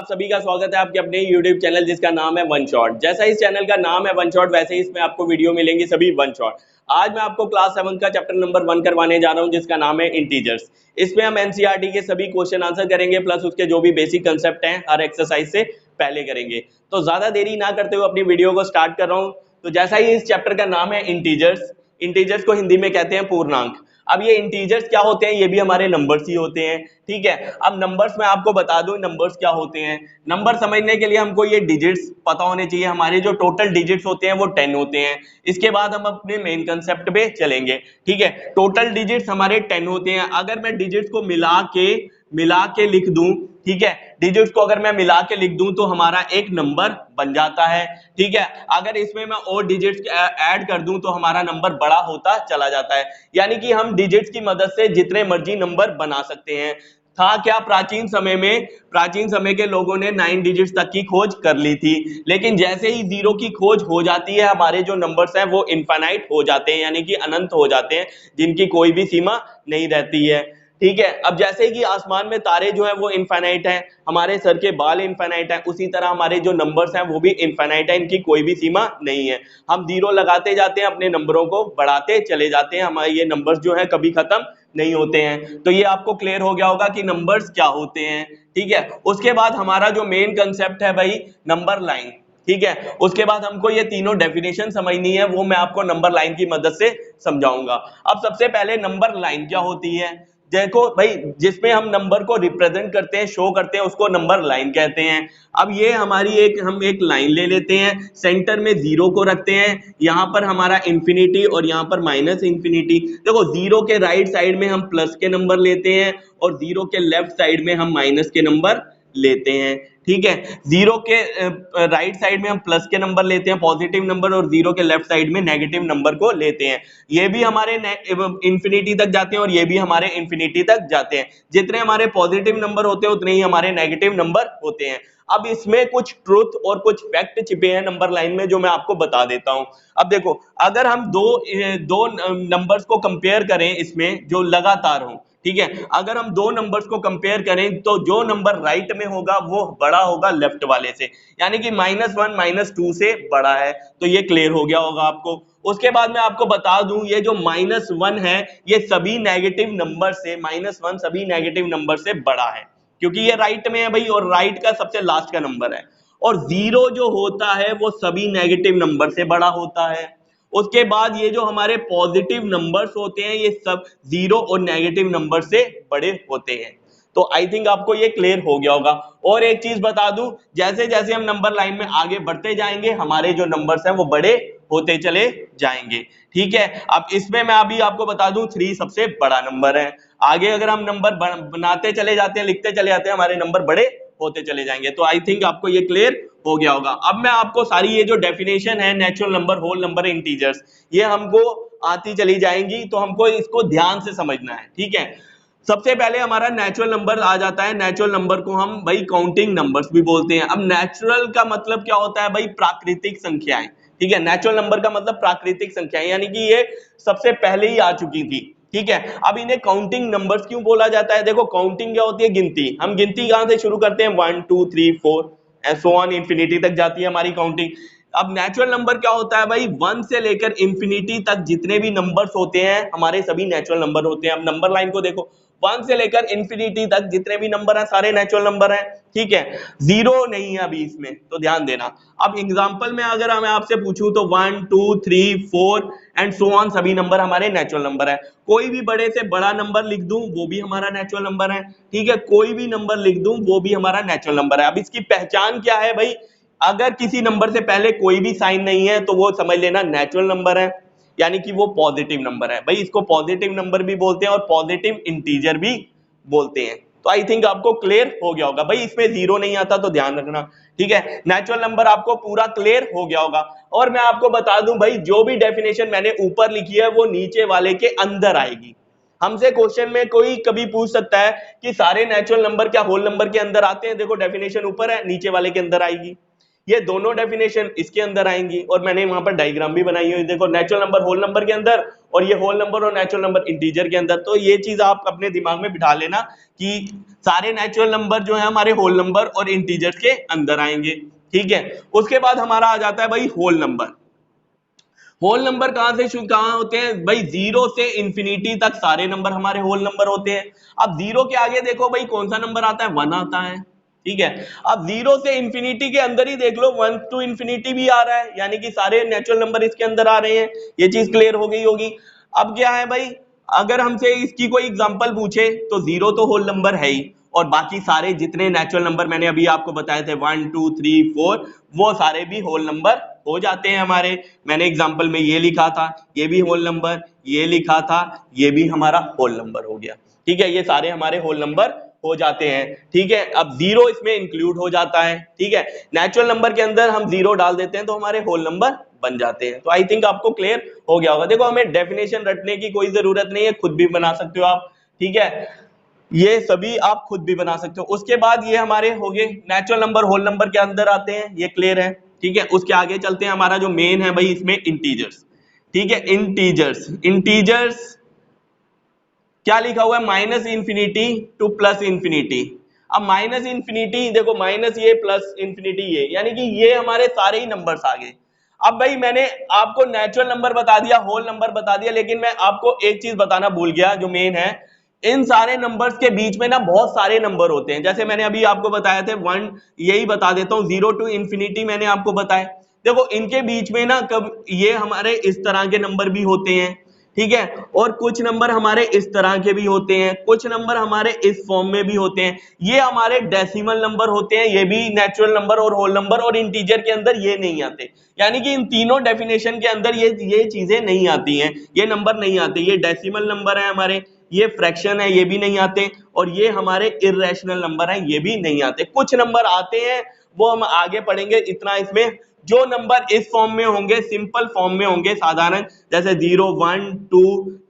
सभी का स्वागत है आपके अपने YouTube चैनल जिसका नाम है वन शॉट। जैसा इस चैनल का नाम है वन शॉट वैसे ही इसमें आपको वीडियो मिलेंगी सभी वन शॉट। आज मैं आपको क्लास 7 का चैप्टर नंबर 1 करवाने जा रहा हूं जिसका नाम है इंटीजर्स। इसमें हम एनसीईआरटी के सभी क्वेश्चन आंसर करेंगे प्लस उसके जो भी बेसिक कंसेप्ट हैं हर एक्सरसाइज से पहले करेंगे। तो ज्यादा देरी ना करते हुए अपनी वीडियो को स्टार्ट कर रहा हूं। तो जैसा ही इस चैप्टर का नाम है इंटीजर्स, इंटीजर्स को हिंदी में कहते हैं पूर्णांक। अब ये इंटीजर्स क्या होते हैं? ये भी हमारे नंबर्स ही होते हैं, ठीक है। अब नंबर्स मैं आपको बता दूं नंबर्स क्या होते हैं। नंबर समझने के लिए हमको ये डिजिट्स पता होने चाहिए। हमारे जो टोटल डिजिट्स होते हैं वो 10 होते हैं। इसके बाद हम अपने मेन कंसेप्ट पे चलेंगे, ठीक है। टोटल डिजिट्स हमारे 10 होते हैं। अगर मैं डिजिट्स को मिला के लिख दूं, ठीक है, डिजिट्स को अगर मैं मिला के लिख दूं तो हमारा एक नंबर बन जाता है, ठीक है। अगर इसमें मैं और डिजिट्स ऐड कर दूं तो हमारा नंबर बड़ा होता चला जाता है। यानी कि हम डिजिट्स की मदद से जितने मर्जी नंबर बना सकते हैं। था क्या प्राचीन समय के लोगों ने 9 डिजिट्स तक की खोज कर ली थी, लेकिन जैसे ही जीरो की खोज हो जाती है हमारे जो नंबर्स हैं वो इनफाइनाइट हो जाते हैं, यानी कि अनंत हो जाते हैं, जिनकी कोई भी सीमा नहीं रहती है, ठीक है। अब जैसे कि आसमान में तारे जो है वो इनफाइनाइट हैं, हमारे सर के बाल इनफाइनाइट हैं, उसी तरह हमारे जो नंबर्स हैं वो भी इनफाइनाइट हैं, इनकी कोई भी सीमा नहीं है। हम जीरो लगाते जाते हैं, अपने नंबरों को बढ़ाते चले जाते हैं, हमारे ये नंबर्स जो है कभी खत्म नहीं होते हैं। तो ये आपको क्लियर हो गया होगा कि नंबर्स क्या होते हैं, ठीक है। उसके बाद हमारा जो मेन कंसेप्ट है भाई नंबर लाइन, ठीक है। उसके बाद हमको ये तीनों डेफिनेशन समझनी है, वो मैं आपको नंबर लाइन की मदद से समझाऊंगा। अब सबसे पहले नंबर लाइन क्या होती है? देखो भाई, जिसमें हम नंबर को रिप्रेजेंट करते हैं, शो करते हैं, उसको नंबर लाइन कहते हैं। अब ये हमारी हम एक लाइन ले लेते हैं, सेंटर में जीरो को रखते हैं, यहाँ पर हमारा इंफिनिटी और यहाँ पर माइनस इंफिनिटी। देखो जीरो के राइट साइड में हम प्लस के नंबर लेते हैं और जीरो के लेफ्ट साइड में हम माइनस के नंबर लेते हैं, ठीक है। जीरो के राइट साइड में हम प्लस के नंबर लेते हैं, पॉजिटिव नंबर, और जीरो के लेफ्ट साइड में नेगेटिव नंबर को लेते हैं। ये भी हमारे इंफिनिटी तक जाते हैं और ये भी हमारे इंफिनिटी तक जाते हैं। जितने हमारे पॉजिटिव नंबर होते हैं उतने ही हमारे नेगेटिव नंबर होते हैं। अब इसमें कुछ ट्रुथ और कुछ फैक्ट छिपे हैं नंबर लाइन में, जो मैं आपको बता देता हूं। अब देखो, अगर हम दो नंबर्स को कंपेयर करें, इसमें जो लगातार हो, ठीक है, अगर हम दो नंबर्स को कंपेयर करें तो जो नंबर राइट में होगा वो बड़ा होगा लेफ्ट वाले से, यानी कि -1 -2 से बड़ा है। तो ये क्लियर हो गया होगा आपको। उसके बाद मैं आपको बता दूं, ये जो -1 है ये सभी नेगेटिव नंबर से, -1 सभी नेगेटिव नंबर से बड़ा है, क्योंकि ये राइट में है भाई, और राइट का सबसे लास्ट का नंबर है। और जीरो जो होता है वो सभी नेगेटिव नंबर से बड़ा होता है। उसके बाद ये जो हमारे पॉजिटिव नंबर्स होते हैं ये सब जीरो और नेगेटिव नंबर से बड़े होते हैं। तो आई थिंक आपको ये क्लियर हो गया होगा। और एक चीज बता दूं, जैसे जैसे हम नंबर लाइन में आगे बढ़ते जाएंगे हमारे जो नंबर्स हैं वो बड़े होते चले जाएंगे, ठीक है। अब इसमें मैं अभी आपको बता दूं 3 सबसे बड़ा नंबर है। आगे अगर हम नंबर बनाते चले जाते हैं, लिखते चले जाते हैं, हमारे नंबर बड़े होते चले जाएंगे। तो आई थिंक आपको ये क्लियर हो गया होगा। अब मैं आपको सारी ये जो डेफिनेशन है natural number, whole number, integers, ये हमको आती चली जाएंगी, तो हमको इसको ध्यान से समझना है, ठीक है। सबसे पहले हमारा नेचुरल नंबर आ जाता है। नेचुरल नंबर को हम भाई काउंटिंग नंबर्स भी बोलते हैं। अब नेचुरल का मतलब क्या होता है भाई? प्राकृतिक संख्याएं, ठीक है। नेचुरल नंबर का मतलब प्राकृतिक संख्याएं, यानी कि ये सबसे पहले ही आ चुकी थी, ठीक है। अब इन्हें काउंटिंग नंबर्स क्यों बोला जाता है? देखो, काउंटिंग क्या होती है? गिनती। हम गिनती कहां से शुरू करते हैं? 1 2 3 4 एंड सो ऑन, इंफिनिटी तक जाती है हमारी काउंटिंग। अब नेचुरल नंबर क्या होता है भाई? 1 से लेकर इंफिनिटी तक जितने भी नंबर्स होते हैं हमारे सभी नेचुरल नंबर होते हैं। अब नंबर लाइन को देखो, 1 से लेकर इंफिनिटी तक जितने भी नंबर हैं सारे नेचुरल नंबर हैं, ठीक है। जीरो नहीं है अभी इसमें, तो ध्यान देना। अब एग्जांपल में अगर मैं आपसे पूछूं तो 1 2 3 4 एंड सो ऑन सभी नंबर हमारे नेचुरल नंबर है। कोई भी बड़े से बड़ा नंबर लिख दूं वो भी हमारा नेचुरल नंबर है, ठीक है। कोई भी नंबर लिख दूं वो भी हमारा नेचुरल नंबर है। अब इसकी पहचान क्या है भाई? अगर किसी नंबर से पहले कोई भी साइन नहीं है तो वो समझ लेना नेचुरल नंबर है, यानी कि वो पॉजिटिव नंबर है भाई। इसको पॉजिटिव नंबर भी बोलते हैं और पॉजिटिव इंटीजर भी बोलते हैं। तो आई थिंक आपको क्लियर हो गया होगा भाई। इसमें जीरो नहीं आता तो ध्यान रखना, ठीक है। नेचुरल नंबर आपको पूरा क्लियर हो गया होगा। और मैं आपको बता दूं भाई, जो भी डेफिनेशन मैंने ऊपर लिखी है वो नीचे वाले के अंदर आएगी। हमसे क्वेश्चन में कोई कभी पूछ सकता है कि सारे नेचुरल नंबर क्या होल नंबर के अंदर आते हैं? देखो, डेफिनेशन ऊपर है, नीचे वाले के अंदर आएगी। ये दोनों डेफिनेशन इसके अंदर आएंगी, और मैंने वहां पर डायग्राम भी बनाई हुई, देखो नेचुरल नंबर होल नंबर के अंदर, और ये होल नंबर और नेचुरल नंबर इंटीजर के अंदर। तो ये चीज आप अपने दिमाग में बिठा लेना कि सारे नेचुरल नंबर जो है हमारे होल नंबर और इंटीजर के अंदर आएंगे, ठीक है। उसके बाद हमारा आ जाता है भाई होल नंबर। होल नंबर कहां होते हैं भाई, जीरो से इंफिनिटी तक सारे नंबर हमारे होल नंबर होते हैं। अब जीरो के आगे देखो भाई कौन सा नंबर आता है, 1 आता है, ठीक है। अब जीरो से इंफिनिटी के अंदर ही देख लो 1 टू इंफिनिटी भी आ रहा है, यानी कि सारे नेचुरल नंबर इसके अंदर आ रहे हैं। ये चीज क्लियर हो गई होगी। अब क्या है भाई, अगर हमसे इसकी कोई एग्जांपल पूछे तो जीरो तो होल नंबर है ही, और बाकी सारे जितने नेचुरल नंबर मैंने अभी आपको बताए थे 1 2 3 4, वो सारे भी होल नंबर हो जाते हैं हमारे। मैंने एग्जांपल में ये लिखा था, ये भी होल नंबर, ये लिखा था, ये भी हमारा होल नंबर हो गया, ठीक है। ये सारे हमारे होल नंबर हो जाते हैं, ठीक है। अब जीरो इसमें इंक्लूड हो जाता है, ठीक है। नेचुरल नंबर के अंदर हम जीरो डाल देते हैं तो हमारे होल नंबर बन जाते हैं। तो आई थिंक आपको क्लियर हो गया होगा। देखो हमें डेफिनेशन रटने की कोई जरूरत नहीं है, खुद भी बना सकते हो आप, ठीक है। ये सभी आप खुद भी बना सकते हो। उसके बाद ये हमारे हो गए नेचुरल नंबर होल नंबर के अंदर आते हैं, ये क्लियर है, ठीक है। उसके आगे चलते हैं, हमारा जो मेन है भाई इसमें इंटीजर्स, ठीक है। इंटीजर्स, इंटीजर्स क्या लिखा हुआ है, minus infinity two plus infinity. अब माइनस इंफिनिटी देखो, माइनस ये प्लस इंफिनिटी ये, यानी कि ये हमारे सारे ही नंबर्स आ गए। अब भाई मैंने आपको नेचुरल नंबर बता दिया, होल नंबर बता दिया, लेकिन मैं आपको एक चीज बताना भूल गया जो मेन है। इन सारे नंबर्स के बीच में ना बहुत सारे नंबर होते हैं, जैसे मैंने अभी आपको बताया थे 1, यही बता देता हूं, 0 टू इंफिनिटी मैंने आपको बताया। देखो इनके बीच में ना कब ये हमारे इस तरह के नंबर भी होते हैं, ठीक है, और कुछ नंबर हमारे इस तरह के भी होते हैं, कुछ नंबर हमारे इस फॉर्म में भी होते हैं। ये हमारे डेसिमल नंबर होते हैं, ये भी नेचुरल नंबर और होल नंबर, और इंटीजर के अंदर ये नहीं आते। यानी कि इन तीनों डेफिनेशन के अंदर ये चीजें नहीं आती हैं, ये नंबर नहीं आते। ये डेसिमल नंबर है हमारे, ये फ्रैक्शन है, ये भी नहीं आते, और ये हमारे इर्रेशनल नंबर हैं, ये भी नहीं आते। कुछ नंबर आते हैं, वो हम आगे पढ़ेंगे। इतना इसमें जो नंबर इस फॉर्म में होंगे, सिंपल फॉर्म में होंगे, साधारण, जैसे 0 1 2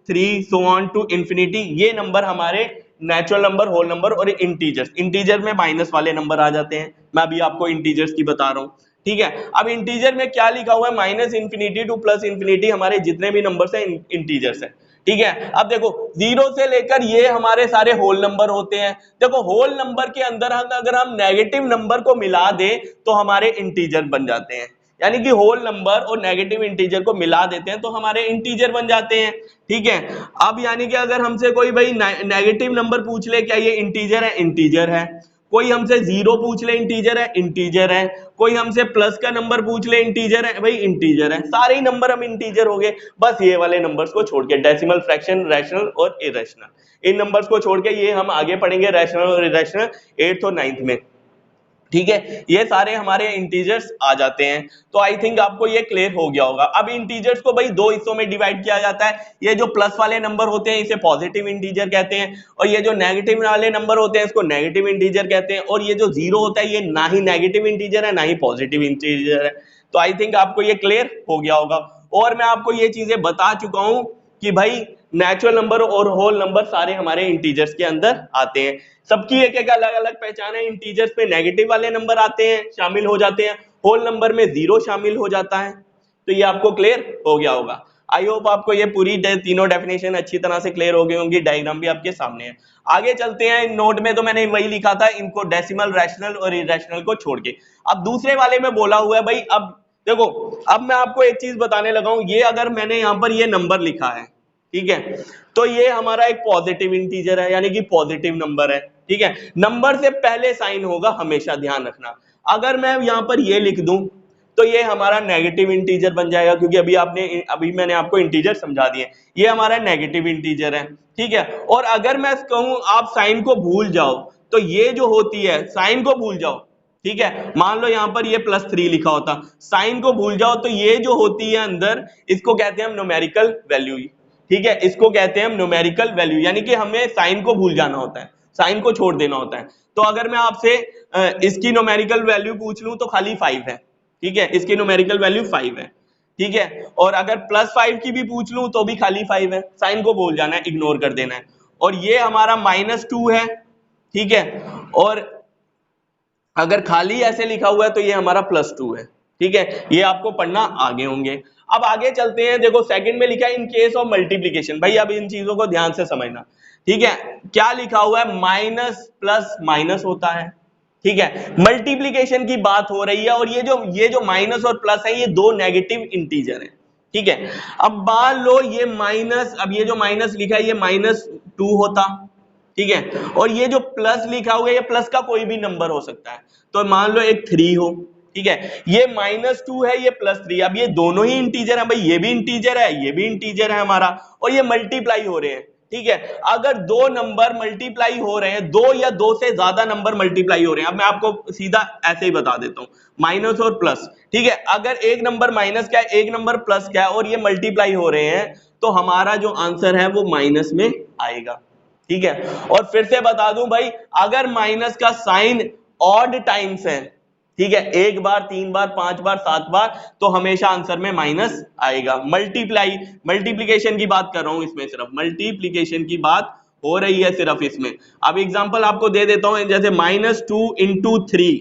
3 सो ऑन टू इंफिनिटी, ये नंबर हमारे नेचुरल नंबर, होल नंबर और इंटीजर्स। इंटीजर में माइनस वाले नंबर आ जाते हैं, मैं अभी आपको इंटीजर्स की बता रहा हूं, ठीक है। अब इंटीजर में क्या लिखा हुआ है, minus infinity two plus infinity, हमारे जितने भी नंबर्स हैं इंटीजर्स हैं, ठीक है। अब देखो 0 से लेकर ये हमारे सारे होल नंबर होते हैं। देखो होल नंबर के अंदर अगर हम नेगेटिव नंबर को मिला दें तो हमारे इंटीजर बन जाते हैं, यानी कि होल नंबर और नेगेटिव इंटीजर को मिला देते हैं तो हमारे इंटीजर बन जाते हैं, ठीक है। अब यानी कि अगर हमसे कोई भाई नेगेटिव नंबर पूछ ले, क्या ये इंटीजर है, इंटीजर है। कोई हमसे 0 पूछ ले, इंटीजर है, इंटीजर है। कोई हमसे प्लस का नंबर पूछ ले, इंटीजर है भाई, इंटीजर है। सारे ही नंबर हम इंटीजर हो गए, बस ये वाले नंबर्स को छोड़ के, डेसिमल, फ्रैक्शन, रैशनल और इरेशनल, इन नंबर्स को छोड़ के ये हम आगे पढ़ेंगे रैशनल और इरेशनल 8th और 9th में, ठीक है। ये सारे हमारे इंटीजर्स आ जाते हैं। तो आई थिंक आपको ये क्लियर हो गया होगा। अब इंटीजर्स को भाई दो हिस्सों में डिवाइड किया जाता है। ये जो प्लस वाले नंबर होते हैं इसे पॉजिटिव इंटीजर कहते हैं, और ये जो नेगेटिव वाले नंबर होते हैं इसको नेगेटिव इंटीजर कहते हैं, और ये जो जीरो होता है ये ना ही नेगेटिव इंटीजर है ना ही पॉजिटिव इंटीजर है। तो आई थिंक आपको ये क्लियर हो गया होगा। और मैं आपको ये चीजें बता चुका हूं कि भाई नेचुरल नंबर और होल नंबर सारे हमारे इंटीजर्स के अंदर आते हैं। सबकी एक एक अलग अलग पहचान है। इंटीजर्स में नेगेटिव वाले नंबर आते हैं, शामिल हो जाते हैं, होल नंबर में 0 शामिल हो जाता है। तो ये आपको क्लियर हो गया होगा। आई होप आपको ये पूरी तीनों डेफिनेशन अच्छी तरह से क्लियर हो गई होंगी। डायग्राम भी आपके सामने है। आगे चलते हैं। नोट में तो मैंने वही लिखा था, इनको डेसिमल, रैशनल और इरेशनल को छोड़ के। अब दूसरे वाले में बोला हुआ है भाई, अब देखो, अब मैं आपको एक चीज बताने लगा हूं। ये अगर मैंने यहां पर ये नंबर लिखा है, ठीक है, तो ये हमारा एक पॉजिटिव इंटीजर है, यानी कि पॉजिटिव नंबर है, ठीक है। नंबर से पहले साइन होगा, हमेशा ध्यान रखना। अगर मैं यहां पर ये लिख दूं तो ये हमारा नेगेटिव इंटीजर बन जाएगा, क्योंकि अभी मैंने आपको इंटीजर समझा दिए। ये हमारा नेगेटिव इंटीजर है, ठीक है। और अगर मैं कहूं आप साइन को भूल जाओ, तो ये जो होती है, साइन को भूल जाओ, ठीक है। मान लो यहां पर ये +3 लिखा होता, साइन को भूल जाओ, तो ये जो होती है अंदर, इसको कहते हैं हम न्यूमेरिकल वैल्यू, ठीक है। इसको कहते हैं हम न्यूमेरिकल वैल्यू, यानी कि हमें साइन को भूल जाना होता है, साइन को छोड़ देना होता है। तो अगर मैं आपसे इसकी न्यूमेरिकल वैल्यू पूछ लूं तो खाली 5 है, ठीक है। इसकी न्यूमेरिकल वैल्यू 5 है, ठीक है। और अगर +5 की भी पूछ लूं तो भी खाली 5 है। साइन को भूल जाना है, इग्नोर कर देना है। और ये हमारा -2 है, ठीक है। और अगर खाली ऐसे लिखा हुआ है तो ये हमारा +2 है, ठीक है, ये आपको पढ़ना आगे होंगे। अब आगे चलते हैं, देखो सेकंड में लिखा है इन केस ऑफ मल्टीप्लीकेशन। भाई अब इन चीजों को ध्यान से समझना, ठीक है। क्या लिखा हुआ है, माइनस प्लस माइनस होता है, ठीक है, मल्टीप्लीकेशन की बात हो रही है, और ये जो माइनस और प्लस है ये दो नेगेटिव इंटीजर है, ठीक है। अब मान लो ये माइनस, अब ये जो माइनस लिखा है ये -2 होता, ठीक है, और ये जो प्लस लिखा हुआ है ये प्लस का कोई भी नंबर हो सकता है, तो मान लो एक 3 हो, ठीक है, ये -2 है, ये +3, अब ये दोनों ही इंटीजर है भाई, ये भी इंटीजर है, ये भी इंटीजर है हमारा, और ये मल्टीप्लाई हो रहे हैं, ठीक है। अगर दो नंबर मल्टीप्लाई हो रहे हैं, दो या दो से ज्यादा नंबर मल्टीप्लाई हो रहे हैं, अब मैं आपको सीधा ऐसे ही बता देता हूं, माइनस और प्लस, ठीक है, अगर एक नंबर माइनस का है, एक नंबर प्लस का है, और ये मल्टीप्लाई हो रहे हैं, तो हमारा जो आंसर है वो माइनस में आएगा, ठीक है। और फिर से बता दूं भाई, अगर माइनस का साइन ऑड टाइम्स है, ठीक है, एक बार, 3 बार, 5 बार, 7 बार, तो हमेशा आंसर में माइनस आएगा। मल्टीप्लीकेशन की बात कर रहा हूं इसमें, सिर्फ मल्टीप्लीकेशन की बात हो रही है सिर्फ इसमें। अब एग्जांपल आपको दे देता हूं, जैसे -2 × 3,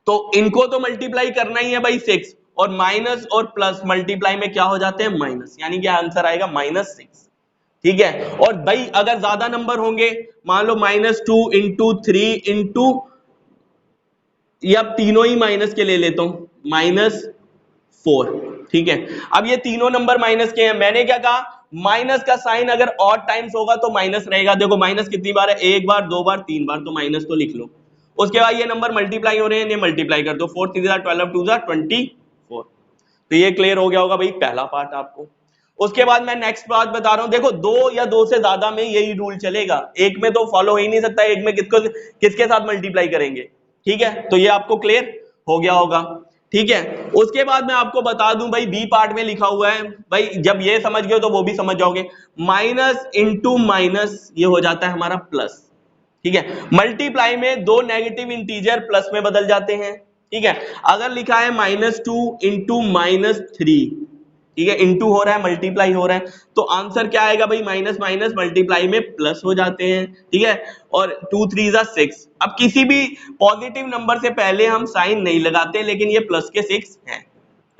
तो इनको तो मल्टीप्लाई करना ही है भाई 6, और माइनस और प्लस मल्टीप्लाई में क्या हो जाते हैं, माइनस, यानी कि आंसर आएगा -6, ठीक है। और भाई अगर ज्यादा नंबर होंगे, मान लो -2 × 3 इंटू, ये अब तीनों ही माइनस के ले लेता हूं, -4, ठीक है। अब ये तीनों नंबर माइनस के हैं, मैंने क्या कहा, माइनस का साइन अगर ऑड टाइम्स होगा तो माइनस रहेगा, देखो माइनस कितनी बार है, एक बार, दो बार, तीन बार, तो माइनस तो लिख लो। उसके बाद ये नंबर मल्टीप्लाई हो रहे हैं, ये मल्टीप्लाई कर दो, 4 3 12 2 24, तो ये क्लियर हो गया होगा भाई पहला पार्ट आपको। उसके बाद मैं नेक्स्ट बात बता रहा हूं, देखो दो या दो से ज्यादा में यही रूल चलेगा, एक में तो फॉलो हो ही नहीं सकता, एक में किसके साथ मल्टीप्लाई करेंगे, ठीक है, तो ये आपको क्लियर हो गया होगा, ठीक है। उसके बाद मैं आपको बता दूं भाई, बी पार्ट में लिखा हुआ है, भाई जब ये समझ गए तो वो भी समझ जाओगे, माइनस इंटू माइनस ये हो जाता है हमारा प्लस, ठीक है, मल्टीप्लाई में दो नेगेटिव इंटीजर प्लस में बदल जाते हैं, ठीक है। अगर लिखा है -2 इंटू -3, ठीक है, इंटू हो रहा है, मल्टीप्लाई हो रहा है, तो आंसर क्या आएगा भाई, माइनस माइनस मल्टीप्लाई में प्लस हो जाते हैं, ठीक है, और 2 3 6। अब किसी भी पॉजिटिव नंबर से पहले हम साइन नहीं लगाते, लेकिन ये प्लस के 6 हैं,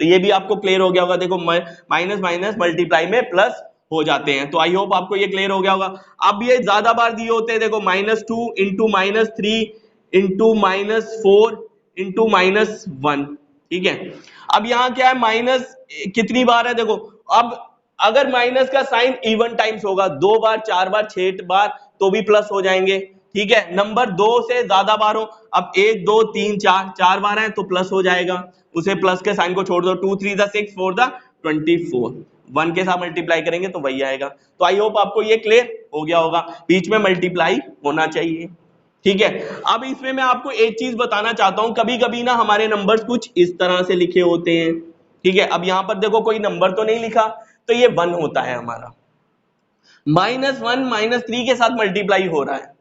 तो ये भी आपको क्लियर हो गया होगा, देखो माइनस माइनस मल्टीप्लाई में प्लस हो जाते हैं, तो आई होप आपको ये क्लियर हो गया होगा। अब ये ज्यादा बार दिए होते हैं, देखो -2 इंटू -3 इंटू -4 इंटू -1, ठीक है। अब यहाँ क्या है, माइनस कितनी बार है, देखो अब अगर माइनस का साइन इवन टाइम्स होगा, 2 बार, 4 बार, 6 बार, तो भी प्लस हो जाएंगे, ठीक है। नंबर 2 से ज्यादा बार हो, अब 1 2 3 4 4 बार है तो प्लस हो जाएगा, उसे प्लस के साइन को छोड़ दो, 2 3 6 4 24, 1 के साथ मल्टीप्लाई करेंगे तो वही आएगा। तो आई होप आपको ये क्लियर हो गया होगा, बीच में मल्टीप्लाई होना चाहिए, ठीक है। अब इसमें मैं आपको एक चीज बताना चाहता हूं, कभी कभी ना हमारे नंबर्स कुछ इस तरह से लिखे होते हैं, ठीक है। अब यहां पर देखो कोई नंबर तो नहीं लिखा, तो ये 1 होता है हमारा, -1 -3 के साथ मल्टीप्लाई हो रहा है,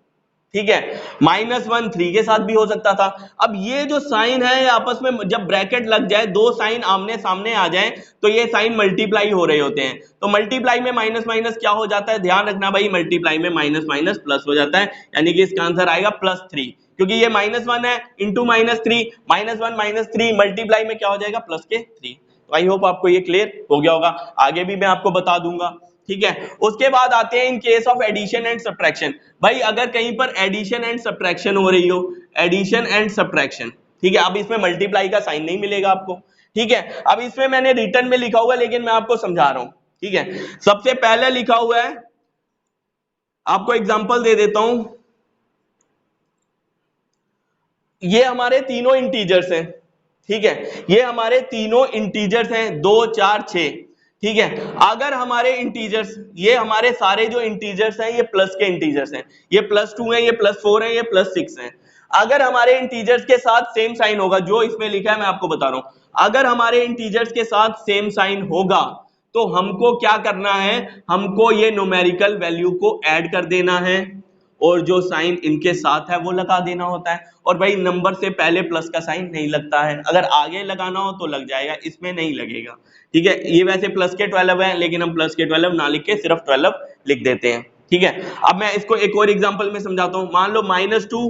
ठीक है, -1 3 के साथ भी हो सकता था। अब ये जो साइन है आपस में जब ब्रैकेट लग जाए, दो साइन आमने सामने आ जाए, तो ये साइन मल्टीप्लाई हो रहे होते हैं, तो मल्टीप्लाई में माइनस माइनस क्या हो जाता है, ध्यान रखना भाई, मल्टीप्लाई में माइनस माइनस प्लस हो जाता है, यानी कि इसका आंसर आएगा +3, क्योंकि ये -1 है इंटू -3, -1 -3 मल्टीप्लाई में क्या हो जाएगा, प्लस के 3। तो आई होप आपको ये क्लियर हो गया होगा, आगे भी मैं आपको बता दूंगा, ठीक है। उसके बाद आते हैं in case of addition and subtraction. भाई अगर कहीं पर एडिशन एंड सब्ट्रैक्शन हो रही हो, एडिशन एंड सब्ट्रैक्शन, ठीक है, अब इसमें मल्टीप्लाई का साइन नहीं मिलेगा आपको, ठीक है। अब इसमें मैंने रिटर्न में लिखा हुआ है, लेकिन मैं आपको समझा रहा हूं, ठीक है। सबसे पहले लिखा हुआ है, आपको एग्जांपल दे देता हूं, ये हमारे तीनों इंटीजर्स हैं, ठीक है, ये हमारे तीनों इंटीजर्स हैं, 2 4 6, ठीक है। अगर हमारे इंटीजर्स, ये हमारे सारे जो इंटीजर्स हैं ये प्लस के इंटीजर्स हैं, ये +2 है, ये +4 है, ये +6 है। अगर हमारे इंटीजर्स के साथ सेम साइन होगा, जो इसमें लिखा है मैं आपको बता रहा हूं, अगर हमारे इंटीजर्स के साथ सेम साइन होगा, तो हमको क्या करना है, हमको ये न्यूमेरिकल वैल्यू को ऐड कर देना है, और जो साइन इनके साथ है वो लगा देना होता है। और भाई नंबर से पहले प्लस का साइन नहीं लगता है, अगर आगे लगाना हो तो लग जाएगा, इसमें नहीं लगेगा, ठीक है। ये वैसे प्लस के 12 है, लेकिन हम प्लस के 12 ना लिख के सिर्फ 12 लिख देते हैं, ठीक है। अब मैं इसको एक और एग्जांपल में समझाता हूं, मान लो -2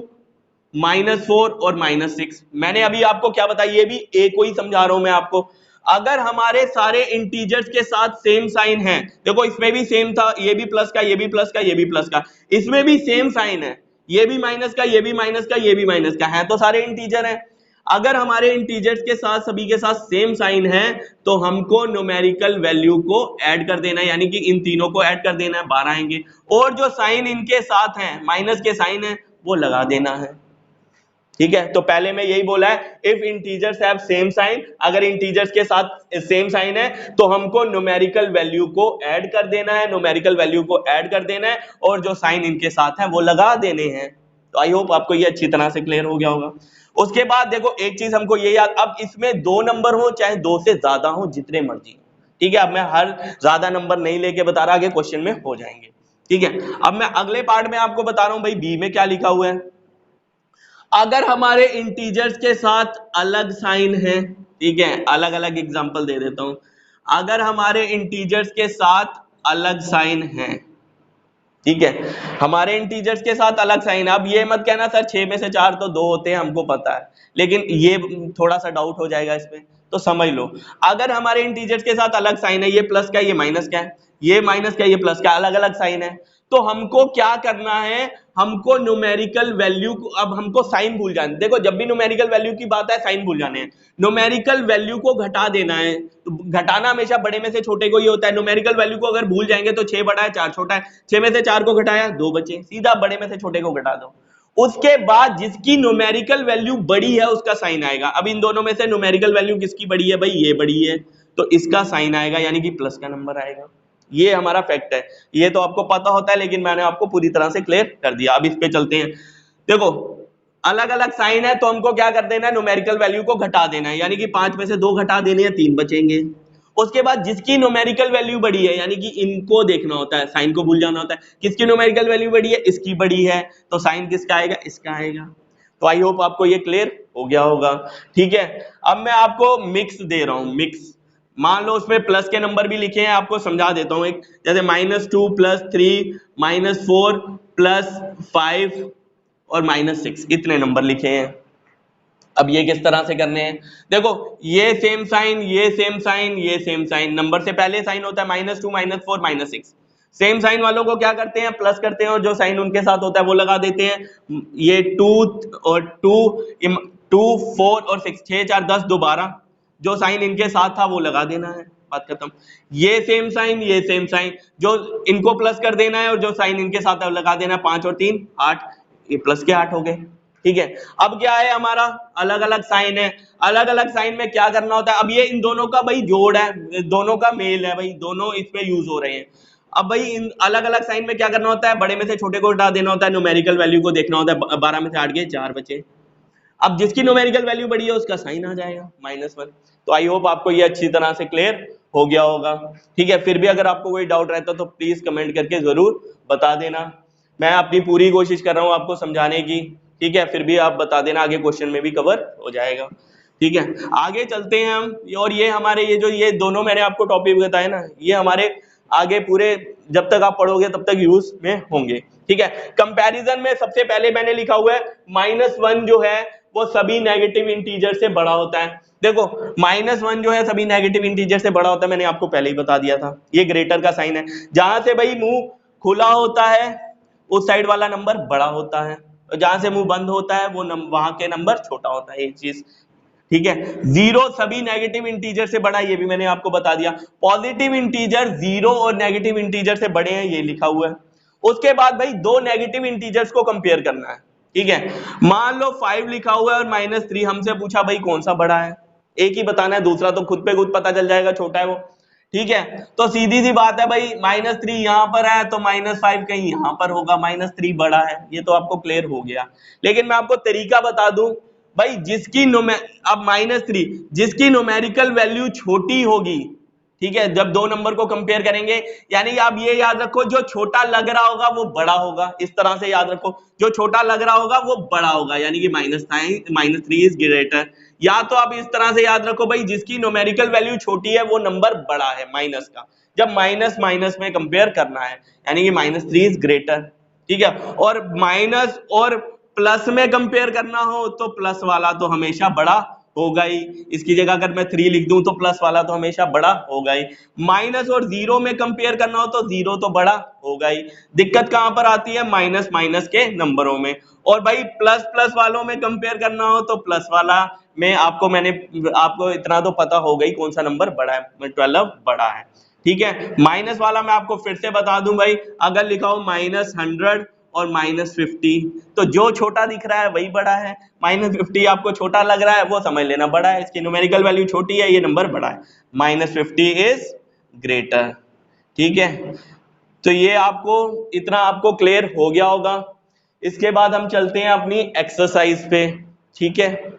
-4 और -6। मैंने अभी आपको क्या बताया, ये भी ए को ही समझा रहा हूं मैं आपको। अगर हमारे सारे इंटीजर्स के साथ सेम साइन है, देखो इसमें भी सेम था, ये भी प्लस का, ये भी प्लस का, ये भी प्लस का, इसमें भी सेम साइन है, ये भी माइनस का, ये भी माइनस का, ये भी माइनस का है, तो सारे इंटीजर हैं। अगर हमारे इंटीजर्स के साथ सभी के साथ सेम साइन है तो हमको न्यूमेरिकल वैल्यू को ऐड कर देना है, यानी कि इन तीनों को ऐड कर देना है, 12 आएंगे। और जो साइन इनके साथ है, माइनस के साइन है, वो लगा देना है। ठीक है, तो पहले में यही बोला है, if integers have same sign, अगर इंटीजर्स के साथ सेम साइन है तो हमको न्यूमेरिकल वैल्यू को ऐड कर देना है, न्यूमेरिकल वैल्यू को ऐड कर देना है, और जो साइन इनके साथ है वो लगा देने हैं। तो आई होप आपको ये अच्छी तरह से क्लियर हो गया होगा। उसके बाद देखो एक चीज हमको ये याद, अब इसमें 2 नंबर हो चाहे 2 से ज्यादा हो, जितने मर्जी, ठीक है। अब मैं हर ज्यादा नंबर नहीं लेके बता रहा, आगे क्वेश्चन में हो जाएंगे। ठीक है, अब मैं अगले पार्ट में आपको बता रहा हूं भाई बी में क्या लिखा हुआ है। अगर हमारे इंटीजर्स के साथ अलग साइन है, ठीक है, अलग अलग एग्जांपल दे देता हूं। अगर हमारे इंटीजर्स के साथ अलग साइन है, ठीक है, हमारे इंटीजर्स के साथ अलग साइन है। अब ये मत कहना सर 6 में से 4 तो 2 होते हैं, हमको पता है, लेकिन ये थोड़ा सा डाउट हो जाएगा इसमें, तो समझ लो। अगर हमारे इंटीजर्स के साथ अलग साइन है, ये प्लस का, ये माइनस का है, ये माइनस का, ये प्लस का, अलग अलग साइन है, तो हमको क्या करना है, हमको न्यूमेरिकल वैल्यू को, अब हमको साइन भूल जाना। देखो जब भी न्यूमेरिकल वैल्यू की बात है साइन भूल जाने हैं, न्यूमेरिकल वैल्यू को घटा देना है। तो घटाना हमेशा बड़े में से छोटे को ही होता है। न्यूमेरिकल वैल्यू को अगर भूल जाएंगे तो 6 बड़ा है 4 छोटा है, 6 में से 4 को घटाया 2 बचे, सीधा बड़े में से छोटे को घटा दो। उसके बाद जिसकी न्यूमेरिकल वैल्यू बड़ी है उसका साइन आएगा। अब इन दोनों में से न्यूमेरिकल वैल्यू किसकी बड़ी है भाई, ये बड़ी है, तो इसका साइन आएगा, यानी कि प्लस का नंबर आएगा। ये हमारा फैक्ट है, ये तो आपको पता होता है, लेकिन मैंने आपको पूरी तरह से क्लियर कर दिया। अब इस पे चलते हैं। देखो अलग अलग साइन है तो हमको क्या कर देना है, न्यूमेरिकल वैल्यू को घटा देना है, यानी कि 5 में से 2 घटा देने हैं, 3 बचेंगे। उसके बाद जिसकी न्यूमेरिकल वैल्यू बड़ी है, यानी कि इनको देखना होता है, साइन को भूल जाना होता है, किसकी न्यूमेरिकल वैल्यू बड़ी है, इसकी बड़ी है, तो साइन किसका आएगा, इसका आएगा। तो आई होप आपको ये क्लियर हो गया होगा। ठीक है, अब मैं आपको मिक्स दे रहा हूं, मिक्स। मान लो उसमें प्लस के नंबर भी लिखे हैं, आपको समझा देता हूं एक, जैसे -2 +3 -4 +5 और -6, इतने नंबर लिखे हैं। अब ये किस तरह से करने हैं, देखो ये सेम साइन, ये सेम साइन, ये सेम साइन, नंबर से पहले साइन होता है -2 -4 -6। सेम साइन वालों को क्या करते हैं, प्लस करते हैं, और जो साइन उनके साथ होता है वो लगा देते हैं। ये 2 और 2 4 और 6, 6 4 10 2 12, जो साइन इनके साथ था वो लगा देना है, बात खत्म। ये सेम साइन, ये सेम साइन, जो इनको प्लस कर देना है, और जो साइन इनके साथ है वो लगा देना है। 5 और 3 8, ये प्लस के 8 हो गए। ठीक है, अब क्या है, हमारा अलग अलग साइन है। अलग अलग साइन में क्या करना होता है, अब ये इन दोनों का भाई जोड़ है, दोनों का मेल है भाई, दोनों इस पे यूज हो रहे हैं। अब भाई इन अलग अलग साइन में क्या करना होता है, बड़े में से छोटे को हटा देना होता है, न्यूमेरिकल वैल्यू को देखना होता है। 12 में से 8 गए, 4 बचे। अब जिसकी न्यूमेरिकल वैल्यू बड़ी है उसका साइन आ जाएगा -1। तो आई होप आपको ये अच्छी तरह से क्लियर हो गया होगा। ठीक है, फिर भी अगर आपको कोई डाउट रहता तो प्लीज कमेंट करके जरूर बता देना। मैं अपनी पूरी कोशिश कर रहा हूँ आपको समझाने की। ठीक है, फिर भी आप बता देना, आगे क्वेश्चन में भी कवर हो जाएगा। ठीक है, आगे चलते हैं हम। और ये हमारे ये दोनों मैंने आपको टॉपिक बताए ना, ये हमारे आगे पूरे जब तक आप पढ़ोगे तब तक यूज में होंगे। ठीक है, कंपैरिजन में सबसे पहले मैंने लिखा हुआ है -1 जो है वो सभी नेगेटिव इंटीजर से बड़ा होता है। देखो -1 जो है सभी नेगेटिव इंटीजर से बड़ा होता है, मैंने आपको पहले ही बता दिया था। ये ग्रेटर का साइन है, जहां से भाई मुंह खुला होता है उस साइड वाला नंबर बड़ा होता है, और जहां से मुंह बंद होता है वो वहां के नंबर छोटा होता है, एक चीज। ठीक है, 0 सभी नेगेटिव इंटीजर से बड़ा, ये भी मैंने आपको बता दिया। पॉजिटिव इंटीजर 0 और नेगेटिव इंटीजर से बड़े हैं, ये लिखा हुआ है। उसके बाद भाई 2 नेगेटिव इंटीजर्स को कंपेयर करना है। ठीक है, मान लो 5 लिखा हुआ है और -3, हमसे पूछा भाई कौन सा बड़ा है, एक ही बताना है, दूसरा तो खुद पे खुद पता चल जाएगा, छोटा है वो। ठीक है, तो सीधी सी बात है भाई, -3 यहां पर है तो -5 कहीं यहां पर होगा, -3 बड़ा है, ये तो आपको क्लियर हो गया। लेकिन मैं आपको तरीका बता दूं भाई, जिसकी अब -3 जिसकी न्यूमेरिकल वैल्यू छोटी होगी, ठीक है, जब 2 नंबर को कंपेयर करेंगे, यानी आप ये याद रखो, जो छोटा लग रहा होगा वो बड़ा होगा। इस तरह से याद रखो, जो छोटा लग रहा होगा वो बड़ा होगा, यानी कि -3 इज ग्रेटर। या तो आप इस तरह से याद रखो भाई, जिसकी न्यूमेरिकल वैल्यू छोटी है वो नंबर बड़ा है माइनस का, जब माइनस माइनस में कंपेयर करना है, यानी कि -3 इज ग्रेटर। ठीक है, और माइनस और प्लस में कंपेयर करना हो तो प्लस वाला तो हमेशा बड़ा होगा ही, इसकी जगह अगर मैं 3 लिख दूं तो प्लस वाला तो हमेशा बड़ा होगा ही। माइनस और जीरो में कंपेयर करना हो तो जीरो तो बड़ा होगा ही। दिक्कत कहां पर आती है? माइनस माइनस के नंबरों में। और भाई प्लस प्लस वालों में कंपेयर करना हो तो प्लस वाला में आपको इतना तो पता होगा ही कौन सा नंबर बड़ा है, 12 बड़ा है। ठीक है, माइनस वाला मैं आपको फिर से बता दूं भाई, अगर लिखा हो -100 और -50 तो जो छोटा दिख रहा है वही बड़ा है। -50 आपको छोटा लग रहा है वो समझ लेना बड़ा है, इसकी न्यूमेरिकल वैल्यू छोटी है, ये नंबर बड़ा है। -50 इज ग्रेटर। ठीक है, तो ये आपको इतना आपको क्लियर हो गया होगा। इसके बाद हम चलते हैं अपनी एक्सरसाइज पे। ठीक है,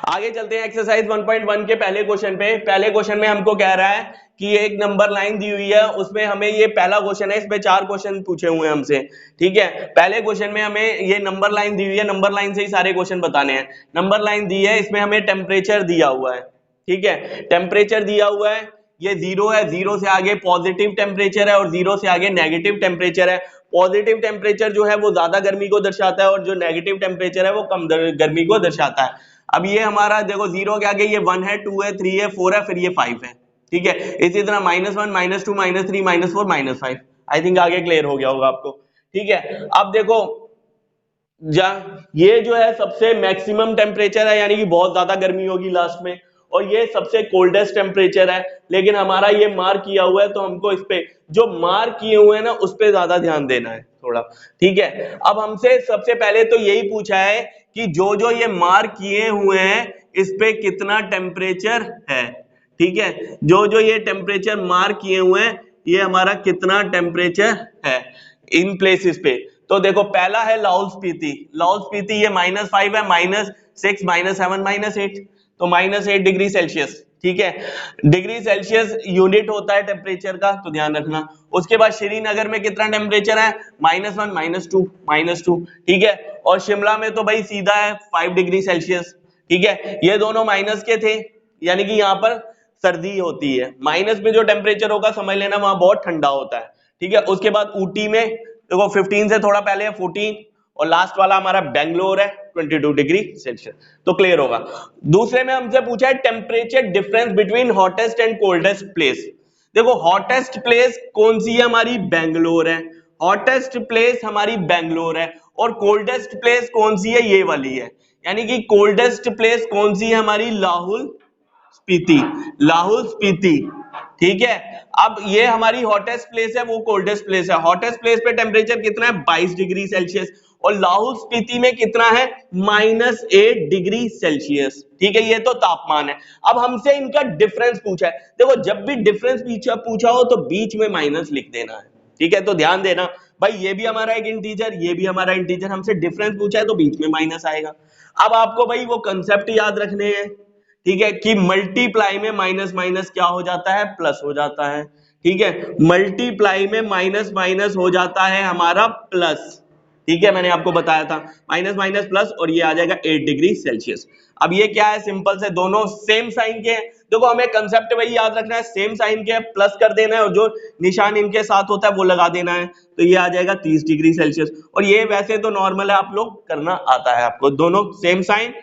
आगे चलते हैं एक्सरसाइज 1.1 के पहले क्वेश्चन पे। पहले क्वेश्चन में हमको कह रहा है कि एक नंबर लाइन दी हुई है, उसमें हमें ये पहला क्वेश्चन है, इसमें 4 क्वेश्चन पूछे हुए हैं हमसे। ठीक है, पहले क्वेश्चन में हमें ये नंबर लाइन दी हुई है, नंबर लाइन से ही सारे क्वेश्चन बताने हैं। नंबर लाइन दी है, इसमें हमें टेम्परेचर दिया हुआ है। ठीक है, टेम्परेचर दिया हुआ है, ये 0 है, 0 से आगे पॉजिटिव टेम्परेचर है और 0 से आगे नेगेटिव टेम्परेचर है। पॉजिटिव टेम्परेचर जो है वो ज्यादा गर्मी को दर्शाता है और जो नेगेटिव टेम्परेचर है वो कम गर्मी को दर्शाता है। अब ये हमारा देखो 0 के आगे ये 1 है, 2 है, 3 है, 4 है, फिर ये 5 है। ठीक है, इसी तरह -1 -2 -3 -4 -5। आई थिंक आगे क्लियर हो गया होगा आपको। ठीक है, अब देखो ये जो है सबसे मैक्सिमम टेम्परेचर है, यानी कि बहुत ज्यादा गर्मी होगी लास्ट में, और ये सबसे कोल्डेस्ट टेम्परेचर है। लेकिन हमारा ये मार्क किया हुआ है तो हमको इस पे जो मार्क किए हुए हैं ना उस पे ज्यादा ध्यान देना है थोड़ा। ठीक है, अब हमसे सबसे पहले तो यही पूछा है कि जो जो ये मार्क किए हुए हैं इस पे कितना टेम्परेचर है। ठीक है, जो जो ये टेम्परेचर मार्क किए हुए हैं ये हमारा कितना टेम्परेचर है इन प्लेसेस पे। तो देखो पहला है लाहौल स्पीति। लाहौल स्पीति ये -5 है, -6 -7 -8, तो -8 डिग्री सेल्सियस। ठीक है, डिग्री सेल्सियस यूनिट होता है टेम्परेचर का, तो ध्यान रखना। उसके बाद श्रीनगर में कितना टेम्परेचर है? -1 -2। ठीक है, और शिमला में तो भाई सीधा है 5 डिग्री सेल्सियस। ठीक है, ये दोनों माइनस के थे, यानी कि यहाँ पर सर्दी होती है। माइनस में जो टेम्परेचर होगा समझ लेना वहां बहुत ठंडा होता है। ठीक है, उसके बाद ऊटी में देखो 15 से थोड़ा पहले है 14, और लास्ट वाला हमारा बेंगलोर है 22 डिग्री सेल्सियस। तो क्लियर होगा। दूसरे में हमसे पूछा है temperature difference between hottest and coldest place. देखो हॉटेस्ट प्लेस कौन सी है? हमारी बेंगलोर है। हॉटेस्ट प्लेस हमारी बेंगलोर है, और कोल्डेस्ट प्लेस कौन सी है? ये वाली है। यानी कि कोल्डेस्ट प्लेस कौन सी है? हमारी लाहौल स्पीति। लाहौल स्पीति। ठीक है, अब ये हमारी हॉटेस्ट प्लेस है, वो कोल्डेस्ट प्लेस है। हॉटेस्ट प्लेस पे टेम्परेचर कितना है? 22 डिग्री सेल्सियस, और लाहौल स्पीति में कितना है? -8 डिग्री सेल्सियस। ठीक है, ये तो तापमान है। अब हमसे इनका डिफरेंस पूछा है। देखो जब भी डिफरेंस पूछा हो तो बीच में माइनस लिख देना है। ठीक है, तो ध्यान देना भाई, ये भी हमारा एक इंटीजर, ये भी हमारा इंटीजर, हमसे डिफरेंस पूछा है तो बीच में माइनस आएगा। अब आपको भाई वो कंसेप्ट याद रखने हैं। ठीक है, कि मल्टीप्लाई में माइनस माइनस क्या हो जाता है? प्लस हो जाता है। ठीक है, मल्टीप्लाई में माइनस माइनस हो जाता है हमारा प्लस। ठीक है, मैंने आपको बताया था माइनस माइनस प्लस, और ये आ जाएगा 8 डिग्री सेल्सियस। अब ये क्या है? सिंपल से दोनों सेम साइन के हैं। देखो हमें कंसेप्ट वही याद रखना है, सेम साइन के प्लस कर देना है और जो निशान इनके साथ होता है वो लगा देना है, तो ये आ जाएगा 30 डिग्री सेल्सियस। और ये वैसे तो नॉर्मल है, आप लोग करना आता है आपको, दोनों सेम साइन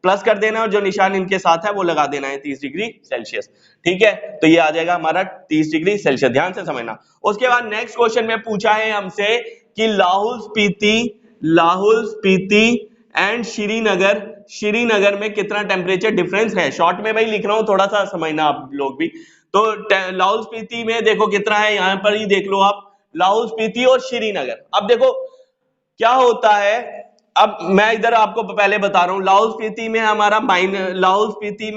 प्लस कर देना और जो निशान इनके साथ है वो लगा देना है 30 डिग्री सेल्सियस। ठीक है, तो ये आ जाएगा हमारा 30 डिग्री सेल्सियस, ध्यान से समझना। उसके बाद नेक्स्ट क्वेश्चन में पूछा है हमसे कि लाहौल स्पीति एंड श्रीनगर में कितना टेम्परेचर डिफरेंस है। शॉर्ट में भाई लिख रहा हूं, थोड़ा सा समझना आप लोग भी। तो लाहौल स्पीति में देखो कितना है, यहां पर ही देख लो आप, लाहौल स्पीति और श्रीनगर। अब देखो क्या होता है, अब मैं इधर आपको पहले बता रहा हूं, लाहौल स्पीति में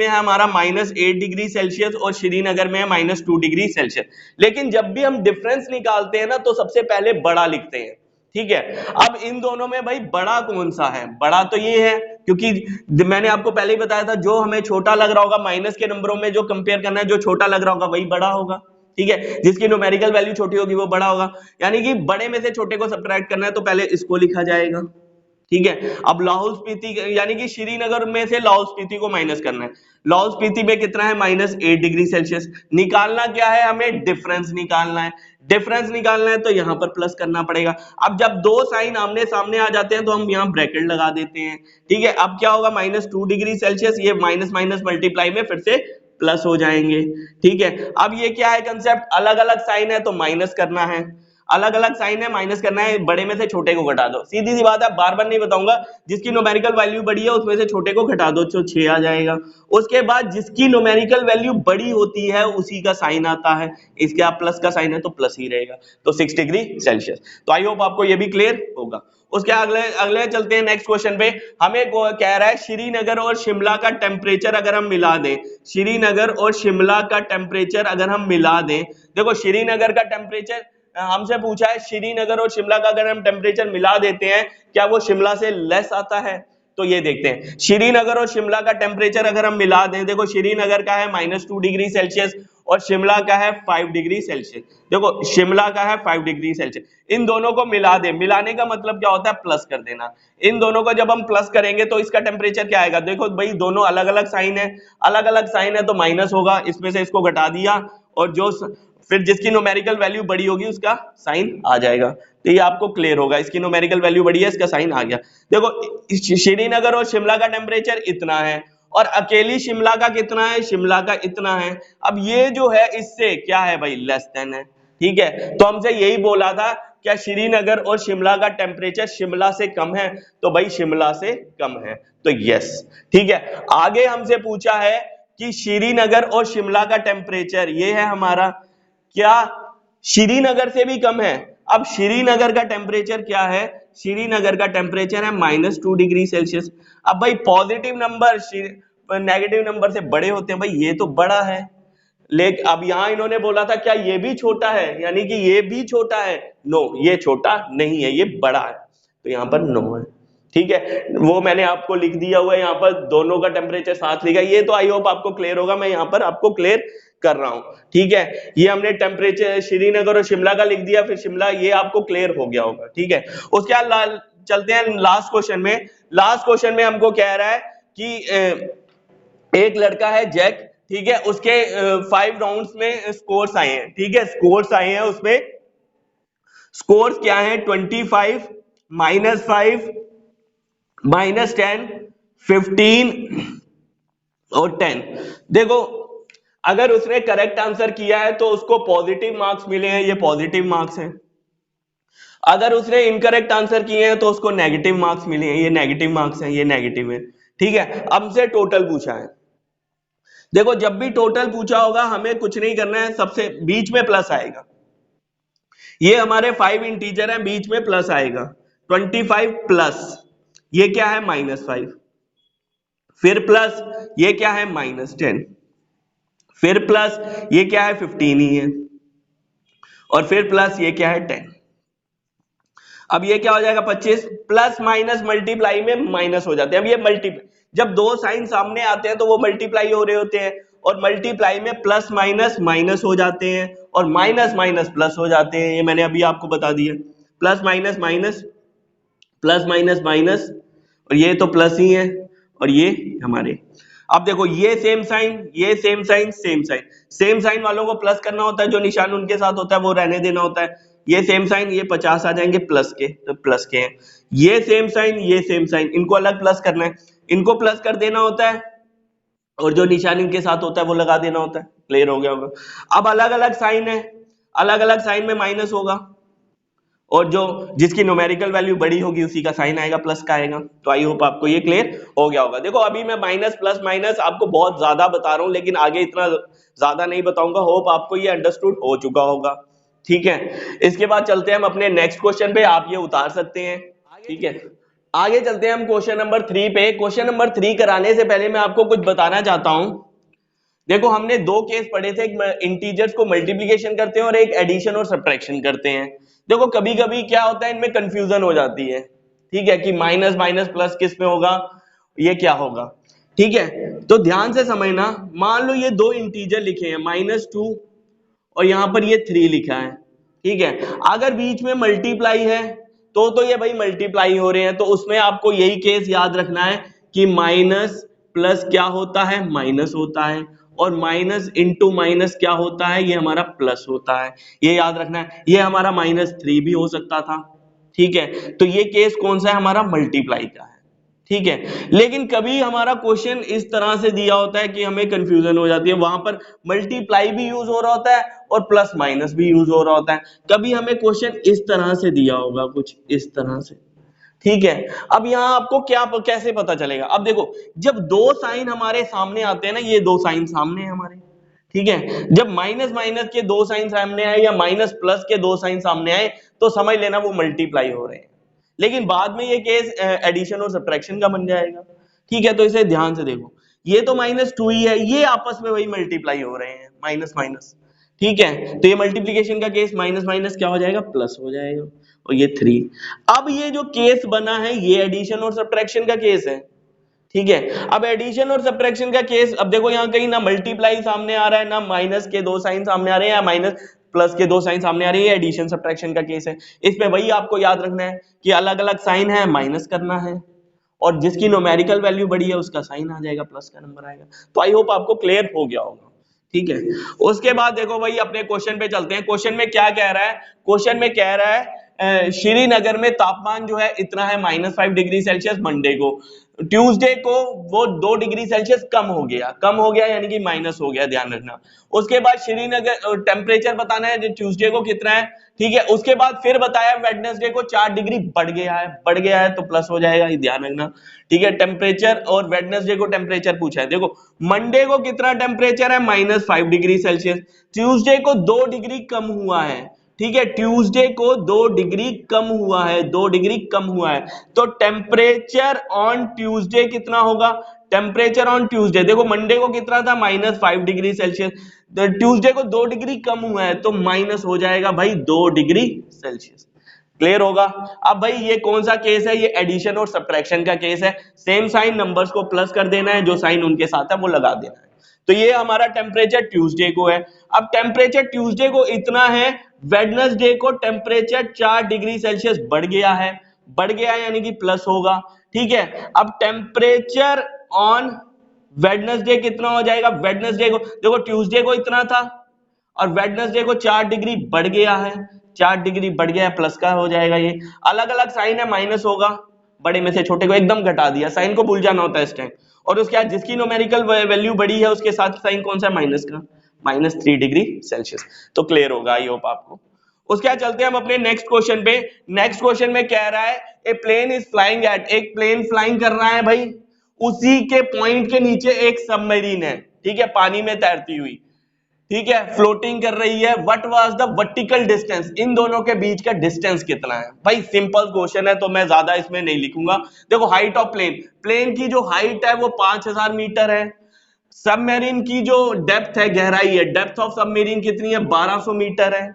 हमारा -8 डिग्री सेल्सियस और श्रीनगर में है -2 डिग्री सेल्सियस। लेकिन जब भी हम डिफरेंस निकालते हैं ना तो सबसे पहले बड़ा लिखते हैं। ठीक है, अब इन दोनों में भाई बड़ा कौन सा है? बड़ा तो ये है, क्योंकि मैंने आपको पहले ही बताया था जो हमें छोटा लग रहा होगा, माइनस के नंबरों में जो कंपेयर करना है, जो छोटा लग रहा होगा वही बड़ा होगा। ठीक है, जिसकी न्यूमेरिकल वैल्यू छोटी होगी वो बड़ा होगा। यानी कि बड़े में से छोटे को सब्ट्रैक्ट करना है तो पहले इसको लिखा जाएगा। ठीक है। अब लाहौल स्पीति यानी कि श्रीनगर में से लाहौल स्पीति को माइनस करना है। लाहौल स्पीति में कितना है, -8 डिग्री सेल्सियस। निकालना क्या है, हमें डिफरेंस निकालना है। डिफरेंस निकालना है तो यहाँ पर प्लस करना पड़ेगा। अब जब दो साइन आमने सामने आ जाते हैं तो हम यहाँ ब्रैकेट लगा देते हैं। ठीक है, अब क्या होगा, -2 डिग्री सेल्सियस, ये माइनस माइनस मल्टीप्लाई में फिर से प्लस हो जाएंगे। ठीक है, अब ये क्या है कंसेप्ट, अलग अलग साइन है तो माइनस करना है, अलग अलग साइन है माइनस करना है, बड़े में से छोटे को घटा दो। सीधी सी बात है, बार बार नहीं बताऊंगा। जिसकी न्यूमेरिकल वैल्यू बड़ी है उसमें से छोटे को घटा दो तो 6 आ जाएगा। उसके बाद जिसकी न्यूमेरिकल वैल्यू बड़ी होती है उसी का साइन आता है। इसके आप प्लस का साइन है तो प्लस ही रहेगा, तो 6 डिग्री सेल्सियस। तो आई होप आपको ये भी क्लियर होगा। उसके अगले अगले चलते हैं नेक्स्ट क्वेश्चन पे। हमें कह रहा है श्रीनगर और शिमला का टेम्परेचर अगर हम मिला दें, श्रीनगर और शिमला का टेम्परेचर अगर हम मिला दें, देखो श्रीनगर का टेम्परेचर हमसे पूछा है, श्रीनगर और शिमला का अगर हम टेम्परेचर मिला देते हैं क्या वो शिमला से लेस आता है? तो ये देखते हैं, श्रीनगर और शिमला का टेम्परेचर अगर हम मिला दें, देखो श्रीनगर का है -2 डिग्री सेल्सियस और शिमला का है 5 डिग्री सेल्सियस। देखो शिमला का है 5 डिग्री सेल्सियस, इन दोनों को मिला दे। मिलाने का मतलब क्या होता है, प्लस कर देना। इन दोनों को जब हम प्लस करेंगे तो इसका टेम्परेचर क्या आएगा, देखो भाई दोनों अलग अलग साइन है, अलग अलग साइन है तो माइनस होगा, इसमें से इसको घटा दिया और जो फिर जिसकी न्यूमेरिकल वैल्यू बड़ी होगी उसका साइन आ जाएगा। तो ये आपको क्लियर होगा, इसकी न्यूमेरिकल वैल्यू बड़ी है, इसका साइन आ गया। देखो श्रीनगर और शिमला का टेम्परेचर इतना है और अकेली शिमला का कितना है, शिमला का इतना है। अब ये जो है इससे क्या है भाई, लेस देन है। ठीक है, तो हमसे यही बोला था, क्या श्रीनगर और शिमला का टेम्परेचर शिमला से कम है? तो भाई शिमला से कम है, तो यस। ठीक है, आगे हमसे पूछा है कि श्रीनगर और शिमला का टेम्परेचर ये है हमारा, क्या श्रीनगर से भी कम है? अब श्रीनगर का टेम्परेचर क्या है, श्रीनगर का टेम्परेचर है -2 डिग्री सेल्सियस। अब भाई पॉजिटिव नंबर नेगेटिव नंबर से बड़े होते हैं, भाई ये तो बड़ा है। लेकिन अब यहां इन्होंने बोला था क्या ये भी छोटा है, यानी कि ये भी छोटा है? नो, ये छोटा नहीं है, ये बड़ा है, तो यहाँ पर नो है। ठीक है, वो मैंने आपको लिख दिया हुआ है यहाँ पर, दोनों का टेम्परेचर साथ लिखा है। ये तो आई होप आपको क्लियर होगा, मैं यहाँ पर आपको क्लियर कर रहा हूं। ठीक है, ये हमने टेम्परेचर श्रीनगर और शिमला का लिख दिया, फिर शिमला, ये आपको क्लियर हो गया होगा। ठीक है, उसके बाद चलते हैं लास्ट क्वेश्चन में। लास्ट क्वेश्चन में हमको कह रहा है कि एक लड़का है जैक, ठीक है, उसके 5 राउंड्स में स्कोर्स आए हैं। ठीक है, स्कोर्स आए हैं, उसमें स्कोर्स क्या है, 25, -5, -10, 15 और 10। देखो अगर उसने करेक्ट आंसर किया है तो उसको पॉजिटिव मार्क्स मिले हैं, ये पॉजिटिव मार्क्स हैं। अगर उसने इनकरेक्ट आंसर किए हैं तो उसको नेगेटिव मार्क्स मिले हैं, ये नेगेटिव मार्क्स हैं, ये नेगेटिव है। ठीक है, अब हमसे टोटल पूछा है। देखो जब भी टोटल पूछा होगा हमें कुछ नहीं करना है, सबसे बीच में प्लस आएगा। ये हमारे 5 इंटीजर हैं, बीच में प्लस आएगा। 25 प्लस ये क्या है, -5, फिर प्लस ये क्या है, -10, फिर प्लस ये क्या है, 15 ही है, और फिर प्लस ये क्या है, 10। अब ये क्या हो जाएगा, 25, प्लस माइनस मल्टीप्लाई में माइनस हो जाते हैं। अब ये मल्टीप्लाई, जब दो साइन सामने आते हैं तो वो मल्टीप्लाई हो रहे होते हैं, और मल्टीप्लाई में प्लस माइनस माइनस हो जाते हैं और माइनस माइनस प्लस हो जाते हैं। ये मैंने अभी आपको बता दिया, plus minus minus, plus minus minus, और ये तो प्लस ही है, और ये हमारे। अब देखो ये सेम साइन, ये same sign, same sign, same sign वालों को प्लस करना होता है, जो निशान उनके साथ होता है वो रहने देना होता है। ये सेम साइन, ये 50 आ जाएंगे प्लस के, तो प्लस के हैं। ये सेम साइन, ये सेम साइन, इनको अलग प्लस करना है, इनको प्लस कर देना होता है, और जो निशान इनके साथ होता है वो लगा देना होता है। क्लियर हो गया होगा। अब अलग अलग साइन है, अलग अलग साइन में माइनस होगा, और जो जिसकी न्यूमेरिकल वैल्यू बड़ी होगी उसी का साइन आएगा, प्लस का आएगा। तो आई होप आपको ये क्लियर हो गया होगा। देखो अभी मैं माइनस प्लस माइनस आपको बहुत ज्यादा बता रहा हूं, लेकिन आगे इतना ज्यादा नहीं बताऊंगा। होप आपको ये अंडरस्टूड हो चुका होगा। ठीक है, इसके बाद चलते हैं हम अपने नेक्स्ट क्वेश्चन पे, आप ये उतार सकते हैं। ठीक है, आगे चलते हैं हम क्वेश्चन नंबर 3 पे। क्वेश्चन नंबर 3 कराने से पहले मैं आपको कुछ बताना चाहता हूं। देखो हमने दो केस पढ़े थे, एक इंटीजर्स को मल्टीप्लिकेशन करते हैं और एक एडिशन और सब्ट्रैक्शन करते हैं। देखो कभी कभी क्या होता है, इनमें कंफ्यूजन हो जाती है। ठीक है, कि माइनस माइनस प्लस किस में होगा, ये क्या होगा। ठीक है, तो ध्यान से समझना। मान लो ये दो इंटीजर लिखे हैं, -2 और यहां पर ये 3 लिखा है। ठीक है, अगर बीच में मल्टीप्लाई है तो ये भाई मल्टीप्लाई हो रहे हैं, तो उसमें आपको यही केस याद रखना है कि माइनस प्लस क्या होता है, माइनस होता है, और माइनस इंटू माइनस क्या होता है, ये हमारा प्लस होता है, ये याद रखना है। ये हमारा -3 भी हो सकता था, ठीक है। तो ये केस कौन सा है, हमारा मल्टीप्लाई का है, ठीक है। लेकिन कभी हमारा क्वेश्चन इस तरह से दिया होता है कि हमें कंफ्यूजन हो जाती है, वहां पर मल्टीप्लाई भी यूज हो रहा होता है और प्लस माइनस भी यूज हो रहा होता है। कभी हमें क्वेश्चन इस तरह से दिया होगा, कुछ इस तरह से, ठीक है। अब यहाँ आपको क्या कैसे पता चलेगा, अब देखो जब दो साइन हमारे सामने आते हैं ना, ये दो साइन सामने हैं हमारे, ठीक है। जब माइनस माइनस के दो साइन सामने आए या माइनस प्लस के दो साइन सामने आए, तो समझ लेना वो मल्टीप्लाई हो रहे हैं। लेकिन बाद में ये केस एडिशन और सब्ट्रैक्शन का बन जाएगा, ठीक है। तो इसे ध्यान से देखो, ये तो -2 ही है, ये आपस में वही मल्टीप्लाई हो रहे हैं, माइनस माइनस, ठीक है। तो ये मल्टीप्लिकेशन का केस माइनस माइनस क्या हो जाएगा, प्लस हो जाएगा, और ये 3। अब ये जो केस बना है ये एडिशन और सब्ट्रैक्शन का केस है, ठीक है। अब एडिशन और सब्ट्रैक्शन का केस, अब देखो यहाँ कहीं ना मल्टीप्लाई सामने आ रहा है, ना माइनस के दो साइन सामने आ रहे हैं, या माइनस प्लस के दो साइन सामने आ रही है, एडिशन सब्ट्रैक्शन का केस है। इसमें वही आपको याद रखना है कि अलग अलग साइन है, माइनस करना है, और जिसकी न्यूमेरिकल वैल्यू बड़ी है उसका साइन आ जाएगा, प्लस का नंबर आएगा। तो आई होप आपको क्लियर हो गया होगा, ठीक है। उसके बाद देखो भाई अपने क्वेश्चन पे चलते हैं। क्वेश्चन में क्या कह रहा है, क्वेश्चन में कह रहा है श्रीनगर में तापमान जो है इतना है -5 डिग्री सेल्सियस मंडे को, ट्यूसडे को वो 2 डिग्री सेल्सियस कम हो गया यानी कि माइनस हो गया, ध्यान रखना। उसके बाद श्रीनगर टेम्परेचर बताना है ट्यूसडे को कितना है, ठीक है। उसके बाद फिर बताया वेडनेसडे को 4 डिग्री बढ़ गया है तो प्लस हो जाएगा, ये ध्यान रखना, ठीक है। टेम्परेचर और वेडनेसडे को टेम्परेचर पूछा है। देखो मंडे को कितना टेम्परेचर है, -5 डिग्री सेल्सियस, ट्यूसडे को 2 डिग्री कम हुआ है, ठीक है। ट्यूसडे को 2 डिग्री कम हुआ है, 2 डिग्री कम हुआ है, तो टेम्परेचर ऑन ट्यूसडे कितना होगा, टेम्परेचर ऑन ट्यूसडे, देखो मंडे को कितना था, -5 डिग्री सेल्सियस, ट्यूसडे को 2 डिग्री कम हुआ है तो माइनस हो जाएगा भाई 2 डिग्री सेल्सियस, क्लियर होगा। अब भाई ये कौन सा केस है, ये एडिशन और सब्ट्रैक्शन का केस है। सेम साइन नंबर्स को प्लस कर देना है, जो साइन उनके साथ है वो लगा देना है। तो ये हमारा टेम्परेचर ट्यूसडे को है। अब टेम्परेचर ट्यूसडे को इतना है, वेडनेसडे को टेम्परेचर 4 डिग्री सेल्सियस बढ़ गया यानी कि प्लस होगा, ठीक है। अब टेम्परेचर ऑन वेडनेसडे कितना हो जाएगा, वेडनेसडे को देखो ट्यूसडे को इतना था और वेडनेसडे को 4 डिग्री बढ़ गया है, 4 डिग्री बढ़ गया है, प्लस का हो जाएगा। ये अलग अलग साइन है, माइनस होगा, बड़े में से छोटे को एकदम घटा दिया, साइन को भूल जाना होता है इस टाइम। और उसके बाद जिसकी न्यूमेरिकल वैल्यू बड़ी है उसके साथ साइन कौन सा है, माइनस का, -3 डिग्री सेल्सियस। तो क्लियर होगा आई होप आपको। उसके बाद चलते हैं हम अपने नेक्स्ट क्वेश्चन पे। नेक्स्ट क्वेश्चन में कह रहा है ए प्लेन इज फ्लाइंग एट, एक प्लेन फ्लाइंग कर रहा है भाई, उसी के पॉइंट के नीचे एक सबमरीन है, ठीक है, पानी में तैरती हुई, ठीक है, फ्लोटिंग कर रही है। What was the vertical distance, इन दोनों के बीच का डिस्टेंस कितना है। भाई सिंपल क्वेश्चन है तो मैं ज्यादा इसमें नहीं लिखूंगा। देखो हाइट ऑफ प्लेन, प्लेन की जो हाइट है वो 5000 मीटर है, सबमरीन की जो डेप्थ है, गहराई है, डेप्थ ऑफ सबमरीन कितनी है, 1200 मीटर है।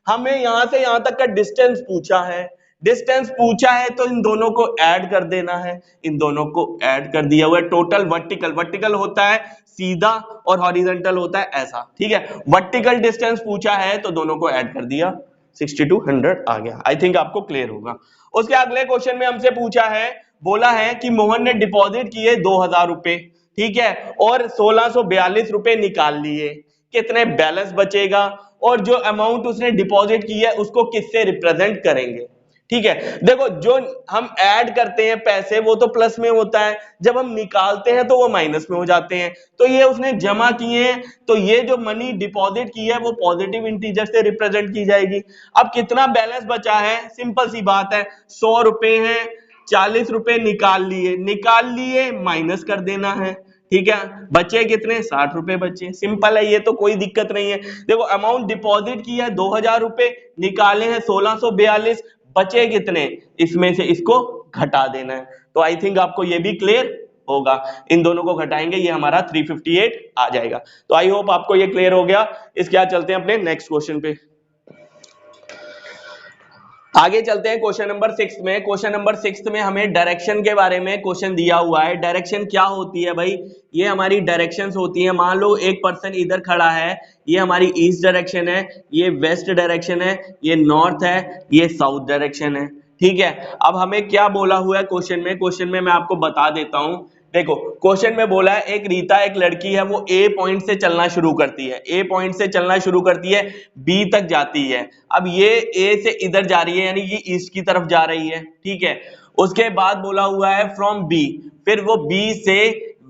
हमें यहां से यहां तक का डिस्टेंस पूछा है, डिस्टेंस पूछा है तो इन दोनों को ऐड कर देना है, इन दोनों को ऐड कर दिया हुआ है। टोटल वर्टिकल, वर्टिकल होता है सीधा और हॉरिजॉन्टल होता है ऐसा, ठीक है। वर्टिकल डिस्टेंस पूछा है तो दोनों को ऐड कर दिया, 6200 आ गया। आई थिंक आपको क्लियर होगा। उसके अगले क्वेश्चन में हमसे पूछा है, बोला है कि मोहन ने डिपॉजिट किए 2000 रुपए, ठीक है, और 1642 रुपए निकाल लिए, कितने बैलेंस बचेगा, और जो अमाउंट उसने डिपॉजिट की है उसको किससे रिप्रेजेंट करेंगे, ठीक है। देखो जो हम ऐड करते हैं पैसे वो तो प्लस में होता है, जब हम निकालते हैं तो वो माइनस में हो जाते हैं। तो ये उसने जमा किए हैं तो ये जो मनी डिपॉजिट की है वो पॉजिटिव इंटीजर से रिप्रेजेंट की जाएगी। अब कितना बैलेंस बचा है, सिंपल सी बात है, 100 रुपए है, 40 रुपए निकाल लिए माइनस कर देना है, ठीक है। बचे कितने, 60 रुपए बचे, सिंपल है, ये तो कोई दिक्कत नहीं है। देखो अमाउंट डिपॉजिट की है 2000 रुपए, निकाले हैं 1642, बचे कितने, इसमें से इसको घटा देना है। तो आई थिंक आपको ये भी क्लियर होगा, इन दोनों को घटाएंगे ये हमारा 358 आ जाएगा। तो आई होप आपको ये क्लियर हो गया। इसके बाद चलते हैं अपने नेक्स्ट क्वेश्चन पे, आगे चलते हैं क्वेश्चन नंबर 6 में। क्वेश्चन नंबर 6 में हमें डायरेक्शन के बारे में क्वेश्चन दिया हुआ है। डायरेक्शन क्या होती है भाई, ये हमारी डायरेक्शंस होती है। मान लो एक पर्सन इधर खड़ा है, ये हमारी ईस्ट डायरेक्शन है, ये वेस्ट डायरेक्शन है, ये नॉर्थ है, ये साउथ डायरेक्शन है, ठीक है। अब हमें क्या बोला हुआ है क्वेश्चन में मैं आपको बता देता हूं। देखो क्वेश्चन में बोला है एक रीता एक लड़की है, वो ए पॉइंट से चलना शुरू करती है, ए पॉइंट से चलना शुरू करती है, बी तक जाती है। अब ये ए से इधर जा रही है, यानी कि ईस्ट की तरफ जा रही है, ठीक है। उसके बाद बोला हुआ है फ्रॉम बी, फिर वो बी से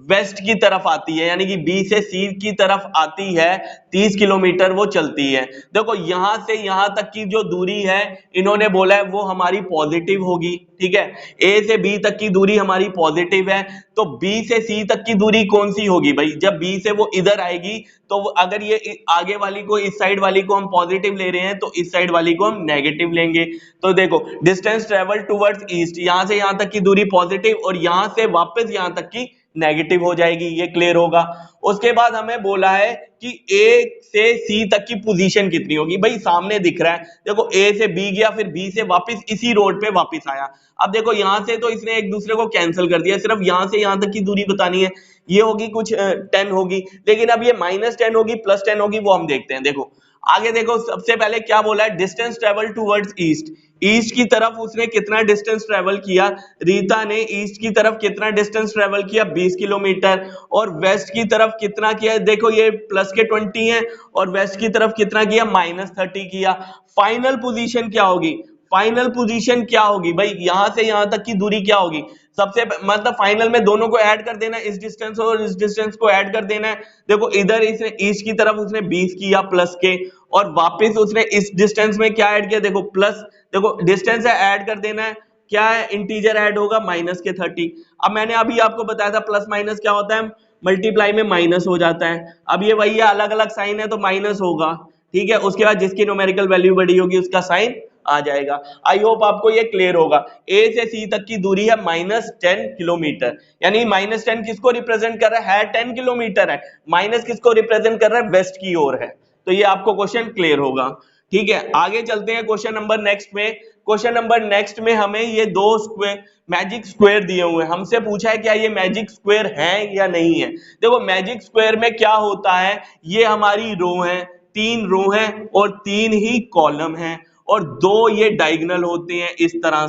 वेस्ट की तरफ आती है, यानी कि बी से सी की तरफ आती है, 30 किलोमीटर वो चलती है। देखो यहां से यहां तक की जो दूरी है इन्होंने बोला है वो हमारी पॉजिटिव होगी, ठीक है। ए से बी तक की दूरी हमारी पॉजिटिव है, तो बी से सी तक की दूरी कौन सी होगी भाई? जब बी से वो इधर आएगी तो अगर ये आगे वाली को, इस साइड वाली को हम पॉजिटिव ले रहे हैं तो इस साइड वाली को हम नेगेटिव लेंगे। तो देखो डिस्टेंस ट्रेवल टुवर्ड्स ईस्ट, यहां से यहां तक की दूरी पॉजिटिव और यहां से वापस यहां तक की नेगेटिव हो जाएगी, ये क्लियर होगा। उसके बाद हमें बोला है कि ए से सी तक की पोजीशन कितनी होगी। भाई सामने दिख रहा है, देखो ए से बी गया, फिर बी से वापस इसी रोड पे वापस आया। अब देखो यहां से तो इसने एक दूसरे को कैंसिल कर दिया, सिर्फ यहां से यहां तक की दूरी बतानी है, ये होगी कुछ 10 होगी, लेकिन अब ये -10 होगी +10 होगी, वो हम देखते हैं। देखो आगे देखो, सबसे पहले क्या बोला है, distance travel towards east, east की तरफ उसने कितना डिस्टेंस ट्रेवल किया, रीता ने ईस्ट की तरफ कितना डिस्टेंस ट्रेवल किया, 20 किलोमीटर, और वेस्ट की तरफ कितना किया, देखो ये प्लस के 20 है, और वेस्ट की तरफ कितना किया, -30 किया। फाइनल पोजीशन क्या होगी, फाइनल पोजीशन क्या होगी भाई, यहां से यहां तक की दूरी क्या होगी, सबसे मतलब फाइनल में दोनों को ऐड कर देना है, इस डिस्टेंस और इस डिस्टेंस को ऐड कर देना है। देखो इधर इसने ईस्ट की तरफ उसने 20 किया प्लस के, और वापस उसने इस डिस्टेंस में क्या ऐड किया, देखो प्लस, देखो डिस्टेंस है ऐड कर देना है, क्या है इंटीजर ऐड होगा -30। अब मैंने अभी आपको बताया था प्लस माइनस क्या होता है, मल्टीप्लाई में माइनस हो जाता है। अब ये वही है, अलग अलग साइन है तो माइनस होगा, ठीक है। उसके बाद जिसकी न्यूमेरिकल वैल्यू बड़ी होगी उसका साइन आ जाएगा। आई होप आपको ये क्लियर होगा। ए से सी तक की दूरी है -10 किलोमीटर, यानी -10 किसको रिप्रेजेंट कर रहा है 10 किलोमीटर है, माइनस किसको रिप्रेजेंट कर रहा है, वेस्ट की ओर है। तो ये आपको क्वेश्चन क्लियर होगा, ठीक है। आगे चलते हैं क्वेश्चन नंबर नेक्स्ट में। क्वेश्चन नंबर नेक्स्ट में हमें ये दो स्क्वायर, मैजिक स्क्वायर दिए हुए हैं, हमसे पूछा है क्या ये मैजिक स्क्वायर है या नहीं है। देखो मैजिक स्क्वायर में क्या होता है, ये हमारी रो है, 3 रो है और 3 ही कॉलम है, और 2 ये डायगोनल होते हैं, इस तरह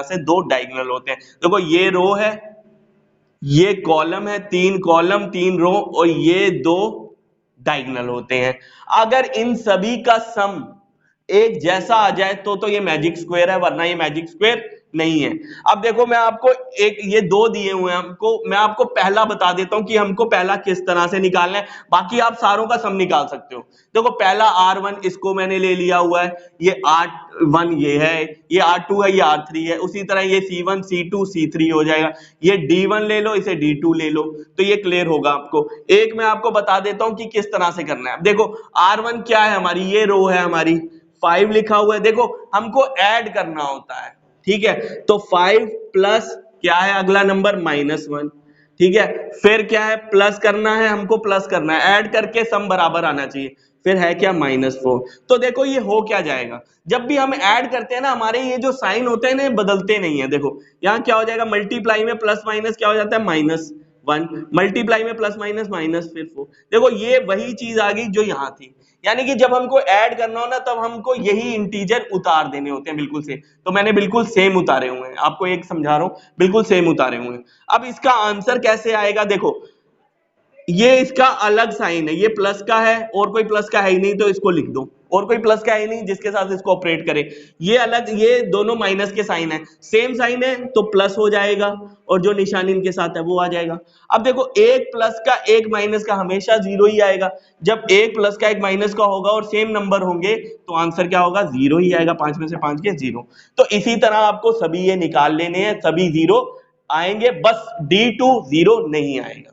से 2 डायगोनल होते हैं। देखो ये रो है, ये कॉलम है, 3 कॉलम 3 रो, और ये 2 डायगोनल होते हैं। अगर इन सभी का सम एक जैसा आ जाए तो ये मैजिक स्क्वायर है, वरना ये मैजिक स्क्वायर नहीं है। अब देखो मैं आपको एक, ये 2 दिए हुए हैं हमको, मैं आपको पहला बता देता हूं कि हमको पहला किस तरह से निकालना है, बाकी आप सारों का सम निकाल सकते हो। देखो पहला R1 इसको मैंने ले लिया हुआ है, ये R1 ये है, ये R2 है, ये R3 है, उसी तरह ये C1 C2 C3 हो जाएगा, ये D1 ले लो, इसे D2 ले लो, तो ये क्लियर होगा आपको। एक मैं आपको बता देता हूं कि किस तरह से करना है। देखो R1 क्या है हमारी, ये रो है हमारी, 5 लिखा हुआ है, देखो हमको ऐड करना होता है, ठीक है। तो 5 प्लस क्या है अगला नंबर -1, ठीक है। फिर क्या है, प्लस करना है, हमको प्लस करना है, ऐड करके सम बराबर आना चाहिए, फिर है क्या -4। तो देखो ये हो क्या जाएगा, जब भी हम ऐड करते हैं ना, हमारे ये जो साइन होते हैं ना बदलते नहीं है। देखो यहाँ क्या हो जाएगा, मल्टीप्लाई में प्लस माइनस क्या हो जाता है -1, मल्टीप्लाई में प्लस माइनस माइनस, फिर 4। देखो ये वही चीज आ गई जो यहाँ थी, यानी कि जब हमको ऐड करना हो ना तब हमको यही इंटीजर उतार देने होते हैं बिल्कुल से। तो मैंने बिल्कुल सेम उतारे हुए हैं, आपको एक समझा रहा हूं, बिल्कुल सेम उतारे हुए हैं। अब इसका आंसर कैसे आएगा, देखो ये इसका अलग साइन है, ये प्लस का है, और कोई प्लस का है ही नहीं तो इसको लिख दो, और कोई प्लस का है ही नहीं जिसके साथ इसको ऑपरेट करे। ये अलग, ये दोनों माइनस के साइन है, सेम साइन है तो प्लस हो जाएगा, और जो निशान इनके साथ है वो आ जाएगा। अब देखो एक प्लस का एक माइनस का हमेशा 0 ही आएगा, जब एक प्लस का एक माइनस का होगा और सेम नंबर होंगे तो आंसर क्या होगा, 0 ही आएगा, 5 में से 5 के 0। तो इसी तरह आपको सभी ये निकाल लेने हैं, सभी 0 आएंगे, बस D2 0 नहीं आएगा,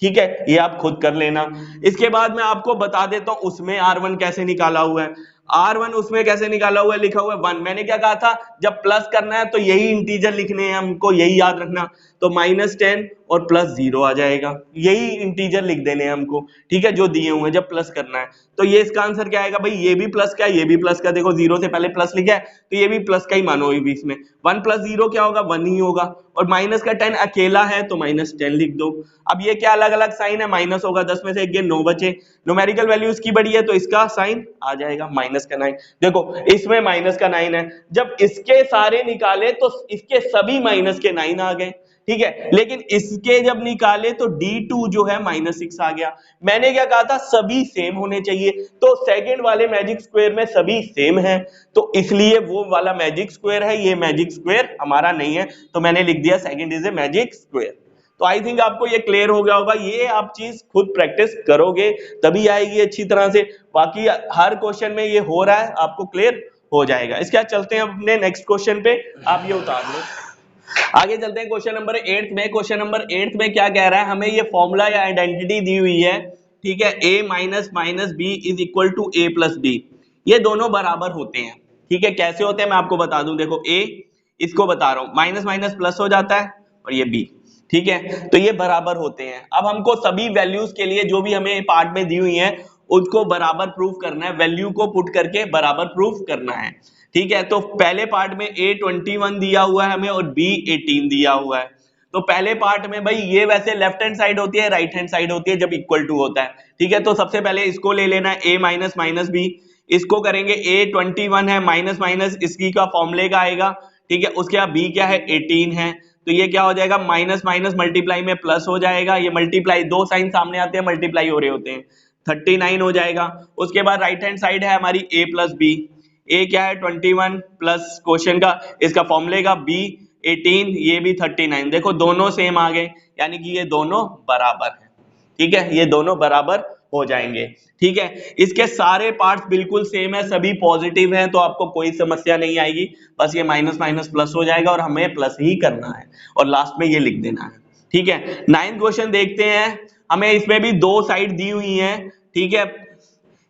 ठीक है। ये आप खुद कर लेना। इसके बाद मैं आपको बता देता हूं उसमें R1 कैसे निकाला हुआ है। R1 उसमें कैसे निकाला हुआ है, लिखा हुआ है 1। मैंने क्या कहा था, जब प्लस करना है तो यही इंटीजर लिखने हैं हमको, यही याद रखना। तो -10 और +0 आ जाएगा, यही इंटीजर लिख देने हैं हमको, ठीक है, जो दिए हुए हैं जब प्लस करना है। तो ये इसका आंसर क्या आएगा भाई, ये भी प्लस का है, ये भी प्लस का, देखो 0 से पहले प्लस लिखा है तो ये भी प्लस का ही मानो बीच में। 1 + 0 क्या होगा, 1 ही होगा, और माइनस का 10 अकेला है तो -10 लिख दो। अब ये क्या अलग अलग साइन है, माइनस होगा, 10 में से 1 गए 9 बचे, न्यूमेरिकल वैल्यू इसकी बड़ी है तो इसका साइन आ जाएगा माइनस का 9, देखो इसमें माइनस का 9 है, जब इसके सारे निकाले तो इसके सभी माइनस के 9 आ गए, ठीक है, लेकिन इसके जब निकाले तो D2 जो है -6 आ गया। मैंने क्या कहा था, सभी सेम होने चाहिए, तो सेकंड वाले मैजिक स्क्वायर में सभी सेम है, तो इसलिए वो वाला मैजिक स्क्वायर है, ये मैजिक स्क्वायर हमारा नहीं है, तो मैंने लिख दिया second is a magic square. तो आई थिंक आपको ये क्लियर हो गया होगा, ये आप चीज खुद प्रैक्टिस करोगे तभी आएगी अच्छी तरह से, बाकी हर क्वेश्चन में ये हो रहा है, आपको क्लियर हो जाएगा। इसके बाद चलते हैं अपने नेक्स्ट क्वेश्चन पे, आप ये उतार लो। आगे चलते हैं क्वेश्चन नंबर 8 में। क्वेश्चन नंबर 8 में क्या कह रहा है, हमें ये फॉर्मूला या आइडेंटिटी दी हुई है, ठीक है, a minus minus B is equal to a plus B, ये दोनों बराबर होते हैं, ठीक है, कैसे होते हैं मैं आपको बता दूं, देखो a, इसको बता रहा हूं, माइनस माइनस प्लस हो जाता है और ये b, ठीक है, तो ये बराबर होते हैं। अब हमको सभी वैल्यूज के लिए जो भी हमें पार्ट में दी हुई है उसको बराबर प्रूफ करना है, वैल्यू को पुट करके बराबर प्रूफ करना है, ठीक है। तो पहले पार्ट में a 21 दिया हुआ है हमें और b 18 दिया हुआ है, तो पहले पार्ट में भाई ये वैसे लेफ्ट हैंड साइड होती है, राइट हैंड साइड होती है जब इक्वल टू होता है, ठीक है। तो सबसे पहले इसको ले लेना है a माइनस माइनस बी, इसको करेंगे a 21 है माइनस माइनस इसकी का फॉर्मूले का आएगा, ठीक है, उसके बाद b क्या है 18 है, तो ये क्या हो जाएगा, माइनस माइनस मल्टीप्लाई में प्लस हो जाएगा, ये मल्टीप्लाई दो साइन सामने आते हैं मल्टीप्लाई हो रहे होते हैं, 39 हो जाएगा। उसके बाद राइट हैंड साइड है हमारी a प्लस बी, a क्या है 21 प्लस क्वेश्चन का इसका फॉर्मूले का b 18, ये भी 39, देखो दोनों सेम आ गए, यानी कि ये दोनों बराबर है, ठीक है, ये दोनों बराबर हो जाएंगे, ठीक है। इसके सारे पार्ट्स बिल्कुल सेम है, सभी पॉजिटिव हैं, तो आपको कोई समस्या नहीं आएगी, बस ये माइनस माइनस प्लस हो जाएगा और हमें प्लस ही करना है और लास्ट में ये लिख देना है, ठीक है। 9th क्वेश्चन देखते हैं, हमें इसमें भी दो साइड दी हुई है, ठीक है,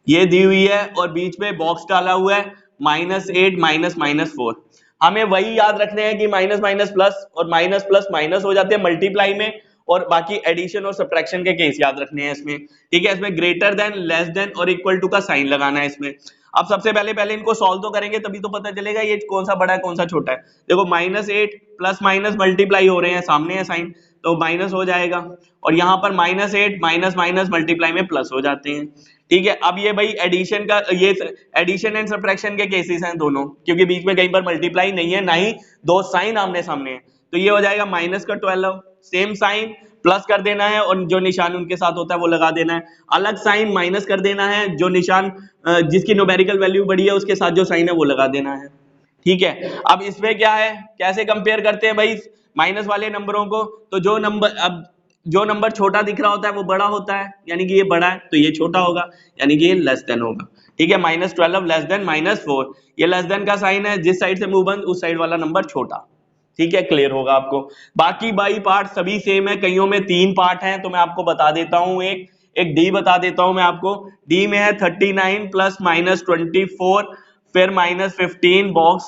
ये दी हुई है और बीच में बॉक्स डाला हुआ है -8 माइनस माइनस 4, हमें वही याद रखने हैं कि माइनस माइनस प्लस और माइनस प्लस माइनस हो जाते हैं मल्टीप्लाई में, और बाकी एडिशन और सब्ट्रैक्शन के केस याद रखने हैं इसमें, ठीक है। इसमें ग्रेटर देन, लेस देन और इक्वल टू का साइन लगाना है इसमें। अब सबसे पहले इनको सॉल्व तो करेंगे तभी तो पता चलेगा ये कौन सा बड़ा है कौन सा छोटा है। देखो -8 प्लस माइनस मल्टीप्लाई हो रहे हैं, सामने है साइन, तो माइनस हो जाएगा, और यहाँ पर -8 माइनस माइनस मल्टीप्लाई में प्लस हो जाते हैं, ठीक है। अब ये भाई एडिशन का, ये एडिशन एंड सब्ट्रैक्शन के केसेस हैं दोनों, क्योंकि बीच में कहीं पर मल्टीप्लाई नहीं है ना ही दो साइन आमने सामने है, तो ये हो जाएगा -12, सेम साइन प्लस कर देना है और जो निशान उनके साथ होता है वो लगा देना है, अलग साइन माइनस कर देना है, जो निशान जिसकी न्यूमेरिकल वैल्यू बड़ी है उसके साथ जो साइन है वो लगा देना है, ठीक है। अब इसमें क्या है, कैसे कंपेयर करते हैं भाई माइनस वाले नंबरों को, तो जो नंबर छोटा दिख रहा होता है वो बड़ा होता है, यानी कि ये बड़ा है तो ये छोटा होगा, यानी कि ये लेस देन होगा, ठीक है। -12 लेस देन -4, ये लेस देन का साइन है, जिस साइड से मुंह बंद उस साइड वाला नंबर छोटा, ठीक है, क्लियर होगा आपको। बाकी बाई पार्ट सभी सेम है, कईयों में 3 पार्ट हैं, तो मैं आपको बता देता हूं, एक डी बता देता हूं मैं आपको, डी में है 39 प्लस -24 फिर -15 बॉक्स,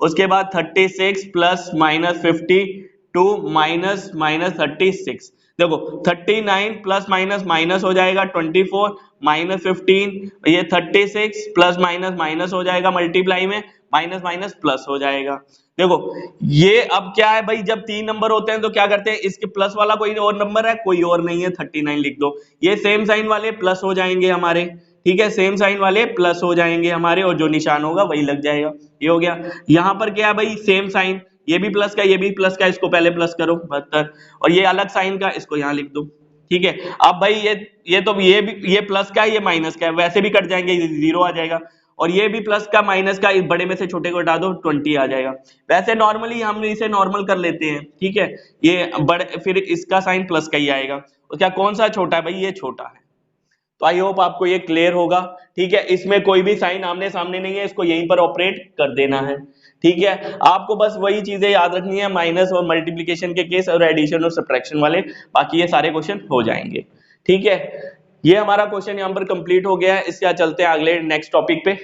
उसके बाद 36 प्लस -52 माइनस -36, देखो 39 प्लस माइनस माइनस हो जाएगा 24 -15, ये 36 प्लस माइनस माइनस हो जाएगा मल्टीप्लाई में, माइनस माइनस प्लस हो जाएगा। देखो ये अब क्या है भाई, जब 3 नंबर होते हैं तो क्या करते हैं, इसके प्लस वाला कोई और नंबर है, कोई और नहीं है, 39 लिख दो, ये सेम साइन वाले प्लस हो जाएंगे हमारे, ठीक है, सेम साइन वाले प्लस हो जाएंगे हमारे, और जो निशान होगा वही लग जाएगा, ये हो गया। यहाँ पर क्या है भाई, सेम साइन, ये भी प्लस का ये भी प्लस का, इसको पहले प्लस करो 72, और ये अलग साइन का, इसको यहाँ लिख दो, ठीक है। अब भाई ये तो ये प्लस का है ये माइनस का है, वैसे भी कट जाएंगे, 0 आ जाएगा, और ये भी प्लस का माइनस का, इस बड़े में से छोटे को हटा दो 20 आ जाएगा। वैसे नॉर्मली हम इसे नॉर्मल कर लेते हैं, ठीक है, ये बड़े फिर इसका साइन प्लस का ही आएगा, उसका कौन सा छोटा है भाई, ये छोटा है। तो आई होप आपको ये क्लियर होगा, ठीक है, इसमें कोई भी साइन आमने सामने नहीं है, इसको यहीं पर ऑपरेट कर देना है, ठीक है। आपको बस वही चीजें याद रखनी है, माइनस और मल्टीप्लिकेशन के केस और एडिशन और सब्ट्रैक्शन वाले, बाकी ये सारे क्वेश्चन हो जाएंगे, ठीक है। ये हमारा क्वेश्चन यहाँ पर कंप्लीट हो गया है, इसके बाद चलते हैं अगले नेक्स्ट टॉपिक पे।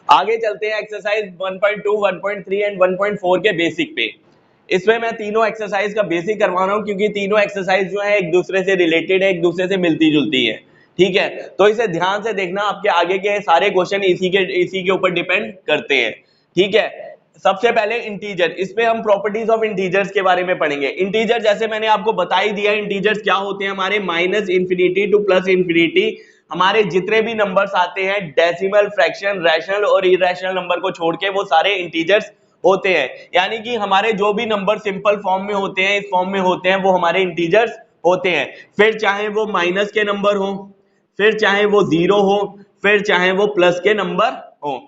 आगे चलते हैं एक्सरसाइज 1.2, 1.3 एंड 1.4 के बेसिक पे। इसमें मैं तीनों एक्सरसाइज का बेसिक करवा रहा हूं, क्योंकि तीनों एक्सरसाइज जो है एक दूसरे से रिलेटेड है, एक दूसरे से मिलती जुलती है, ठीक है। तो इसे ध्यान से देखना, आपके आगे के सारे क्वेश्चन इसी के ऊपर डिपेंड करते हैं, ठीक है। सबसे पहले इंटीजर, इसमें हम प्रॉपर्टीज ऑफ इंटीजर्स के बारे में पढ़ेंगे। इंटीजर जैसे मैंने आपको बता ही दिया, इंटीजर्स क्या होते हैं हमारे, -∞ to +∞, हमारे जितने भी नंबर्स आते हैं डेसिमल, फ्रैक्शन, रैशनल और इरेशनल नंबर को छोड़ के वो सारे इंटीजर्स होते हैं। यानी कि हमारे जो भी नंबर सिंपल फॉर्म में होते हैं, इस फॉर्म में होते हैं, वो हमारे इंटीजर्स होते हैं। फिर चाहे वो माइनस के नंबर हो, फिर चाहे वो जीरो हो, फिर चाहे वो प्लस के नंबर हो।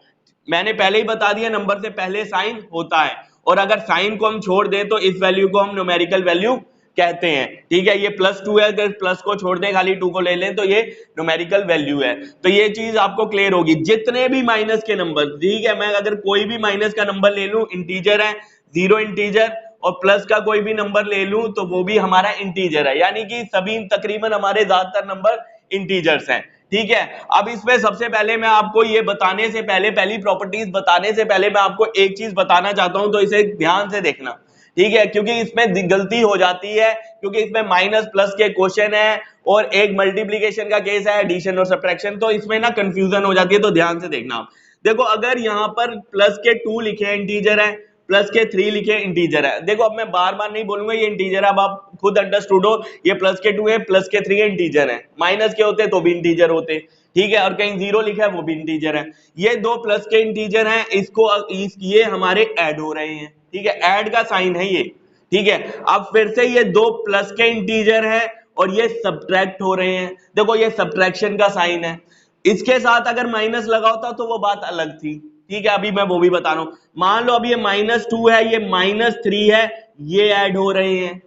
मैंने पहले ही बता दिया नंबर से पहले साइन होता है, और अगर साइन को हम छोड़ दें तो इस वैल्यू को हम न्यूमेरिकल वैल्यू कहते हैं। ठीक है, ये +2 है, अगर प्लस को छोड़ दें खाली 2 को ले लें तो ये न्यूमेरिकल वैल्यू है। तो ये चीज आपको क्लियर होगी। जितने भी माइनस के नंबर, ठीक है, मैं अगर कोई भी माइनस का नंबर ले लूं, इंटीजर है, 0 इंटीजर, और प्लस का कोई भी नंबर ले लूं तो वो भी हमारा इंटीजर है। यानी कि सभी तकरीबन हमारे ज्यादातर नंबर इंटीजर्स हैं। ठीक है, अब इसमें सबसे पहले मैं आपको ये बताने से पहले, पहली प्रॉपर्टीज बताने से पहले मैं आपको एक चीज बताना चाहता हूं, तो इसे ध्यान से देखना। ठीक है, क्योंकि इसमें गलती हो जाती है, क्योंकि इसमें माइनस प्लस के क्वेश्चन है और एक मल्टीप्लीकेशन का केस है, एडिशन और सब्ट्रैक्शन, तो इसमें ना कंफ्यूजन हो जाती है। तो ध्यान से देखना आप। देखो, अगर यहाँ पर प्लस के 2 लिखे इंटीजर है, प्लस के 3 लिखे इंटीजर है, देखो अब मैं बार बार नहीं बोलूंगा ये इंटीजर है, अब आप खुद अंडरस्टूड हो, ये प्लस के 2 है, प्लस के 3 इंटीजर है, माइनस के होते तो भी इंटीजर होते। ठीक है, और कहीं 0 लिखा है वो भी इंटीजर है। ये दो प्लस के इंटीजर हैं, ये हमारे ऐड हो रहे हैं। ठीक है, ऐड का साइन है ये। ठीक है, अब फिर से ये दो प्लस के इंटीजर है और ये सब्ट्रैक्ट हो रहे हैं, देखो ये सब्ट्रैक्शन का साइन है। इसके साथ अगर माइनस लगा होता तो वो बात अलग थी। ठीक है, अभी मैं वो भी बता रहा हूं। मान लो अब ये -2 है, ये -3 है, ये ऐड हो रहे हैं।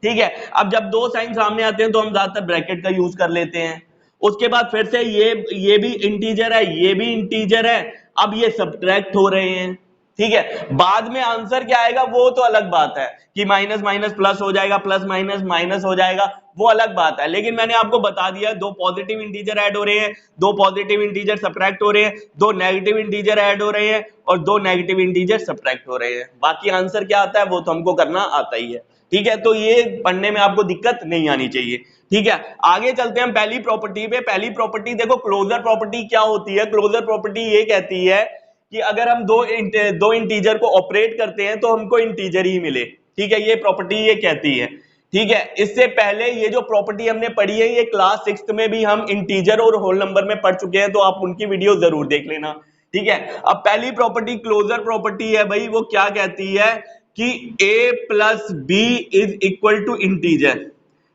ठीक है, अब जब दो साइन सामने आते हैं तो हम ज्यादातर ब्रैकेट का यूज कर लेते हैं। उसके बाद फिर से ये भी इंटीजर है, ये भी इंटीजर है, अब ये सब्ट्रैक्ट हो रहे हैं। ठीक है, बाद में आंसर क्या आएगा वो तो अलग बात है, कि माइनस माइनस प्लस हो जाएगा, प्लस माइनस माइनस हो जाएगा, वो अलग बात है। लेकिन मैंने आपको बता दिया, दो पॉजिटिव इंटीजर ऐड हो रहे हैं, दो पॉजिटिव इंटीजर सब्ट्रैक्ट हो रहे हैं, दो नेगेटिव इंटीजर ऐड हो रहे हैं और दो नेगेटिव इंटीजर सब्ट्रैक्ट हो रहे हैं। बाकी आंसर क्या आता है वो तो हमको करना आता ही है। ठीक है, तो ये पढ़ने में आपको दिक्कत नहीं आनी चाहिए। ठीक है, आगे चलते हैं हम पहली प्रॉपर्टी पे। पहली प्रॉपर्टी देखो, क्लोजर प्रॉपर्टी क्या होती है। क्लोजर प्रॉपर्टी ये कहती है कि अगर हम दो इंटीजर को ऑपरेट करते हैं तो हमको इंटीजर ही मिले। ठीक है, ये प्रॉपर्टी ये कहती है। ठीक है, इससे पहले ये जो प्रॉपर्टी हमने पढ़ी है, ये क्लास 6 में भी हम इंटीजर और होल नंबर में पढ़ चुके हैं, तो आप उनकी वीडियो जरूर देख लेना। ठीक है, अब पहली प्रॉपर्टी क्लोजर प्रॉपर्टी है भाई, वो क्या कहती है कि a plus B is equal to integer.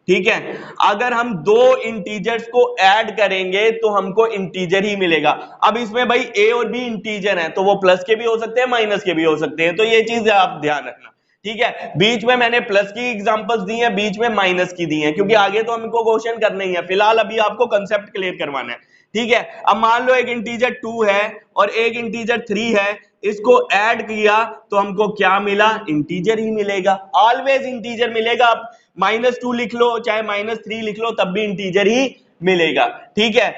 ठीक है, अगर हम दो इंटीजर्स को ऐड करेंगे तो हमको इंटीजर ही मिलेगा। अब इसमें भाई a और b इंटीजर हैं, तो वो प्लस के भी हो सकते हैं, माइनस के भी हो सकते हैं, तो ये चीज आप ध्यान रखना। ठीक है, बीच में मैंने प्लस की एग्जांपल्स दी हैं, बीच में माइनस की दी हैं, क्योंकि आगे तो हमको क्वेश्चन करना ही है, फिलहाल अभी आपको कंसेप्ट क्लियर करवाना है। ठीक है, अब मान लो एक इंटीजर 2 है और एक इंटीजर 3 है, इसको ऐड किया तो हमको क्या मिला, इंटीजर ही मिलेगा, ऑलवेज इंटीजर मिलेगा। आप -2 लिख लो चाहे -3 लिख लो, तब भी इंटीजर ही मिलेगा। ठीक है,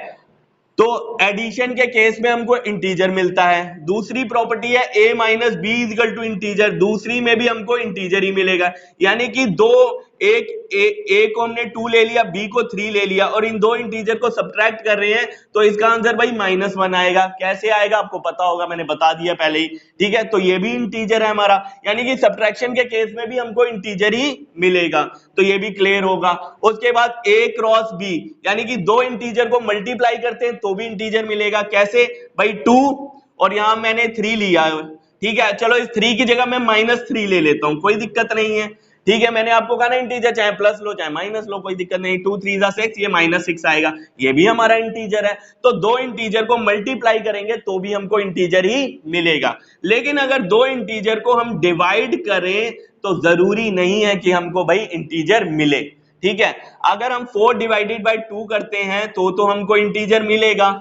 तो एडिशन के केस में हमको इंटीजर मिलता है। दूसरी प्रॉपर्टी है a minus B equal to integer, दूसरी में भी हमको इंटीजर ही मिलेगा। यानी कि a को हमने 2 ले लिया, b को 3 ले लिया, और इन दो इंटीजर को सब्ट्रैक्ट कर रहे हैं, तो इसका आंसर भाई -1 आएगा। कैसे आएगा आपको पता होगा, मैंने बता दिया पहले ही। ठीक है, तो ये भी इंटीजर है हमारा, यानी कि सब्ट्रैक्शन के केस में भी हमको इंटीजर ही मिलेगा, तो ये भी क्लियर होगा। उसके बाद a क्रॉस b, यानी कि दो इंटीजर को मल्टीप्लाई करते हैं तो भी इंटीजर मिलेगा। कैसे भाई, 2 और यहां मैंने 3 लिया है। ठीक है, चलो इस 3 की जगह मैं -3 ले लेता हूं, कोई दिक्कत नहीं है। ठीक है, मैंने आपको कहा ना इंटीजर चाहे प्लस लो चाहे माइनस लो, कोई दिक्कत नहीं। 2 3 6, ये -6 आएगा, ये भी हमारा इंटीजर है। तो दो इंटीजर को मल्टीप्लाई करेंगे तो भी हमको इंटीजर ही मिलेगा। लेकिन अगर दो इंटीजर को हम डिवाइड करें तो जरूरी नहीं है कि हमको भाई इंटीजर मिले। ठीक है, अगर हम 4 डिवाइडेड बाई 2 करते हैं तो हमको इंटीजर मिलेगा।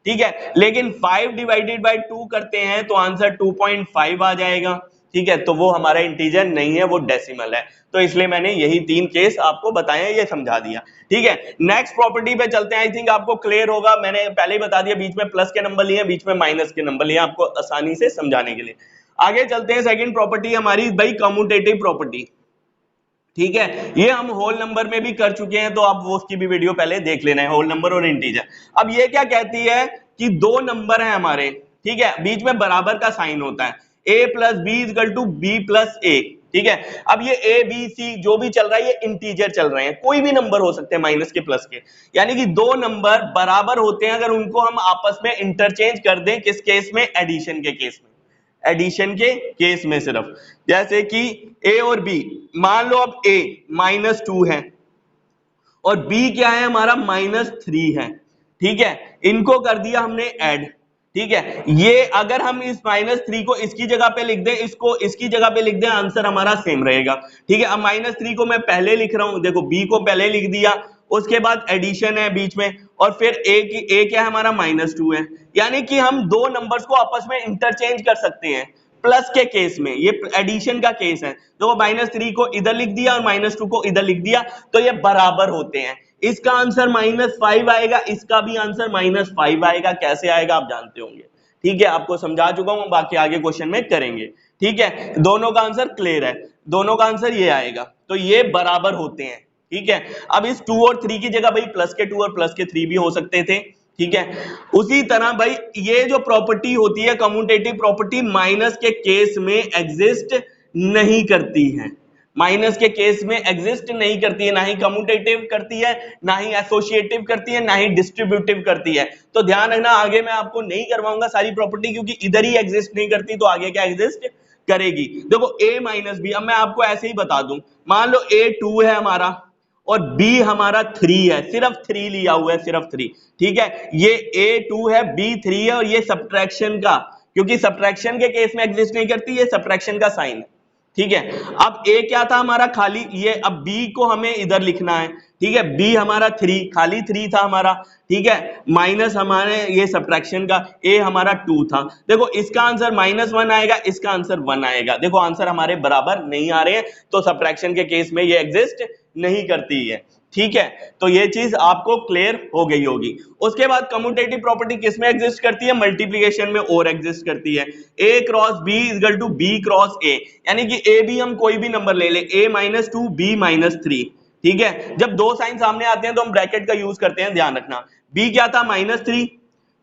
ठीक है, लेकिन 5 डिवाइडेड बाई 2 करते हैं तो आंसर 2.5 आ जाएगा। ठीक है, तो वो हमारा इंटीजर नहीं है, वो डेसिमल है। तो इसलिए मैंने यही 3 केस आपको बताए, ये समझा दिया। ठीक है, नेक्स्ट प्रॉपर्टी पे चलते हैं। आई थिंक आपको क्लियर होगा, मैंने पहले ही बता दिया, बीच में प्लस के नंबर लिए, बीच में माइनस के नंबर लिए, आपको आसानी से समझाने के लिए। आगे चलते हैं, सेकंड प्रॉपर्टी हमारी भाई कम्यूटेटिव प्रॉपर्टी। ठीक है, ये हम होल नंबर में भी कर चुके हैं, तो आप वो उसकी भी वीडियो पहले देख लेना है, होल नंबर और इंटीजर। अब ये क्या कहती है कि दो नंबर हैं हमारे, ठीक है, बीच में बराबर का साइन होता है, a plus B equal to B plus A. ठीक है। अब ये ए बी सी जो भी चल रहा है ये इंटीजर चल रहे हैं, कोई भी नंबर हो सकते हैं माइनस के प्लस के, यानी कि दो नंबर बराबर होते हैं अगर उनको हम आपस में इंटरचेंज कर दें, किस केस में, एडिशन के केस में, एडिशन के केस में सिर्फ। जैसे कि ए और बी, मान लो अब ए -2 है और बी क्या है हमारा -3 है, ठीक है, इनको कर दिया हमने ऐड, ठीक है। ये अगर हम इस -3 को इसकी जगह पे लिख दें, इसको इसकी जगह पे लिख दें, आंसर हमारा सेम रहेगा, ठीक है। अब -3 को मैं पहले लिख रहा हूं, देखो बी को पहले लिख दिया, उसके बाद एडिशन है बीच में, और फिर ए क्या है हमारा -2 है, यानी कि हम दो नंबर्स को आपस में इंटरचेंज कर सकते हैं प्लस के केस में, ये एडिशन का केस है। तो -3 को इधर लिख दिया और -2 को इधर लिख दिया, तो ये बराबर होते हैं। इसका आंसर -5 आएगा, इसका भी आंसर -5 आएगा। कैसे आएगा आप जानते होंगे, ठीक है, आपको समझा चुका हूं, बाकी आगे क्वेश्चन में करेंगे, ठीक है। दोनों का आंसर क्लियर है, दोनों का आंसर ये आएगा, तो ये बराबर होते हैं, ठीक है। अब इस 2 और 3 की जगह भाई प्लस के 2 और प्लस के 3 भी हो सकते थे, ठीक है। उसी तरह भाई ये जो प्रॉपर्टी होती है कम्यूटेटिव प्रॉपर्टी, माइनस के केस में एग्जिस्ट नहीं करती है, माइनस के केस में एग्जिस्ट नहीं करती है, ना ही कम्यूटेटिव करती है, ना ही एसोसिएटिव करती है, ना ही डिस्ट्रीब्यूटिव करती है। तो ध्यान रखना, आगे मैं आपको नहीं करवाऊंगा सारी प्रॉपर्टी, क्योंकि इधर ही एग्जिस्ट नहीं करती तो आगे क्या एग्जिस्ट करेगी। देखो a माइनस बी, अब मैं आपको ऐसे ही बता दूं, मान लो a 2 है हमारा और b हमारा 3 है, सिर्फ 3 लिया हुआ है, सिर्फ 3, ठीक है। ये a 2 है, b 3 है, और ये सब्ट्रैक्शन का, क्योंकि सब्ट्रैक्शन के केस में एग्जिस्ट नहीं करती, ये सब्ट्रैक्शन का साइन है, ठीक है। अब a क्या था हमारा खाली ये, अब b को हमें इधर लिखना है, ठीक है। b हमारा 3 खाली 3 था हमारा, ठीक है, माइनस हमारे ये सब्ट्रैक्शन का, a हमारा 2 था। देखो इसका आंसर -1 आएगा, इसका आंसर 1 आएगा। देखो आंसर हमारे बराबर नहीं आ रहे हैं, तो सब्ट्रैक्शन के केस में ये एग्जिस्ट नहीं करती है, ठीक है। तो ये चीज आपको क्लियर हो गई होगी। उसके बाद कम्यूटेटिव प्रॉपर्टी किस में एग्जिस्ट करती है, मल्टीप्लिकेशन में और एग्जिस्ट करती है। a cross b equal to b cross a, यानी कि a b हम कोई भी नंबर ले ले, a -2 b -3, ठीक है। जब दो साइन सामने आते हैं तो हम ब्रैकेट का यूज करते हैं, ध्यान रखना। b क्या था -3,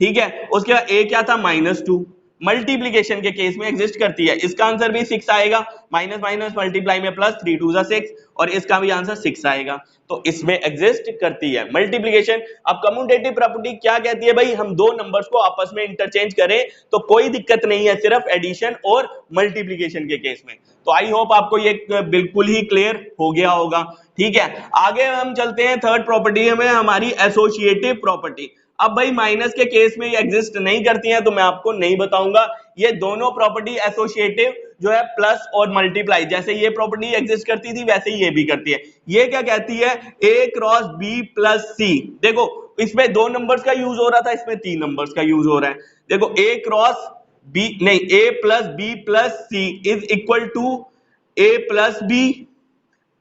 ठीक है, उसके बाद a क्या था -2, मल्टीप्लिकेशन के केस में एग्जिस्ट करती है। इसका आंसर भी 6 आएगा, माइनस माइनस मल्टीप्लाई में प्लस, 3 2 6, और इसका भी आंसर 6 आएगा, तो इसमें एग्जिस्ट करती है मल्टीप्लिकेशन। अब कम्यूटेटिव प्रॉपर्टी क्या कहती है भाई, हम दो नंबर्स को आपस में इंटरचेंज करें तो कोई दिक्कत नहीं है, सिर्फ एडिशन और मल्टीप्लिकेशन के केस में। तो आई होप आपको ये बिल्कुल ही क्लियर हो गया होगा, ठीक है। आगे हम चलते हैं, थर्ड प्रॉपर्टी में हमारी एसोसिएटिव प्रॉपर्टी। अब भाई माइनस के केस में ये एग्जिस्ट नहीं करती हैं, तो मैं आपको नहीं बताऊंगा। ये दोनों प्रॉपर्टी एसोसिएटिव जो है प्लस और मल्टीप्लाई, जैसे ये प्रॉपर्टी एग्जिस्ट करती थी वैसे ही ये भी करती है। ये क्या कहती है, a cross b plus c। देखो इसमें दो नंबर्स का यूज हो रहा था, इसमें तीन नंबर्स का यूज हो रहा है। देखो a क्रॉस b नहीं, a plus b plus c is equal to a plus b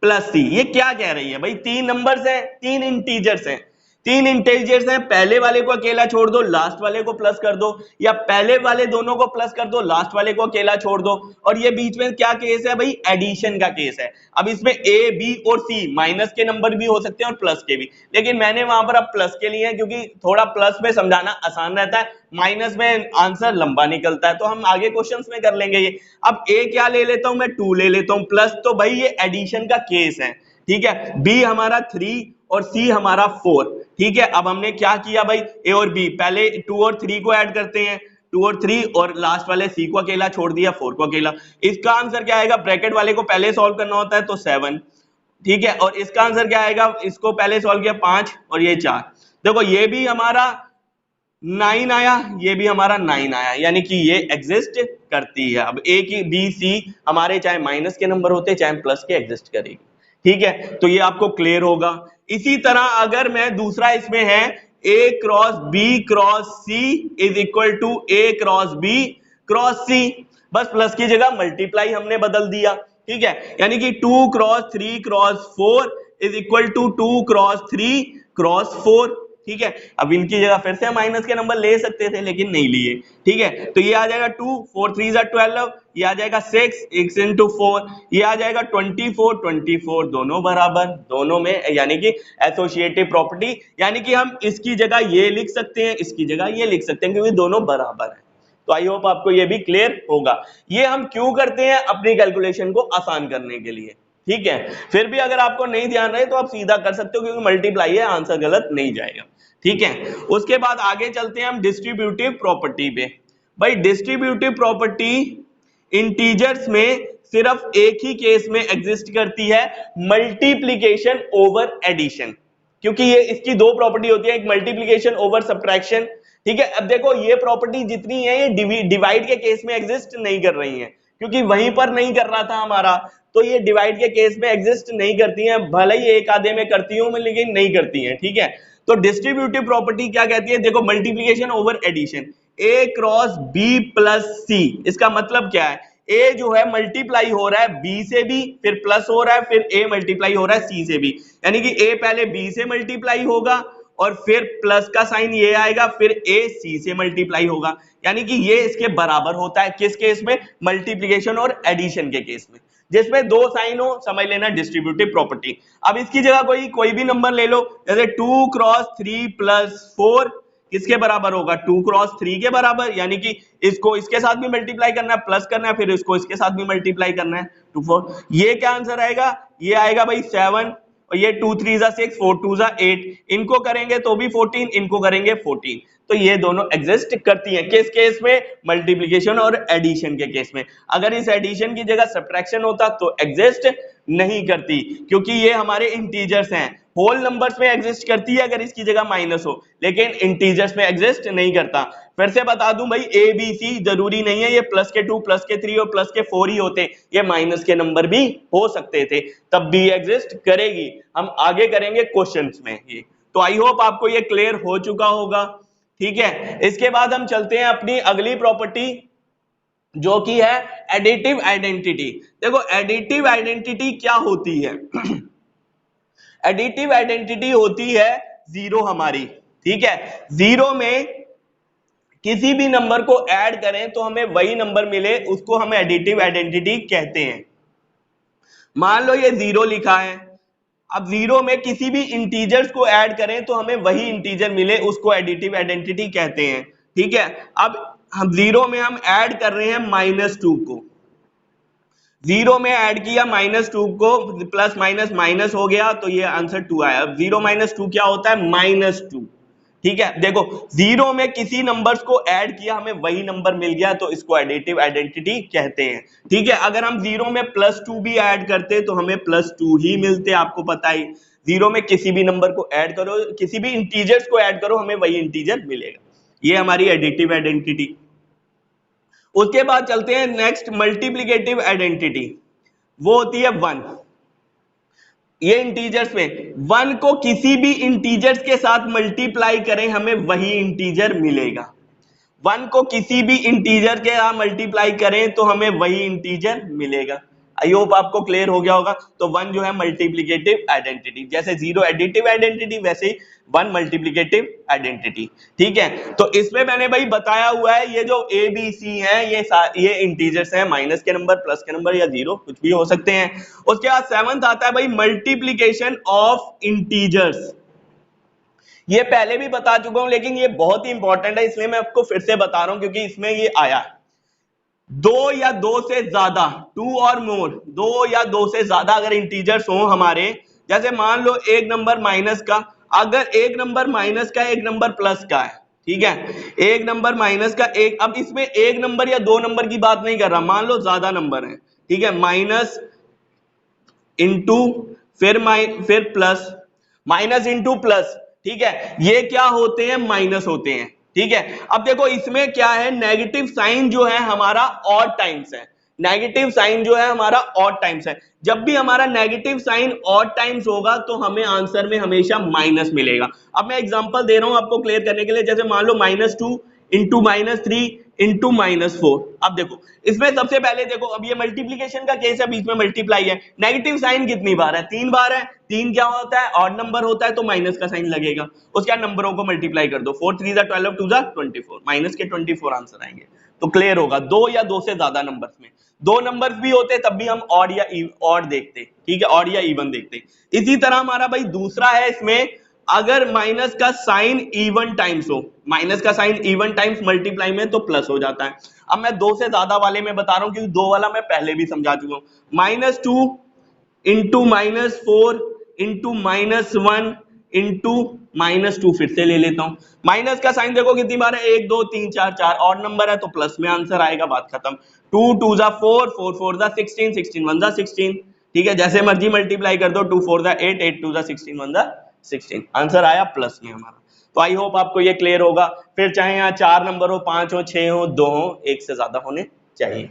plus c। ये क्या कह रही है भाई, तीन नंबर्स हैं, तीन इंटीजर्स हैं, तीन इंटीजर्स हैं, पहले वाले को अकेला छोड़ दो, लास्ट वाले को प्लस कर दो, या पहले वाले दोनों को प्लस कर दो, लास्ट वाले को अकेला छोड़ दो। और ये बीच में क्या केस है भाई, एडिशन का केस है। अब इसमें a b और c माइनस के नंबर भी हो सकते हैं और प्लस के भी, लेकिन मैंने वहां पर अब प्लस के लिए, क्योंकि थोड़ा प्लस में समझाना आसान रहता है, माइनस में आंसर लंबा निकलता है, तो हम आगे क्वेश्चंस में कर लेंगे ये। अब a क्या ले लेता हूं मैं, 2 ले लेता हूं प्लस, तो भाई ये एडिशन का केस है, ठीक है। b हमारा 3 और c हमारा 4, ठीक है। अब हमने क्या किया भाई, a और b, पहले 2 और 3 को ऐड करते हैं, 2 और 3, और लास्ट वाले c को अकेला छोड़ दिया, 4 को अकेला। इसका आंसर क्या आएगा, ब्रैकेट वाले को पहले सॉल्व करना होता है तो 7, ठीक है, और इसका आंसर क्या आएगा, इसको पहले सॉल्व किया 5 और ये 4। देखो ये भी हमारा 9 आया, ये भी हमारा 9 आया, यानी कि ये एग्जिस्ट करती है। अब a की b c हमारे चाहे माइनस के नंबर होते चाहे प्लस के, एग्जिस्ट करेगी, ठीक है। तो ये आपको क्लियर होगा। इसी तरह अगर मैं दूसरा इसमें है, a cross b cross c is equal to a cross b cross c, बस प्लस की जगह मल्टीप्लाई हमने बदल दिया, ठीक है। यानी कि 2 cross 3 cross 4 is equal to 2 cross 3 cross 4, ठीक है। अब इनकी जगह फिर से माइनस के नंबर ले सकते थे लेकिन नहीं लिए, ठीक है। तो ये आ जाएगा 2 4 3 12, ये आ जाएगा 6 6 into 4, ये आ जाएगा 24 24, दोनों बराबर, दोनों में, यानी कि एसोसिएटिव प्रॉपर्टी, यानी कि हम इसकी जगह ये लिख सकते हैं, इसकी जगह ये लिख सकते हैं, क्योंकि दोनों बराबर है, तो आई होप आपको ये भी क्लियर होगा। ये हम क्यों करते हैं? अपनी कैलकुलेशन को आसान करने के लिए, ठीक है। फिर भी अगर आपको नहीं ध्यान रहे तो आप सीधा कर सकते हो, क्योंकि मल्टीप्लाई है, आंसर गलत नहीं जाएगा, ठीक है। उसके बाद आगे चलते हैं हम डिस्ट्रीब्यूटिव प्रॉपर्टी पे। भाई डिस्ट्रीब्यूटिव प्रॉपर्टी इंटीजर्स में सिर्फ एक ही केस में एग्जिस्ट करती है, मल्टीप्लीकेशन ओवर एडिशन, क्योंकि ये इसकी दो प्रॉपर्टी होती है, एक मल्टीप्लीकेशन ओवर सब्ट्रैक्शन, ठीक है। अब देखो ये प्रॉपर्टी जितनी है ये डिवाइड के केस में एग्जिस्ट नहीं कर रही है, क्योंकि वहीं पर नहीं कर रहा था हमारा, तो ये डिवाइड के केस में एग्जिस्ट नहीं करती हैं, भले ही एक आधे में करती हूं मैं, लेकिन नहीं करती हैं, ठीक है। तो डिस्ट्रीब्यूटिव प्रॉपर्टी क्या कहती है? देखो मल्टीप्लीकेशन ओवर एडिशन, ए क्रॉस बी प्लस सी, इसका मतलब क्या है? ए जो है मल्टीप्लाई हो रहा है बी से भी, फिर प्लस हो रहा है, फिर ए मल्टीप्लाई हो रहा है सी से भी, यानी कि ए पहले बी से मल्टीप्लाई होगा और फिर प्लस का साइन ये आएगा, फिर ए सी से मल्टीप्लाई होगा, यानी कि ये इसके बराबर होता है। किस केस में? मल्टीप्लीकेशन और एडिशन के केस में, जिसमें दो साइन हो, समझ लेना डिस्ट्रीब्यूटिव प्रॉपर्टी। अब इसकी जगह कोई भी नंबर ले लो, जैसे 2 क्रॉस 3 प्लस 4 किसके बराबर होगा? 2 क्रॉस 3 के बराबर, यानी कि इसको इसके साथ भी मल्टीप्लाई करना है, प्लस करना है, फिर इसको इसके साथ भी मल्टीप्लाई करना है, 2 4। ये क्या आंसर आएगा? ये आएगा भाई 7, और ये 2 3 जा 6, 4 2 जा 8, इनको करेंगे तो भी 14, इनको करेंगे 14, तो ये दोनों एग्जिस्ट करती हैं। किस केस में? मल्टीप्लिकेशन और एडिशन के केस में। अगर इस एडिशन की जगह सब्ट्रैक्शन होता तो एग्जिस्ट नहीं करती, क्योंकि ये हमारे इंटीजर्स हैं। होल नंबर्स में एग्जिस्ट करती है अगर इसकी जगह माइनस हो, लेकिन इंटीजर्स में एग्जिस्ट नहीं करता। फिर से बता दूं भाई, ए बी सी जरूरी नहीं है ये प्लस के 2 प्लस के 3 और प्लस के 4 ही होते, ये माइनस के नंबर भी हो सकते थे, तब भी एग्जिस्ट करेगी। हम आगे करेंगे क्वेश्चंस में ये, तो आई होप आपको ये क्लियर हो चुका होगा, ठीक है। इसके बाद हम चलते हैं अपनी अगली प्रॉपर्टी, जो कि है एडिटिव आइडेंटिटी। देखो एडिटिव आइडेंटिटी क्या होती है? एडिटिव आइडेंटिटी होती है जीरो हमारी, ठीक है। जीरो में किसी भी नंबर को ऐड करें तो हमें वही नंबर मिले, उसको हम एडिटिव आइडेंटिटी कहते हैं। मान लो ये जीरो लिखा है, अब जीरो में किसी भी इंटीजर्स को ऐड करें तो हमें वही इंटीजर मिले, उसको एडिटिव आइडेंटिटी कहते हैं, ठीक है। अब हम जीरो में हम ऐड कर रहे हैं -2 को, जीरो में ऐड किया -2 को, प्लस माइनस माइनस हो गया, तो ये आंसर 2 आया। अब 0 - 2 क्या होता है? -2, ठीक है। देखो जीरो में किसी नंबर्स को ऐड किया, हमें वही नंबर मिल गया, तो इसको एडिटिव आइडेंटिटी कहते हैं, ठीक है। अगर हम जीरो में +2 भी ऐड करते तो हमें +2 ही मिलते, आपको पता ही। जीरो में किसी भी नंबर को ऐड करो, किसी भी इंटीजर्स को ऐड करो, हमें वही इंटीजर मिलेगा, ये हमारी एडिटिव आइडेंटिटी। उसके बाद चलते हैं नेक्स्ट, मल्टीप्लिकेटिव आइडेंटिटी, वो होती है 1। ये इंटीजर्स में 1 को किसी भी इंटीजर्स के साथ मल्टीप्लाई करें, हमें वही इंटीजर मिलेगा। 1 को किसी भी इंटीजर के साथ मल्टीप्लाई करें तो हमें वही इंटीजर मिलेगा। आई होप आपको क्लियर हो गया होगा। तो 1 जो है मल्टीप्लिकेटिव आइडेंटिटी, जैसे 0 एडिटिव आइडेंटिटी, वैसे ही 1 मल्टीप्लिकेटिव आइडेंटिटी, ठीक है। तो इसमें मैंने भाई बताया हुआ है, ये जो ए बी सी है ये इंटीजर्स हैं, माइनस के नंबर, प्लस के नंबर या जीरो कुछ भी हो सकते हैं। उसके बाद 7th आता है भाई मल्टीप्लिकेशन ऑफ इंटीजर्स। ये पहले भी बता चुका हूं, लेकिन ये बहुत ही इंपॉर्टेंट है, इसलिए मैं आपको फिर से बता रहा हूं, क्योंकि इसमें ये आया है। 2 या 2 से ज्यादा, 2 और मोर, 2 या 2 से ज्यादा अगर इंटीजर्स हो हमारे, जैसे मान लो एक नंबर माइनस का, अगर एक नंबर माइनस का एक नंबर प्लस का है, ठीक है, एक नंबर माइनस का एक, अब इसमें एक नंबर या दो नंबर की बात नहीं कर रहा, मान लो ज्यादा नंबर है, ठीक है, माइनस इंटू फिर प्लस, माइनस इंटू प्लस, ठीक है, ये क्या होते हैं? माइनस होते हैं, ठीक है। अब देखो इसमें क्या है, नेगेटिव साइन जो है हमारा ऑड टाइम्स है, नेगेटिव साइन जो है हमारा ऑड टाइम्स है। जब भी हमारा नेगेटिव साइन ऑड टाइम्स होगा तो हमें आंसर में हमेशा माइनस मिलेगा। अब मैं एग्जांपल दे रहा हूं आपको क्लियर करने के लिए, जैसे मान लो -2 इंटू -3 इंटू -4। अब देखो इसमें सबसे पहले देखो, अब ये मल्टीप्लीकेशन का केस है, बीच में मल्टीप्लाई है, नेगेटिव साइन कितनी बार है? 3 बार है। 3 क्या होता है? ऑड नंबर होता है, तो माइनस का साइन लगेगा, उसके नंबरों को मल्टीप्लाई कर दो, 4 3 12 2 24, माइनस के 24 आंसर आएंगे, तो क्लियर होगा। 2 या 2 से ज्यादा नंबर्स में, 2 नंबर्स भी होते तब भी हम ऑड या ऑड देखते, ठीक है, ऑड या इवन देखते। इसी तरह हमारा भाई दूसरा है इसमें अगर माइनस का साइन इवन टाइम्स हो, माइनस का साइन इवन टाइम्स मल्टीप्लाई में तो प्लस हो जाता है। अब मैं दो से ज्यादा वाले में बता रहा हूं क्योंकि दो वाला मैं पहले भी समझा चुका हूं। -2 इंटू -4 इंटू -1 इंटू -2 फिर से ले लेता हूं। माइनस का साइन देखो कितनी बार है, 1 2 3 4 4 ऑड नंबर है तो प्लस में आंसर आएगा, बात खत्म। 2 2 जा 4 4 4 जा 16 16 1 जा 16, ठीक है, जैसे मर्जी मल्टीप्लाई कर दो, 2 4 जा 8 8 2 जा 16 1 जा 16, आंसर आया प्लस में हमारा। तो आई होप आपको ये क्लियर होगा। फिर चाहे यहाँ 4 नंबर हो, 5 हो, 6 हो, 2 हो, एक से ज्यादा होने चाहिए।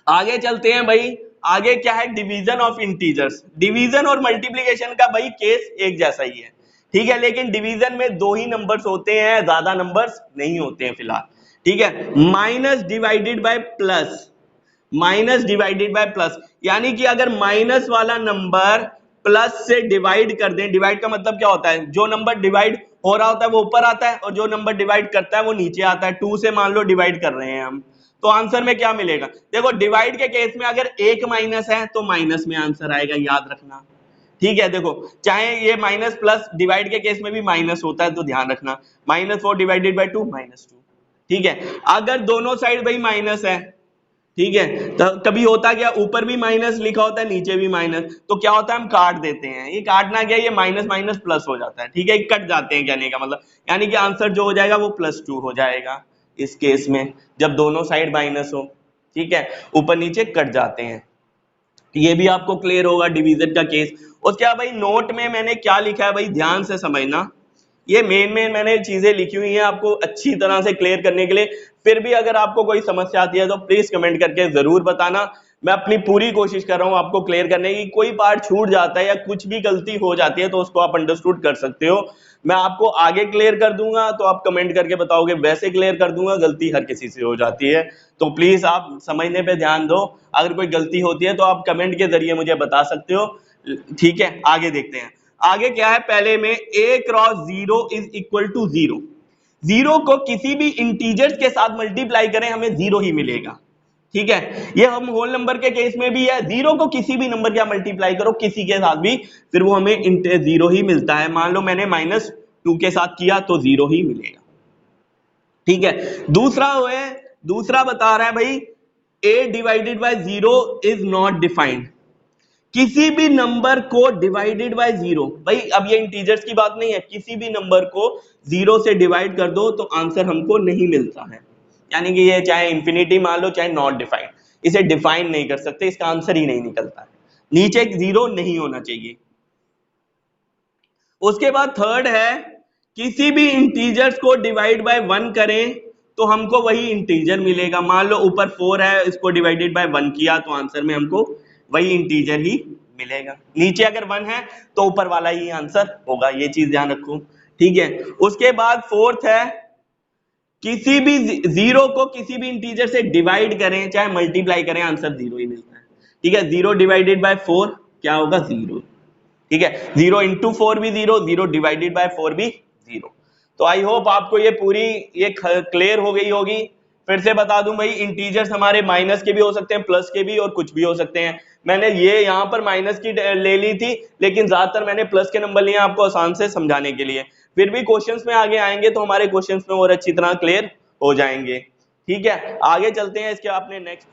आगे चलते हैं भाई, आगे क्या है, डिवीजन ऑफ इंटीजर्स। डिवीजन और मल्टीप्लिकेशन का भाई केस एक जैसा ही है, ठीक है, लेकिन डिवीजन में दो ही नंबर्स होते हैं, ज्यादा नंबर्स नहीं होते हैं फिलहाल, ठीक है। Minus divided by plus, minus divided by plus, यानी कि अगर माइनस वाला नंबर प्लस से डिवाइड कर दें, डिवाइड का मतलब क्या होता है, जो नंबर डिवाइड हो रहा होता है वो ऊपर आता है और जो नंबर डिवाइड करता है वो नीचे आता है। 2 से मान लो डिवाइड कर रहे हैं हम, तो आंसर में क्या मिलेगा, देखो डिवाइड के केस में अगर एक माइनस है तो माइनस में आंसर आएगा, याद रखना, ठीक है। देखो चाहे ये माइनस प्लस, डिवाइड के केस में भी माइनस होता है तो ध्यान रखना, -4 डिवाइडेड बाय 2 -2, ठीक है। अगर दोनों साइड भाई माइनस है, ठीक है, तो कभी होता क्या, ऊपर भी माइनस लिखा होता है नीचे भी माइनस, तो क्या होता है हम काट देते हैं, ये काटना क्या, ये माइनस माइनस प्लस हो जाता है, ठीक है, कट जाते हैं कहने का मतलब, यानी कि आंसर जो हो जाएगा वो +2 हो जाएगा इस केस में, जब दोनों साइड माइनस हो, ठीक है, ऊपर नीचे कट जाते हैं। ये भी आपको क्लियर होगा डिवीजन का केस। उसके बाद भाई नोट में मैंने क्या लिखा है भाई ध्यान से समझना, ये मेन मैंने चीजें लिखी हुई हैं आपको अच्छी तरह से क्लियर करने के लिए। फिर भी अगर आपको कोई समस्या आती है तो प्लीज कमेंट करके जरूर बताना, मैं अपनी पूरी कोशिश कर रहा हूं आपको क्लियर करने की। कोई पार्ट छूट जाता है या कुछ भी गलती हो जाती है तो उसको आप अंडरस्टूड कर सकते हो, मैं आपको आगे क्लियर कर दूंगा तो आप कमेंट करके बताओगे, वैसे क्लियर कर दूंगा, गलती हर किसी से हो जाती है, तो प्लीज आप समझने पे ध्यान दो। अगर कोई गलती होती है तो आप कमेंट के जरिए मुझे बता सकते हो, ठीक है। आगे देखते हैं, आगे क्या है, पहले में a cross 0 is equal to 0, zero को किसी भी इंटीजर्स के साथ मल्टीप्लाई करें हमें 0 ही मिलेगा, ठीक है। ये हम होल नंबर के केस में भी है, 0 को किसी भी नंबर का मल्टीप्लाई करो किसी के साथ भी, फिर वो हमें 0 ही मिलता है। मान लो मैंने -2 के साथ किया तो 0 ही मिलेगा, ठीक है। दूसरा बता रहा है भाई a divided by 0 is not defined, किसी भी नंबर को डिवाइडेड बाय 0, भाई अब ये इंटीजर्स की बात नहीं है, किसी भी नंबर को 0 से डिवाइड कर दो तो आंसर हमको नहीं मिलता है, यानी कि ये चाहे इंफिनिटी मान लो चाहे नॉट डिफाइंड, इसे डिफाइन नहीं कर सकते, इसका आंसर ही नहीं निकलता है, नीचे 0 नहीं होना चाहिए। उसके बाद थर्ड है, किसी भी इंटीजर्स को डिवाइड बाय 1 करें तो हमको वही इंटीजर मिलेगा। मान लो ऊपर 4 है, इसको डिवाइडेड बाय 1 किया तो आंसर में हमको वही इंटीजर ही मिलेगा, नीचे अगर 1 है तो ऊपर वाला ही आंसर होगा, ये चीज ध्यान रखो, ठीक है। उसके बाद फोर्थ है, किसी भी 0 को किसी भी इंटीजर से डिवाइड करें चाहे मल्टीप्लाई करें आंसर 0 ही मिलता है, ठीक है। 0 डिवाइडेड बाय 4 क्या होगा, 0, ठीक है। 0 इंटू 4 भी 0, 0 डिवाइडेड बाय 4 भी 0। तो आई होप आपको ये पूरी ये क्लियर हो गई होगी। फिर से बता दूं भाई, इंटीजर्स हमारे माइनस के भी हो सकते हैं, प्लस के भी, और कुछ भी हो सकते हैं। मैंने ये यहाँ पर माइनस की ले ली थी, लेकिन ज्यादातर मैंने प्लस के नंबर लिए आपको आसान से समझाने के लिए। फिर भी क्वेश्चंस में आगे आएंगे तो हमारे क्वेश्चंस में और अच्छी तरह क्लियर हो जाएंगे, ठीक है। आगे चलते हैं, इसके अपने नेक्स्ट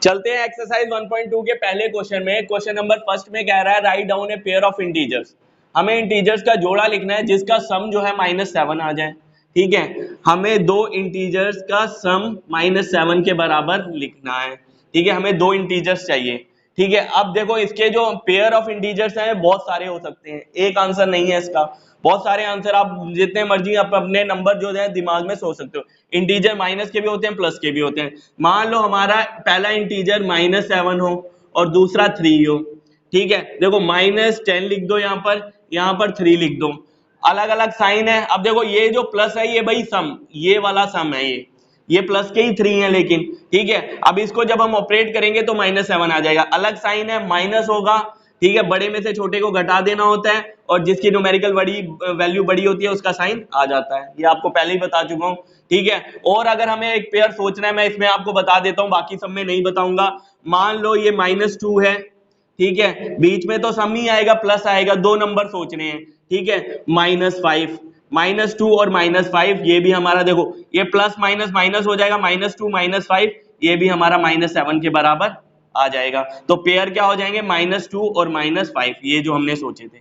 चलते हैं एक्सरसाइज 1.2 के पहले क्वेश्चन में। क्वेश्चन नंबर फर्स्ट में कह रहा है write down a pair of integers, हमें इंटीजर्स का जोड़ा लिखना है जिसका सम जो है -7 आ जाए, ठीक है। हमें दो इंटीजर्स का सम -7 के बराबर लिखना है, ठीक है, हमें दो इंटीजर्स चाहिए, ठीक है। अब देखो इसके जो पेयर ऑफ इंटीजर्स हैं बहुत सारे हो सकते हैं, एक आंसर नहीं है इसका, बहुत सारे आंसर, आप जितने मर्जी आप अपने नंबर जो है दिमाग में सोच सकते हो। इंटीजर माइनस के भी होते हैं, प्लस के भी होते हैं। मान लो हमारा पहला इंटीजर -7 हो और दूसरा 3 हो, ठीक है। देखो -10 लिख दो, यहाँ पर 3 लिख दो, अलग अलग साइन है। अब देखो ये जो प्लस है ये भाई सम, ये वाला सम है, ये प्लस के ही 3 है, लेकिन ठीक है। अब इसको जब हम ऑपरेट करेंगे तो -7 आ जाएगा, अलग साइन है, माइनस होगा, ठीक है। बड़े में से छोटे को घटा देना होता है और जिसकी न्यूमेरिकल वैल्यू बड़ी होती है उसका साइन आ जाता है, ये आपको पहले ही बता चुका हूं, ठीक है। और अगर हमें एक पेयर सोचना है, मैं इसमें आपको बता देता हूं, बाकी सब में नहीं बताऊंगा। मान लो ये -2 है, ठीक है, बीच में तो सम ही आएगा, प्लस आएगा, दो नंबर सोचने हैं, ठीक है, -5, -2 और -5, ये भी हमारा देखो ये प्लस माइनस माइनस हो जाएगा, -2 -5, ये भी हमारा -7 के बराबर आ जाएगा। तो पेयर क्या हो जाएंगे, -2 और -5, ये जो हमने सोचे थे,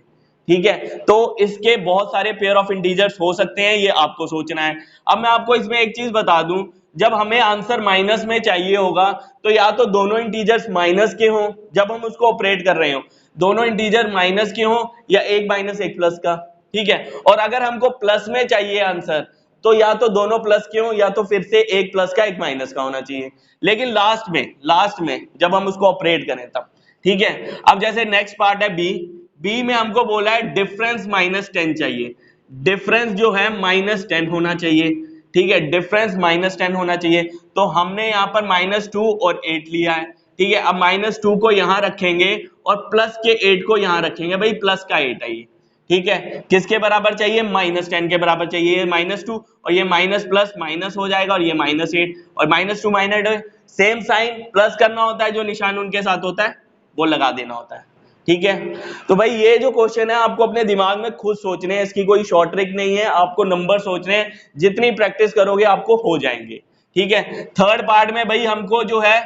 ठीक है। तो इसके बहुत सारे पेयर ऑफ इंटीजर्स हो सकते हैं, ये आपको सोचना है। अब मैं आपको इसमें एक चीज बता दूं, जब हमें आंसर माइनस में चाहिए होगा तो या तो दोनों इंटीजर्स माइनस के हों, जब हम उसको ऑपरेट कर रहे हो दोनों इंटीजर माइनस के हों, या एक माइनस एक प्लस का, ठीक है। और अगर हमको प्लस में चाहिए आंसर तो या तो दोनों प्लस के हों या तो फिर से एक प्लस का एक माइनस का होना चाहिए, लेकिन लास्ट में जब हम उसको ऑपरेट करें तब, ठीक है। अब जैसे नेक्स्ट पार्ट है बी में हमको बोला है डिफरेंस -10 चाहिए, डिफरेंस जो है -10 होना चाहिए, ठीक है, डिफरेंस -10 होना चाहिए। तो हमने यहाँ पर -2 और 8 लिया है, ठीक है। अब -2 को यहाँ रखेंगे और प्लस के 8 को यहाँ रखेंगे, भाई प्लस का 8 है ये, ठीक है। किसके बराबर चाहिए, -10 के बराबर चाहिए, ये -2 और ये माइनस प्लस माइनस हो जाएगा और ये -8 और -2 -8 सेम साइन, प्लस करना होता है, जो निशान उनके साथ होता है वो लगा देना होता है, ठीक है। तो भाई ये जो क्वेश्चन है आपको अपने दिमाग में खुद सोचने हैं, इसकी कोई शॉर्ट ट्रिक नहीं है, आपको नंबर सोचने हैं, जितनी प्रैक्टिस करोगे आपको हो जाएंगे, ठीक है। थर्ड पार्ट में भाई हमको जो है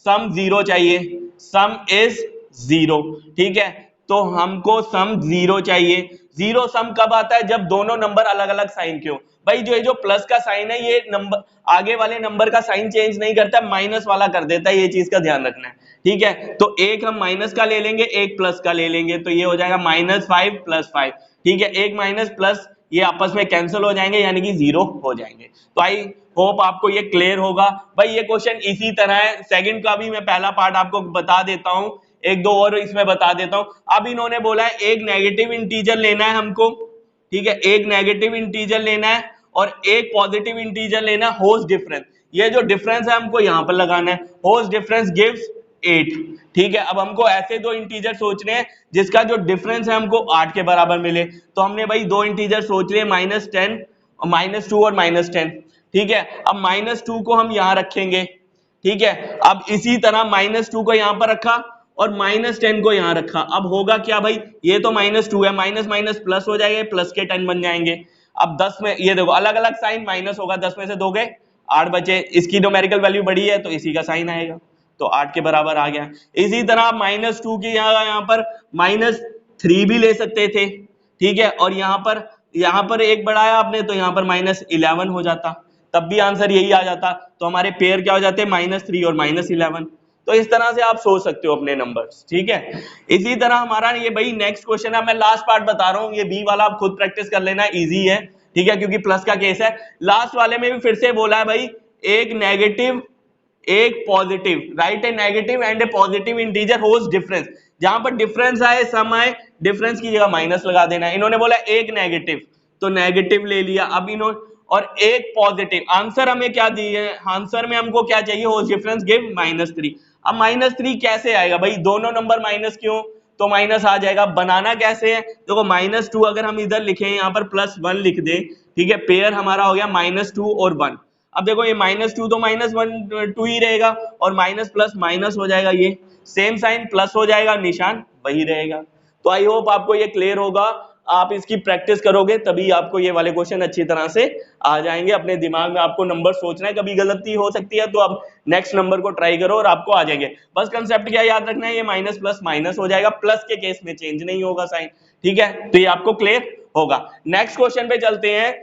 सम 0 चाहिए, सम इज 0, ठीक है। तो हमको सम 0 चाहिए। जीरो सम कब आता है, जब दोनों नंबर अलग अलग साइन के हो। भाई जो प्लस का साइन है ये नंबर आगे वाले नंबर का साइन चेंज नहीं करता, माइनस वाला कर देता है, ये चीज का ध्यान रखना है, ठीक है। तो एक हम माइनस का ले लेंगे, एक प्लस का ले लेंगे, तो ये हो जाएगा -5 + 5, ठीक है। एक माइनस प्लस ये आपस में कैंसिल हो जाएंगे, यानी कि 0 हो जाएंगे। तो आई होप आपको ये क्लियर होगा। भाई ये क्वेश्चन इसी तरह है, सेकंड का भी मैं पहला पार्ट आपको बता देता हूं, एक दो और इसमें बता देता हूं। अब इन्होंने बोला है एक नेगेटिव इंटीजर लेना है हमको, ठीक है, एक नेगेटिव इंटीजर लेना है और एक पॉजिटिव इंटीजर लेना है, होस्ट डिफरेंस, ये जो डिफरेंस है हमको यहां पर लगाना है, होस्ट डिफरेंस गिव्स 8, ठीक है। अब हमको ऐसे दो इंटीजर सोचने हैं जिसका जो डिफरेंस है हमको 8 के बराबर मिले। तो हमने भाई दो इंटीजर सोच लिए, -10 और -2 और -10, ठीक है। अब -2 को हम यहां रखेंगे, ठीक है। अब इसी तरह -2 को यहां पर रखा और -10 को यहां रखा। अब होगा क्या भाई, ये तो -2 है, माइनस माइनस प्लस हो जाएगा, प्लस के 10 बन जाएंगे। अब 10 में ये देखो अलग अलग साइन माइनस होगा, 10 में से 2 गए 8 बचे, इसकी न्यूमेरिकल वैल्यू बड़ी है तो इसी का साइन आएगा, तो 8 के बराबर आ गया। इसी तरह -2 की यहाँ पर -3 भी ले सकते थे, ठीक है। और यहाँ पर एक बढ़ाया आपने तो यहाँ पर -11 हो जाता, तब भी आंसर यही आ जाता। तो हमारे पेयर क्या हो जाते, -3 और -11। तो इस तरह से आप सोच सकते हो अपने नंबर्स, ठीक है। इसी तरह हमारा ये भाई नेक्स्ट क्वेश्चन है, मैं लास्ट पार्ट बता रहा हूँ, ये बी वाला आप खुद प्रैक्टिस कर लेना, इजी है, ठीक है, क्योंकि प्लस का केस है। लास्ट वाले में भी फिर से बोला है भाई एक नेगेटिव एक positive, right A negative and A positive integer host difference, जहां पर डिफरेंस आए सम आए, डिफरेंस की जगह माइनस लगा देना है। इन्होंने बोला एक नेगेटिव तो नेगेटिव ले लिया, अब इन्होंने और एक पॉजिटिव, आंसर हमें क्या दिए है, आंसर में हमको क्या चाहिए, होस्ट डिफरेंस गिव -3। अब -3 कैसे आएगा भाई, दोनों नंबर माइनस क्यों, तो माइनस आ जाएगा। बनाना कैसे है, देखो -2 अगर हम इधर लिखें यहाँ पर +1 लिख दें, ठीक है, पेयर हमारा हो गया -2 और 1। अब देखो ये -2 तो -1 2 ही रहेगा और माइनस प्लस माइनस हो जाएगा, ये सेम साइन प्लस हो जाएगा, निशान वही रहेगा। तो आई होप आपको ये क्लियर होगा, आप इसकी प्रैक्टिस करोगे तभी आपको ये वाले क्वेश्चन अच्छी तरह से आ जाएंगे। अपने दिमाग में आपको नंबर सोचना है, कभी गलती हो सकती है तो आप नेक्स्ट नंबर को ट्राई करो और आपको आ जाएंगे। बस कंसेप्ट क्या याद रखना है, ये माइनस प्लस माइनस हो जाएगा, प्लस के केस में चेंज नहीं होगा साइन, ठीक है। तो ये आपको क्लियर होगा। नेक्स्ट क्वेश्चन पे चलते हैं।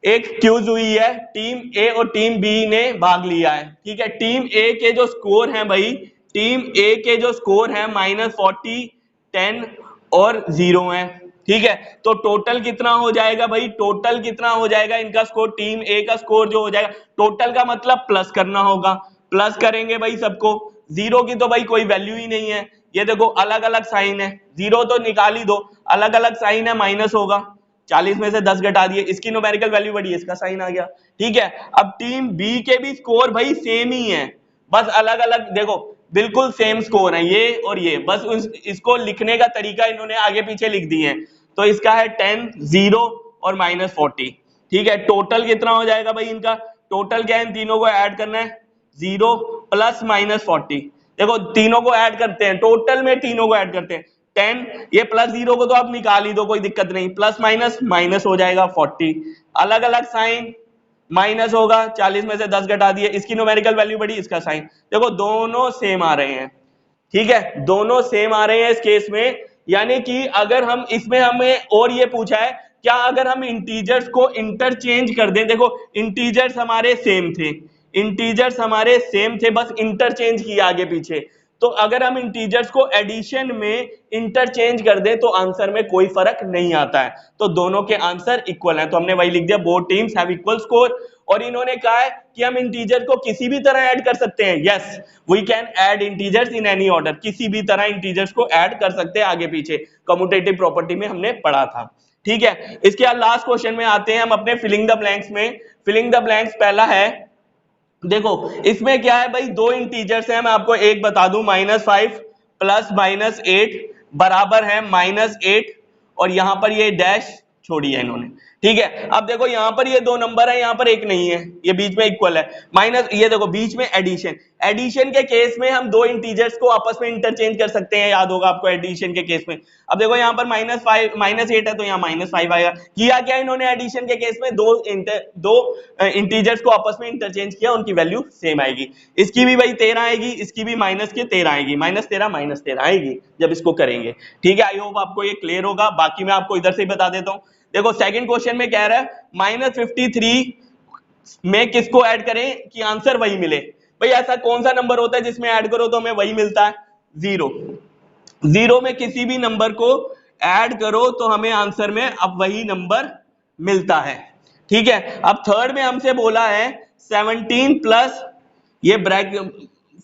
एक क्यूज हुई है, टीम ए और टीम बी ने भाग लिया है, ठीक है। टीम ए के जो स्कोर हैं भाई, टीम ए के जो स्कोर हैं -40 10 और 0 है, ठीक है। तो टोटल कितना हो जाएगा भाई, टोटल कितना हो जाएगा इनका स्कोर, टीम ए का स्कोर जो हो जाएगा, टोटल का मतलब प्लस करना होगा, प्लस करेंगे भाई सबको। 0 की तो भाई कोई वैल्यू ही नहीं है, ये देखो अलग अलग साइन है, 0 तो निकाल ही दो, अलग अलग साइन है, माइनस होगा, 40 में से 10 घटा दिए, इसकी न्यूमेरिकल वैल्यू बढ़ी, इसका साइन आ गया, ठीक है। अब टीम बी के भी स्कोर भाई सेम ही है, बस अलग अलग, देखो बिल्कुल सेम स्कोर है ये और ये, बस इसको लिखने का तरीका इन्होंने आगे पीछे लिख दिए हैं। तो इसका है 10 0 और -40, ठीक है। टोटल कितना हो जाएगा भाई इनका, टोटल क्या है, इन तीनों को ऐड करना है, 0 + -40, देखो तीनों को ऐड करते हैं, टोटल में तीनों को ऐड करते हैं 10, ये प्लस 0 को तो आप निकाल ही दो, कोई दिक्कत नहीं, प्लस माइनस माइनस हो जाएगा 40, अलग अलग साइन माइनस होगा, 40 में से 10 घटा दिए, इसकी न्यूमेरिकल वैल्यू बढ़ी, इसका साइन, देखो दोनों सेम आ रहे हैं, ठीक है, दोनों सेम आ रहे हैं इस केस में। यानी कि अगर हम इसमें हमें और ये पूछा है क्या अगर हम इंटीजर्स को इंटरचेंज कर दें, देखो इंटीजर्स हमारे सेम थे, इंटीजर्स हमारे सेम थे, बस इंटरचेंज किया आगे पीछे, तो अगर हम इंटीजर्स को एडिशन में इंटरचेंज कर दें तो आंसर में कोई फर्क नहीं आता है, तो दोनों के आंसर इक्वल हैं, तो हमने वही लिख दिया both teams have equal score. और इन्होंने कहा है कि हम इंटीजर को किसी भी तरह ऐड कर सकते हैं, yes we can add integers in any order, किसी भी तरह इंटीजर्स को ऐड कर सकते हैं आगे पीछे, कम्यूटेटिव प्रॉपर्टी में हमने पढ़ा था, ठीक है। इसके बाद लास्ट क्वेश्चन में आते हैं हम अपने फिलिंग द ब्लैंक्स में। फिलिंग द ब्लैंक्स पहला है, देखो इसमें क्या है भाई, दो इंटीजर्स हैं, मैं आपको एक बता दूं, -5 प्लस -8 बराबर है -8, और यहां पर ये डैश छोड़ी है इन्होंने, ठीक है। अब देखो यहां पर ये दो नंबर है, यहां पर एक नहीं है, ये बीच में इक्वल है, माइनस ये देखो बीच में एडिशन, एडिशन के केस में हम दो इंटीजर्स को आपस में इंटरचेंज कर सकते हैं, याद होगा आपको एडिशन के केस में। अब देखो यहां पर -8 है तो यहाँ -5 आएगा, किया क्या इन्होंने एडिशन के केस में, दो इंटीजर्स को आपस में इंटरचेंज किया, उनकी वैल्यू सेम आएगी, इसकी भी भाई 13 आएगी, इसकी भी -13 आएगी, -13 आएगी जब इसको करेंगे, ठीक है। आई होप आपको ये क्लियर होगा, बाकी मैं आपको इधर से ही बता देता हूँ। देखो सेकंड क्वेश्चन में कह रहा है -53 में किसको ऐड करें कि आंसर वही मिले, भाई ऐसा कौन सा नंबर होता है जिसमें ऐड करो तो हमें वही मिलता है, 0 में किसी भी नंबर को ऐड करो तो हमें आंसर में अब वही नंबर मिलता है, ठीक है। अब थर्ड में हमसे बोला है 17 प्लस ये ब्रैक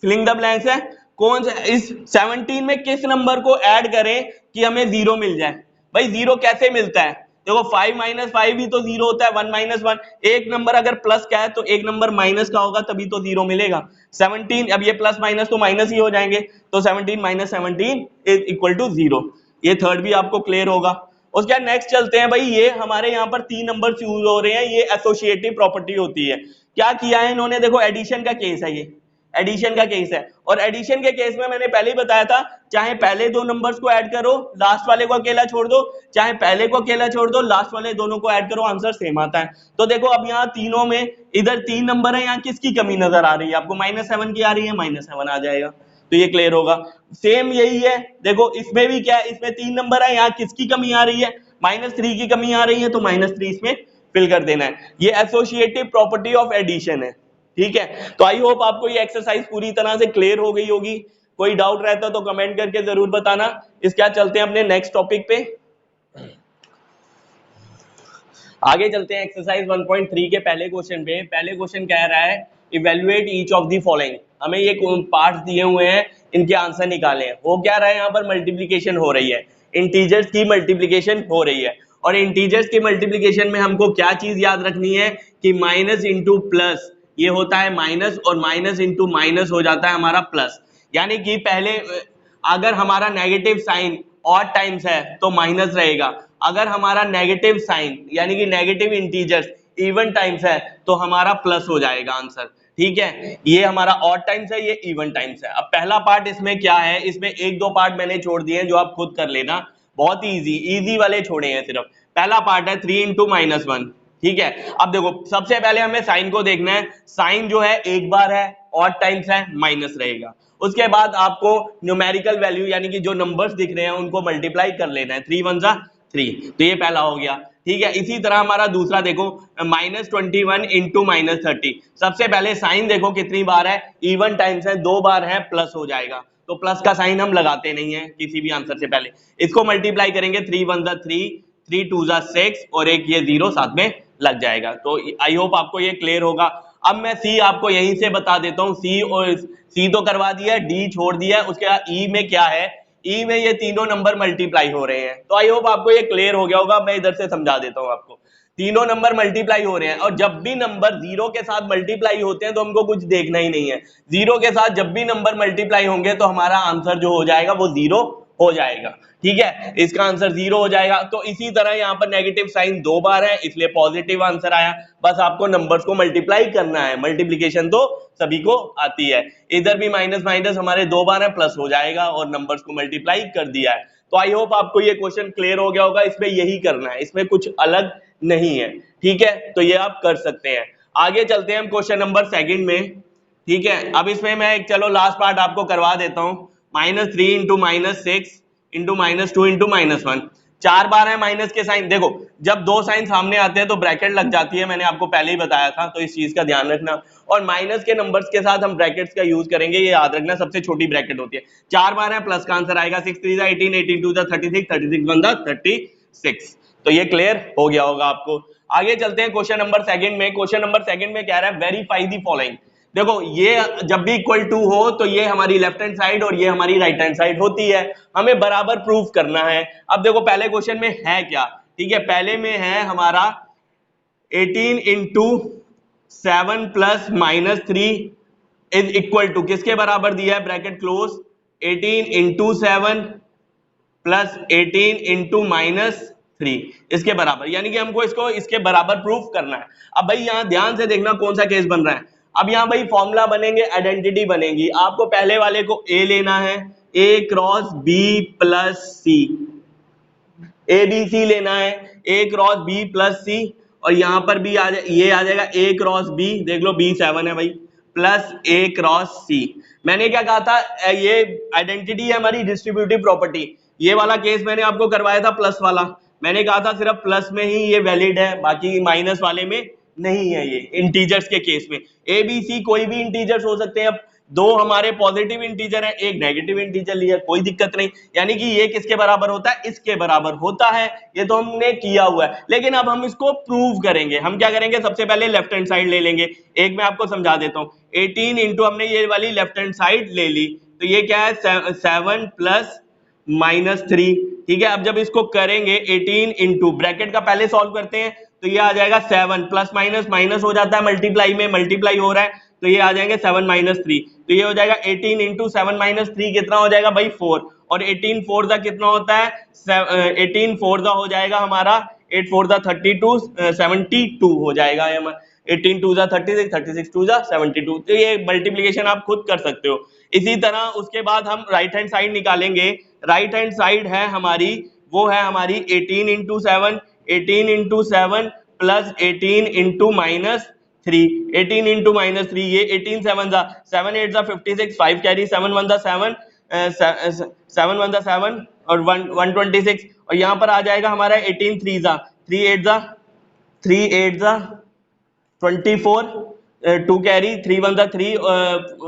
फिलिंग द ब्लैंक्स है, कौन सा इस 17 में किस नंबर को ऐड करें कि हमें 0 मिल जाए, भाई 0 कैसे मिलता है, देखो 5 - 5 भी तो 0 होता है, 1 - 1, एक नंबर अगर प्लस का है तो एक नंबर माइनस का होगा तभी तो 0 मिलेगा, 17 अब ये प्लस माइनस तो माइनस ही हो जाएंगे, तो 17 - 17 इज इक्वल टू 0, ये थर्ड भी आपको क्लियर होगा। उसके बाद नेक्स्ट चलते हैं भाई, ये हमारे यहाँ पर 3 नंबर यूज हो रहे हैं, ये एसोसिएटिव प्रॉपर्टी होती है, क्या किया है इन्होंने, देखो एडिशन का केस है, ये एडिशन का केस है, और एडिशन के केस में मैंने पहले ही बताया था, चाहे पहले दो नंबर्स को ऐड करो लास्ट वाले को अकेला छोड़ दो, चाहे पहले को अकेला छोड़ दो लास्ट वाले दोनों को ऐड करो, आंसर सेम आता है। तो देखो अब यहाँ तीनों में इधर 3 नंबर है, यहाँ किसकी कमी नजर आ रही है आपको, -7 की आ रही है, -7 आ जाएगा, तो ये क्लियर होगा। सेम यही है, देखो इसमें भी क्या है, इसमें 3 नंबर है, यहाँ किसकी कमी आ रही है, -3 की कमी आ रही है, तो -3 इसमें फिल कर देना है, ये एसोसिएटिव प्रॉपर्टी ऑफ एडिशन है, ठीक है। तो आई होप आपको ये एक्सरसाइज पूरी तरह से क्लियर हो गई होगी, कोई डाउट रहता तो कमेंट करके जरूर बताना। इसके बाद चलते हैं अपने नेक्स्ट टॉपिक पे, आगे चलते हैं एक्सरसाइज 1.3 के पहले क्वेश्चन पे। पहले क्वेश्चन कह रहा है evaluate each of the following, हमें ये पार्ट्स दिए हुए हैं, इनके आंसर निकालें। हो क्या रहा है, यहाँ पर मल्टीप्लीकेशन हो रही है, इंटीजर्स की मल्टीप्लीकेशन हो रही है, और इंटीजर्स की मल्टीप्लीकेशन में हमको क्या चीज याद रखनी है कि माइनस इंटू प्लस, ये होता है माइनस, और माइनस इंटू माइनस हो जाता है हमारा प्लस, यानी कि पहले अगर हमारा नेगेटिव साइन ऑड टाइम्स है तो माइनस रहेगा, अगर हमारा नेगेटिव साइन यानी कि नेगेटिव इंटीजर्स इवन टाइम्स है तो हमारा प्लस हो जाएगा आंसर, ठीक है। ये हमारा ऑड टाइम्स है, ये इवन टाइम्स है। अब पहला पार्ट इसमें क्या है, इसमें एक दो पार्ट मैंने छोड़ दिए हैं जो आप खुद कर लेना, बहुत ही इजी वाले छोड़े हैं सिर्फ। पहला पार्ट है 3 × -1, ठीक है। अब देखो सबसे पहले हमें साइन को देखना है, साइन जो है एक बार है, ऑड टाइम्स है, माइनस रहेगा। उसके बाद आपको न्यूमेरिकल वैल्यू यानी कि जो नंबर्स दिख रहे हैं उनको मल्टीप्लाई कर लेना है, 3 × 1 = 3, तो ये पहला हो गया, ठीक है। इसी तरह हमारा दूसरा देखो -21 × -30, सबसे पहले साइन देखो कितनी बार है, इवन टाइम्स है, 2 बार है, प्लस हो जाएगा, तो प्लस का साइन हम लगाते नहीं है किसी भी आंसर से पहले, इसको मल्टीप्लाई करेंगे, 3 × 1 = 3, 3 × 2 = 6, और एक ये 0 साथ में लग जाएगा। तो आई होप आपको ये क्लियर होगा। अब मैं सी आपको यहीं से बता देता हूँ, सी और सी तो करवा दिया, डी छोड़ दिया, उसके बाद ई में क्या है, ई में ये तीनों नंबर मल्टीप्लाई हो रहे हैं, तो आई होप आपको ये क्लियर हो गया होगा। मैं इधर से समझा देता हूँ आपको, तीनों नंबर मल्टीप्लाई हो रहे हैं, और जब भी नंबर 0 के साथ मल्टीप्लाई होते हैं तो हमको कुछ देखना ही नहीं है, 0 के साथ जब भी नंबर मल्टीप्लाई होंगे तो हमारा आंसर जो हो जाएगा वो 0 हो जाएगा। ठीक है, इसका आंसर 0 हो जाएगा। तो इसी तरह यहाँ पर नेगेटिव साइन 2 बार है, इसलिए पॉजिटिव आंसर आया। बस आपको नंबर्स को मल्टीप्लाई करना है, मल्टीप्लीकेशन तो सभी को आती है। इधर भी माइनस माइनस हमारे 2 बार है, प्लस हो जाएगा और नंबर्स को मल्टीप्लाई कर दिया है। तो आई होप आपको ये क्वेश्चन क्लियर हो गया होगा। इसमें यही करना है, इसमें कुछ अलग नहीं है। ठीक है, तो ये आप कर सकते हैं। आगे चलते हैं हम क्वेश्चन नंबर सेकंड में। ठीक है, अब इसमें मैं एक चलो लास्ट पार्ट आपको करवा देता हूं। -3 इंटू -6 इंटू -2 इंटू -1 4 बार है माइनस के साइन। देखो जब दो साइन सामने आते हैं तो ब्रैकेट लग जाती है, मैंने आपको पहले ही बताया था, तो इस चीज का ध्यान रखना। और माइनस के नंबर्स के साथ हम ब्रैकेट्स का यूज करेंगे, ये याद रखना, सबसे छोटी ब्रैकेट होती है। 4 बार है, प्लस का आंसर आएगा 6 3 18 18 2 36 36 1 36। तो ये क्लियर हो गया होगा आपको। आगे चलते हैं क्वेश्चन नंबर सेकंड में। क्वेश्चन नंबर सेकंड में कह रहा है वेरीफाई द फॉलोइंग। देखो ये जब भी इक्वल टू हो तो ये हमारी लेफ्ट हैंड साइड और ये हमारी राइट हैंड साइड होती है, हमें बराबर प्रूफ करना है। अब देखो पहले क्वेश्चन में है क्या, ठीक है, पहले में है हमारा 18 into 7 plus -3 is equal to, किसके बराबर दिया है, bracket close, 18 into 7 plus 18 into -3 इसके बराबर, यानी कि हमको इसको इसके बराबर प्रूफ करना है। अब भाई यहां ध्यान से देखना कौन सा केस बन रहा है। अब यहां भाई फॉर्मूला बनेंगे, आइडेंटिटी बनेगी। आपको पहले वाले को ए लेना है, A cross B plus C, A B C लेना है, A cross B plus C, और यहां पर भी ये आ जाएगा ए क्रॉस बी, देख लो बी 7 है भाई, प्लस ए क्रॉस सी। मैंने क्या कहा था, ये आइडेंटिटी है हमारी डिस्ट्रीब्यूटिव प्रॉपर्टी। ये वाला केस मैंने आपको करवाया था प्लस वाला, मैंने कहा था सिर्फ प्लस में ही ये वैलिड है, बाकी माइनस वाले में नहीं है। ये इंटीजर्स के केस में ए बी सी कोई भी इंटीजर्स हो सकते हैं। अब दो हमारे पॉजिटिव इंटीजर है, एक नेगेटिव इंटीजर लिया, कोई दिक्कत नहीं, यानी कि ये किसके बराबर होता है, इसके बराबर होता है। ये तो हमने किया हुआ है, लेकिन अब हम इसको प्रूव करेंगे। हम क्या करेंगे, सबसे पहले लेफ्ट हैंड साइड ले लेंगे। एक मैं आपको समझा देता हूं, 18 इंटू हमने ये वाली लेफ्ट हैंड साइड ले ली, तो ये क्या है 7 प्लस -3। ठीक है, अब जब इसको करेंगे 18 इंटू, ब्रैकेट का पहले सॉल्व करते हैं, तो ये आ जाएगा 7 प्लस माइनस माइनस हो जाता है, मल्टीप्लाई में मल्टीप्लाई हो रहा है, तो ये आ जाएंगे 7 -3, तो ये हो जाएगा 18 इंटू 7 -3 कितना हो जाएगा भाई 4, और 18 4 दा कितना होता है 18 4 दा हो जाएगा हमारा 8 4 दा 32 72 हो जाएगा। 18 2 दा 36 36 2 दा 72, तो ये मल्टीप्लिकेशन आप खुद कर सकते हो। इसी तरह उसके बाद हम राइट हैंड साइड निकालेंगे। राइट हैंड साइड है हमारी, वो है हमारी 18 into 7 18 into 7 plus 18 into -3, 18 into -3, ये 18 7 जा 7 8 जा 56, 5 कैरी 7 1 जा 7 7 1 जा 7 और 126, और यहाँ पर आ जाएगा हमारा 18 3 जा 3 8 जा 24, 2 कैरी 3 1 जा 3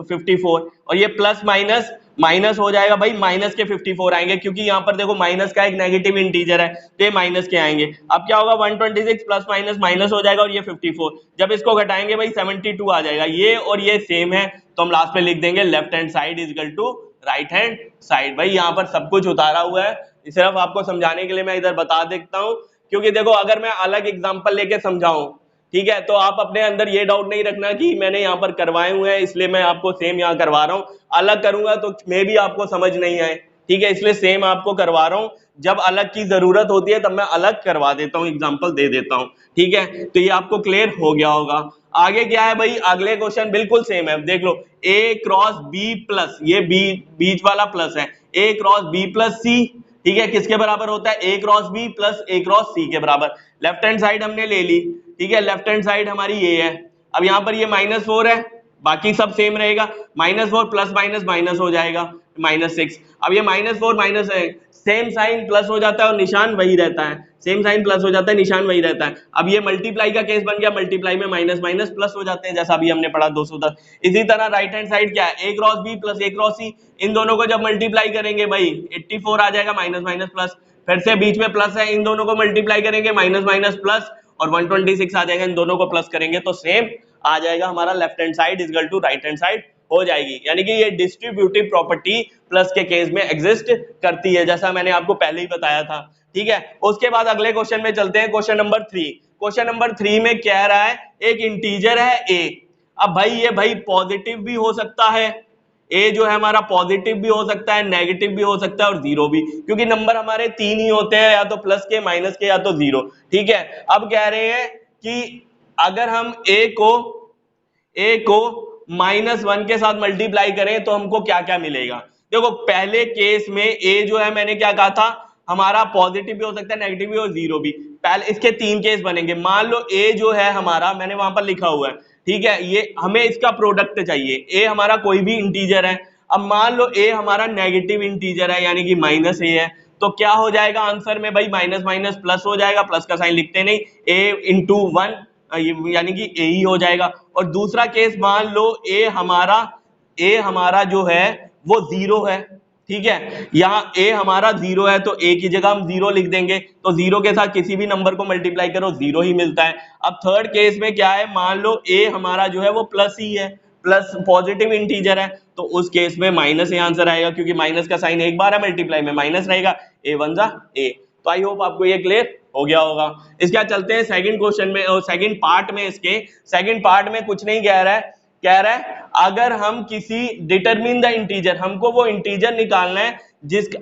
54, और ये प्लस माइनस माइनस हो जाएगा भाई, माइनस के 54 आएंगे, क्योंकि यहाँ पर देखो माइनस का एक नेगेटिव इंटीजर है, तो ये माइनस के आएंगे। अब क्या होगा 126 प्लस माइनस माइनस हो जाएगा, और ये 54, जब इसको घटाएंगे भाई 72 आ जाएगा। ये और ये सेम है, तो हम लास्ट में लिख देंगे left hand side is equal to right hand side. भाई यहाँ पर सब कुछ उतारा हुआ है, सिर्फ आपको समझाने के लिए मैं इधर बता देता हूँ, क्योंकि देखो अगर मैं अलग एग्जाम्पल लेके समझाऊं, ठीक है, तो आप अपने अंदर ये डाउट नहीं रखना कि मैंने यहाँ पर करवाए हुए हैं इसलिए मैं आपको सेम यहाँ करवा रहा हूँ। अलग करूंगा तो मे भी आपको समझ नहीं आए, ठीक है, इसलिए सेम आपको करवा रहा हूँ। जब अलग की जरूरत होती है तब मैं अलग करवा देता हूँ, एग्जाम्पल दे देता हूँ। ठीक है, तो ये आपको क्लियर हो गया होगा। आगे क्या है भाई, अगले क्वेश्चन बिल्कुल सेम है, देख लो, ए क्रॉस बी प्लस, ये बी बीच वाला प्लस है, ए क्रॉस बी प्लस सी, ठीक है, किसके बराबर होता है, A cross B plus A cross सी के बराबर। लेफ्ट हैंड साइड हमने ले ली, ठीक है, लेफ्ट हैंड साइड हमारी ये है। अब यहाँ पर ये -4 है, बाकी सब सेम रहेगा, -4 प्लस माइनस माइनस हो जाएगा -6। अब ये -4 माइनस है, सेम साइन प्लस हो जाता है और निशान वही रहता है, सेम साइन प्लस हो जाता है, निशान वही रहता है। अब ये मल्टीप्लाई का केस बन गया, मल्टीप्लाई में माइनस माइनस प्लस हो जाते हैं, जैसा अभी हमने पढ़ा 210। इसी तरह राइट हैंड साइड क्या है, A cross B plus A cross सी, इन दोनों को जब मल्टीप्लाई करेंगे भाई 84 आ जाएगा, माइनस माइनस प्लस, फिर से बीच में प्लस है, इन दोनों को मल्टीप्लाई करेंगे माइनस माइनस प्लस, और 126 आ जाएगा, इन दोनों को प्लस करेंगे तो सेम आ जाएगा हमारा left hand side is equal to right hand side हो जाएगी। यानी कि ये डिस्ट्रीब्यूटिव प्रॉपर्टी प्लस के केस में एग्जिस्ट करती है, जैसा मैंने आपको पहले ही बताया था। ठीक है, उसके बाद अगले क्वेश्चन में चलते हैं, क्वेश्चन नंबर 3। क्वेश्चन नंबर 3 में कह रहा है एक इंटीजर है a। अब भाई ये भाई पॉजिटिव भी हो सकता है, ए जो है हमारा पॉजिटिव भी हो सकता है, नेगेटिव भी हो सकता है और जीरो भी, क्योंकि नंबर हमारे तीन ही होते हैं, या तो प्लस के, माइनस के, या तो जीरो। ठीक है, अब कह रहे हैं कि अगर हम ए को -1 के साथ मल्टीप्लाई करें तो हमको क्या क्या मिलेगा। देखो पहले केस में ए जो है मैंने क्या कहा था, हमारा पॉजिटिव भी हो सकता है, नेगेटिव भी और जीरो भी। पहले इसके तीन केस बनेंगे। मान लो ए जो है हमारा, मैंने वहां पर लिखा हुआ है, ठीक है, ये हमें इसका प्रोडक्ट चाहिए। ए हमारा कोई भी इंटीजर है। अब मान लो ए हमारा नेगेटिव इंटीजर है, यानी कि माइनस ए है, तो क्या हो जाएगा आंसर में भाई, माइनस माइनस प्लस हो जाएगा, प्लस का साइन लिखते नहीं, ए इंटू वन, यानी कि ए ही हो जाएगा। और दूसरा केस मान लो ए हमारा जो है वो जीरो है, ठीक है, यहाँ ए हमारा जीरो है तो ए की जगह हम जीरो लिख देंगे, तो जीरो के साथ किसी भी नंबर को मल्टीप्लाई करो जीरो ही मिलता है। अब थर्ड केस में क्या है, मान लो ए हमारा जो है वो प्लस ही है, प्लस पॉजिटिव इंटीजर है, तो उस केस में माइनस ए आंसर आएगा, क्योंकि माइनस का साइन एक बार है, मल्टीप्लाई में माइनस रहेगा, ए वन जा ए। तो आई होप आपको ये क्लियर हो गया होगा। इसके बाद चलते हैं सेकंड क्वेश्चन में, और सेकंड पार्ट में। इसके सेकंड पार्ट में कुछ नहीं कह रहा है अगर हम किसी डिटरमिन द इंटीजर, हमको वो इंटीजर निकालना है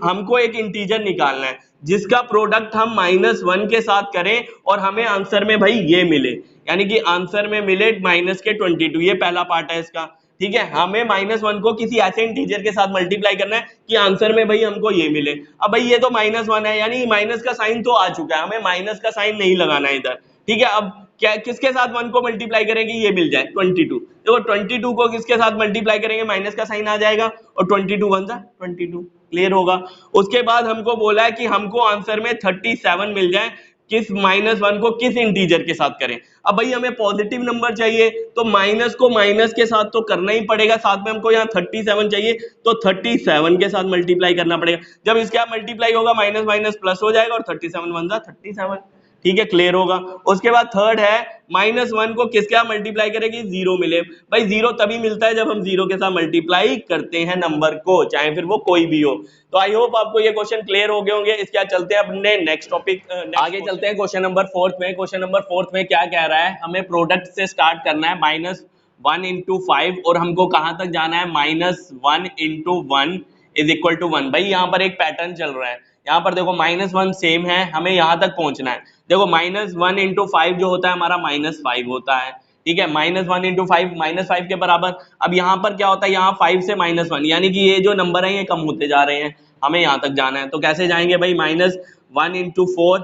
हमको एक इंटीजर निकालना है जिसका प्रोडक्ट हम -1 के साथ करें और हमें आंसर में भाई ये मिले, यानी कि आंसर में मिले माइनस के 22। ये पहला पार्ट है इसका, ठीक है, हमें -1 को किसी ऐसे इंटीजर के साथ मल्टीप्लाई करना है कि आंसर में भाई हमको ये मिले। अब भाई ये तो -1 है, यानी माइनस का साइन तो आ चुका है, हमें माइनस का साइन नहीं लगाना है इधर, ठीक है। अब क्या किसके साथ 1 को मल्टीप्लाई करेंगे ये मिल जाए 22, देखो 22 को किसके साथ मल्टीप्लाई करेंगे, माइनस का साइन आ जाएगा और 22 वन जा 22, क्लियर होगा। उसके बाद हमको बोला है कि हमको आंसर में 37 मिल जाए, किस -1 को किस इंटीजर के साथ करें। अब भाई हमें पॉजिटिव नंबर चाहिए तो माइनस को माइनस के साथ तो करना ही पड़ेगा, साथ में हमको यहाँ 37 चाहिए तो 37 के साथ मल्टीप्लाई करना पड़ेगा। जब इसके आप मल्टीप्लाई होगा माइनस माइनस प्लस हो जाएगा और 37 वन जा 37, ठीक है, क्लियर होगा। उसके बाद थर्ड है -1 को किसके साथ मल्टीप्लाई करेंगे, जीरो मिले। भाई जीरो तभी मिलता है जब हम जीरो के साथ मल्टीप्लाई करते हैं नंबर को, चाहे फिर वो कोई भी हो। तो आई होप आपको ये क्वेश्चन क्लियर हो गए होंगे। इसके बाद चलते हैं अपने नेक्स्ट टॉपिक, आगे चलते हैं क्वेश्चन नंबर 4 में। क्वेश्चन नंबर 4 में क्या कह रहा है, हमें प्रोडक्ट से स्टार्ट करना है -1 into 5 और हमको कहां तक जाना है, -1 into 1 इज इक्वल टू 1। भाई यहाँ पर एक पैटर्न चल रहा है, यहाँ पर देखो -1 सेम है, हमें यहाँ तक पहुंचना है। देखो -1 into 5 जो होता है हमारा -5 होता है, ठीक है, -1 into 5 -5 के बराबर। अब यहाँ पर क्या होता है, यहाँ 5 से -1, यानी कि ये जो नंबर है ये कम होते जा रहे हैं, हमें यहाँ तक जाना है। तो कैसे जाएंगे भाई, -1 into 4,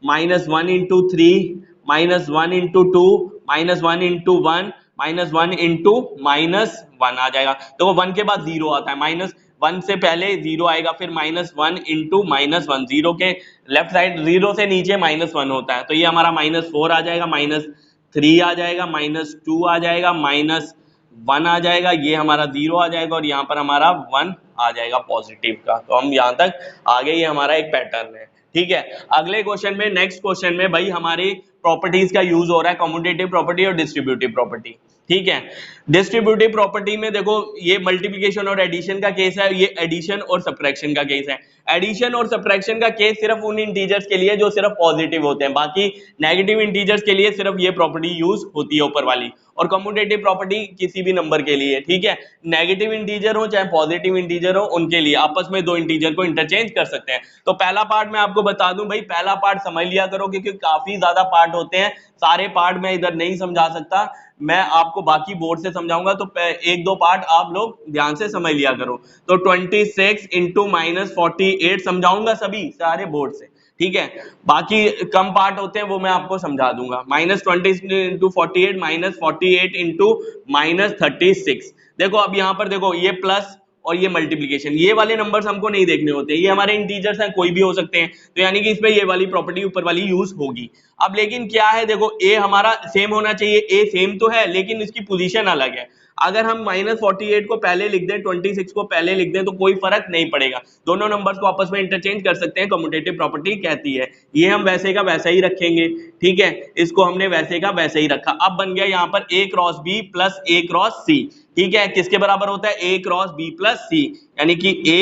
-1 into 3, -1 into 2, -1 into 1, -1 into -1 आ जाएगा। देखो 1 के बाद 0 आता है, -1 से पहले 0 आएगा, फिर -1 into -1, 0 के लेफ्ट साइड 0 से नीचे -1 होता है, तो ये हमारा -4 आ जाएगा, -3 आ जाएगा, -2 आ जाएगा, -1 आ जाएगा, ये हमारा 0 आ जाएगा और यहाँ पर हमारा 1 आ जाएगा पॉजिटिव का। तो हम यहाँ तक आगे, ये हमारा एक पैटर्न है, ठीक है। अगले क्वेश्चन में, नेक्स्ट क्वेश्चन में भाई हमारी प्रॉपर्टीज का यूज हो रहा है, कम्यूटेटिव प्रॉपर्टी और डिस्ट्रीब्यूटिव प्रॉपर्टी, ठीक है। डिस्ट्रीब्यूटिव प्रॉपर्टी में देखो ये मल्टीप्लिकेशन और एडिशन का केस है, ये एडिशन और सब्ट्रैक्शन का केस है। एडिशन और सब्ट्रैक्शन का केस सिर्फ उन इंटीजर्स के लिए जो सिर्फ पॉजिटिव होते हैं, बाकी नेगेटिव इंटीजर्स के लिए सिर्फ ये प्रॉपर्टी यूज होती है ऊपर वाली। और कम्यूटेटिव प्रॉपर्टी किसी भी नंबर के लिए, ठीक है, नेगेटिव इंटीजर हो चाहे पॉजिटिव इंटीजर हो, उनके लिए आपस में दो इंटीजर को इंटरचेंज कर सकते हैं। तो पहला पार्ट मैं आपको बता दूं भाई, पहला पार्ट समझ लिया करो क्योंकि काफी ज्यादा पार्ट होते हैं, सारे पार्ट मैं इधर नहीं समझा सकता, मैं आपको बाकी बोर्ड से समझाऊंगा, तो एक दो पार्ट आप लोग ध्यान से समझ लिया करो। तो 26 into -48 समझाऊंगा सभी सारे बोर्ड से, ठीक है, बाकी कम पार्ट होते हैं वो मैं आपको समझा दूंगा। -20 into 48 -48 into -36। देखो अब यहाँ पर देखो ये प्लस और ये मल्टीप्लिकेशन, ये वाले नंबर्स हमको नहीं देखने होते, ये हमारे इंटीजर्स हैं, कोई भी हो सकते हैं, तो यानी कि इसमें ये वाली प्रॉपर्टी ऊपर वाली यूज होगी। अब लेकिन क्या है, देखो ए हमारा सेम होना चाहिए, ए सेम तो है लेकिन इसकी पोजीशन अलग है। अगर हम -48 को पहले लिख दें, 26 को पहले लिख दें, तो कोई फर्क नहीं पड़ेगा, दोनों नंबर्स को आपस में इंटरचेंज कर सकते हैं, कम्यूटेटिव प्रॉपर्टी कहती है। ये हम वैसे का वैसा ही रखेंगे, ठीक है, इसको हमने वैसे का वैसे ही रखा। अब बन गया यहाँ पर A cross B plus A cross C, ठीक है, किसके बराबर होता है, A cross B plus C, यानी कि A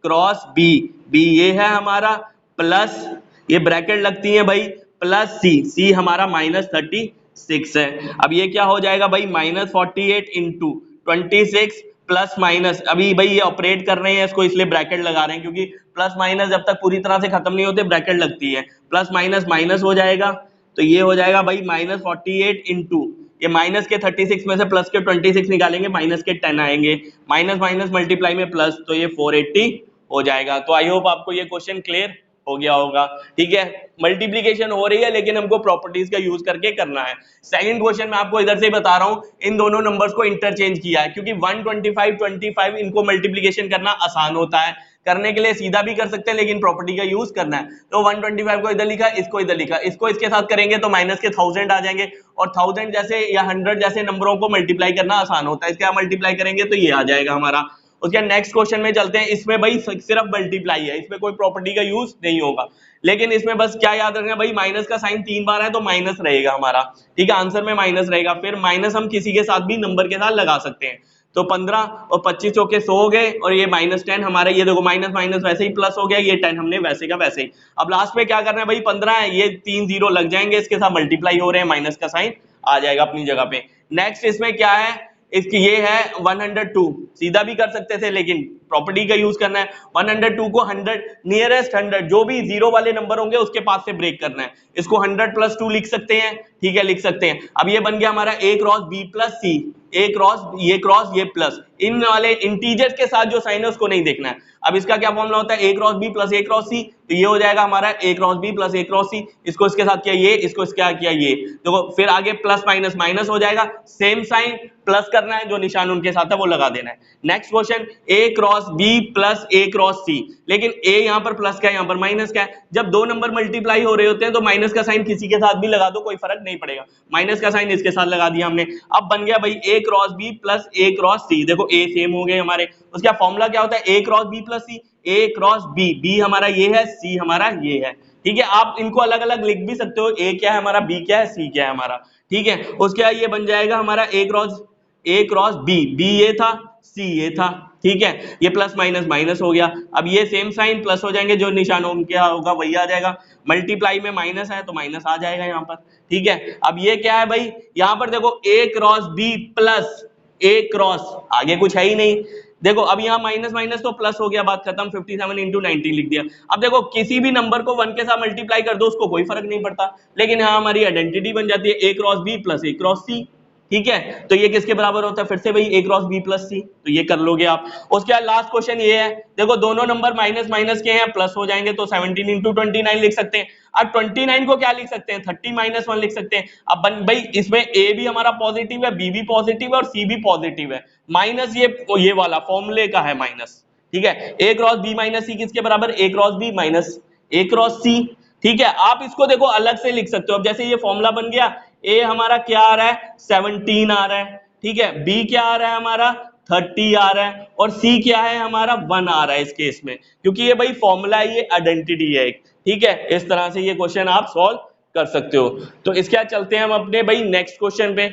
क्रॉस B, B ये है हमारा, प्लस ये ब्रैकेट लगती है भाई, प्लस C हमारा -36 है। अब ये क्या हो जाएगा भाई, -48 into 26 प्लस माइनस, अभी भाई ये ऑपरेट कर रहे हैं इसको इसलिए ब्रैकेट लगा रहे हैं, क्योंकि प्लस माइनस जब तक पूरी तरह से खत्म नहीं होते ब्रैकेट लगती है। प्लस माइनस माइनस हो जाएगा, तो ये हो जाएगा भाई -48 इंटू ये माइनस के 36 में से प्लस के 26 निकालेंगे, माइनस के 10 आएंगे, माइनस माइनस मल्टीप्लाई में प्लस, तो ये 480 हो जाएगा। तो आई होप आपको ये क्वेश्चन क्लियर हो गया होगा। ठीक है, मल्टीप्लीकेशन हो रही है लेकिन हमको प्रॉपर्टीज का यूज करके करना है। सेकंड क्वेश्चन मैं आपको इधर से ही बता रहा हूं, इन दोनों नंबर्स को इंटरचेंज किया है, क्योंकि 125 25 इनको मल्टीप्लीकेशन करना आसान होता है, करने के लिए सीधा भी कर सकते हैं लेकिन प्रॉपर्टी का यूज करना है। तो 125 को इधर लिखा, इसको इधर लिखा, इसको इसके साथ करेंगे तो माइनस के 1000 आ जाएंगे, और 1000 जैसे या 100 जैसे नंबरों को मल्टीप्लाई करना आसान होता है, इसके आप मल्टीप्लाई करेंगे तो ये आ जाएगा हमारा। उसके नेक्स्ट क्वेश्चन में चलते हैं, इसमें भाई सिर्फ मल्टीप्लाई है, इसमें कोई प्रॉपर्टी का यूज नहीं होगा, लेकिन इसमें बस क्या याद रखना भाई, माइनस का साइन 3 बार है तो माइनस रहेगा हमारा। ठीक है, आंसर में माइनस रहेगा, फिर माइनस हम किसी के साथ भी नंबर के साथ लगा सकते हैं। तो 15 और 25 चौके 100 हो गए, और ये -10 हमारा, ये देखो माइनस माइनस वैसे ही प्लस हो गया, ये 10 हमने वैसे का वैसे ही। अब लास्ट में क्या करना है भाई, 15 है, ये 3 0 लग जाएंगे, इसके साथ मल्टीप्लाई हो रहे हैं, माइनस का साइन आ जाएगा अपनी जगह पे। नेक्स्ट इसमें क्या है, इसकी ये है 102, सीधा भी कर सकते थे लेकिन प्रॉपर्टी का यूज करना है। 102 को 100 नियरेस्ट 100 जो भी जीरो वाले नंबर होंगे उसके पास से ब्रेक करना है, इसको 100 + 2 लिख सकते हैं। ठीक है, लिख सकते हैं। अब ये बन गया हमारा a cross b + c, a cross ये प्लस, इन वाले इंटीजर्स के साथ जो साइन है उसको नहीं देखना है। अब इसका क्या फॉर्मूला होता है, a cross b + a cross c, तो ये हो जाएगा हमारा a cross b + a cross c, इसको इसके साथ किया ये, इसको इसके साथ किया ये, देखो फिर आगे प्लस माइनस माइनस हो जाएगा, सेम साइन प्लस करना है, जो निशान उनके साथ है वो लगा देना है। Next question, a cross b + a cross c, लेकिन a यहाँ पर प्लस का है, यहाँ पर माइनस का है, जब दो नंबर मल्टीप्लाई हो रहे होते हैं तो माइनस का साइन किसी के साथ भी लगा दो, कोई फर्क नहीं पड़ेगा, माइनस का साइन इसके साथ लगा दिया हमने। अब बन गया भाई a cross b + a cross c, देखो a सेम हो गए हमारे, उसका फॉर्मूला क्या होता है, a cross b + c, a cross b, b हमारा ये है, c हमारा ये है। ठीक है, आप इनको अलग अलग लिख भी सकते हो, a क्या है हमारा, b क्या है, c क्या है हमारा। ठीक है, उसके बाद ये बन जाएगा हमारा a क्रॉस b, b ये था, c ये था। ठीक है, ये प्लस माइनस माइनस हो गया, अब ये सेम साइन प्लस हो जाएंगे, जो निशान उनका होगा वही आ जाएगा, मल्टीप्लाई में माइनस है तो माइनस आ जाएगा यहाँ पर। ठीक है, अब ये क्या है भाई, यहाँ पर देखो a cross b + a cross, आगे कुछ है ही नहीं, देखो अब यहाँ माइनस माइनस तो प्लस हो गया, बात खत्म, 57 × 90 लिख दिया। अब देखो किसी भी नंबर को 1 के साथ मल्टीप्लाई कर दो उसको कोई फर्क नहीं पड़ता, लेकिन यहाँ हमारी आइडेंटिटी बन जाती है a cross b + a cross c। ठीक है, तो ये किसके बराबर होता है, फिर से भाई a क्रॉस b + c, तो ये कर लोगे आप। उसके बाद लास्ट क्वेश्चन ये है, देखो दोनों नंबर माइनस माइनस के हैं, प्लस हो जाएंगे, तो 17 × 29 लिख सकते हैं। अब 29 को क्या लिख सकते हैं, 30 - 1 लिख सकते हैं। अब भाई इसमें a भी हमारा पॉजिटिव है, b भी पॉजिटिव है और c भी पॉजिटिव है, माइनस ये वाला फॉर्मूले का है माइनस। ठीक है, a क्रॉस b - c किसके बराबर, a cross b - a cross c। ठीक है, आप इसको देखो अलग से लिख सकते हो। अब जैसे ये फॉर्मूला बन गया, a हमारा क्या आ रहा है, 17 आ रहा है। ठीक है, b क्या आ रहा है हमारा, 30 आ रहा है, और c क्या है हमारा, 1 आ रहा है इस केस में, क्योंकि ये भाई फॉर्मूला है, ये आइडेंटिटी है एक। ठीक है, इस तरह से ये क्वेश्चन आप सॉल्व कर सकते हो। तो इसके बाद चलते हैं हम अपने भाई नेक्स्ट क्वेश्चन पे,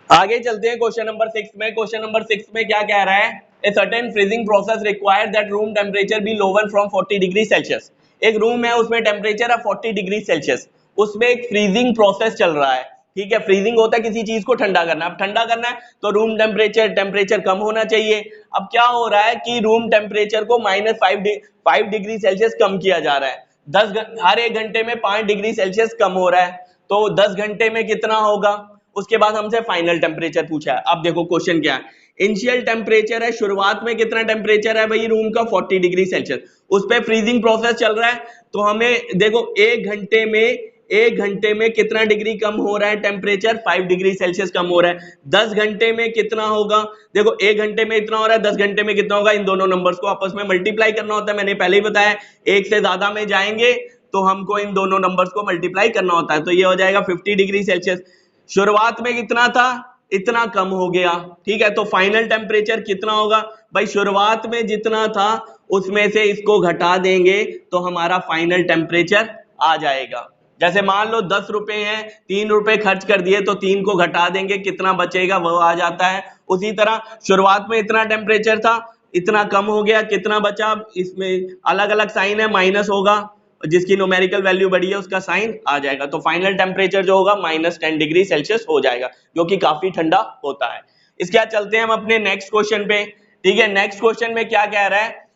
आगे चलते हैं क्वेश्चन नंबर 6 में। क्वेश्चन नंबर 6 में क्या कह रहा है, a certain freezing process require that room temperature be lower from 40 degree Celsius. एक रूम है उसमें टेम्परेचर है 40 डिग्री सेल्सियस, उसमें एक फ्रीजिंग प्रोसेस चल रहा है। ठीक है, फ्रीजिंग होता है किसी चीज को ठंडा करना, अब ठंडा करना है तो रूम टेम्परेचर कम होना चाहिए। अब क्या हो रहा है कि रूम टेम्परेचर को -5 डिग्री सेल्सियस कम किया जा रहा है, हर 1 घंटे में 5 डिग्री सेल्सियस कम हो रहा है, तो 10 घंटे में कितना होगा। उसके बाद हमसे फाइनल टेम्परेचर पूछा है। अब देखो क्वेश्चन क्या है, इनिशियल टेम्परेचर है, शुरुआत में कितना टेम्परेचर है भाई रूम का, 40 डिग्री सेल्सियस, उस पे फ्रीजिंग प्रोसेस चल रहा है, तो हमें देखो 1 घंटे में कितना डिग्री कम हो रहा है टेम्परेचर, 5 डिग्री सेल्सियस कम हो रहा है। 10 घंटे में कितना होगा, देखो 1 घंटे में इतना हो रहा है, 10 घंटे में कितना होगा, इन दोनों नंबर्स को आपस में मल्टीप्लाई करना होता है। मैंने पहले ही बताया, एक से ज्यादा में जाएंगे तो हमको इन दोनों नंबर्स को मल्टीप्लाई करना होता है, तो ये हो जाएगा 50 डिग्री सेल्सियस। शुरुआत में कितना था, इतना कम हो गया। ठीक है, तो फाइनल टेम्परेचर कितना होगा भाई, शुरुआत में जितना था उसमें से इसको घटा देंगे तो हमारा फाइनल टेम्परेचर आ जाएगा। जैसे मान लो 10 रुपए हैं, 3 रुपए खर्च कर दिए तो 3 को घटा देंगे, कितना बचेगा वो आ जाता है। उसी तरह शुरुआत में इतना टेम्परेचर था, इतना कम हो गया, कितना बचा, इसमें अलग अलग साइन है, माइनस होगा, जिसकी न्यूमेरिकल वैल्यू बढ़ी है उसका साइन आ जाएगा, तो फाइनल टेम्परेचर जो होगा -10 डिग्री सेल्सियस हो जाएगा, जो कि काफी ठंडा होता है। इसके बाद चलते हैं हम अपने नेक्स्ट क्वेश्चन पे। ठीक है, नेक्स्ट क्वेश्चन में क्या कह रहा है,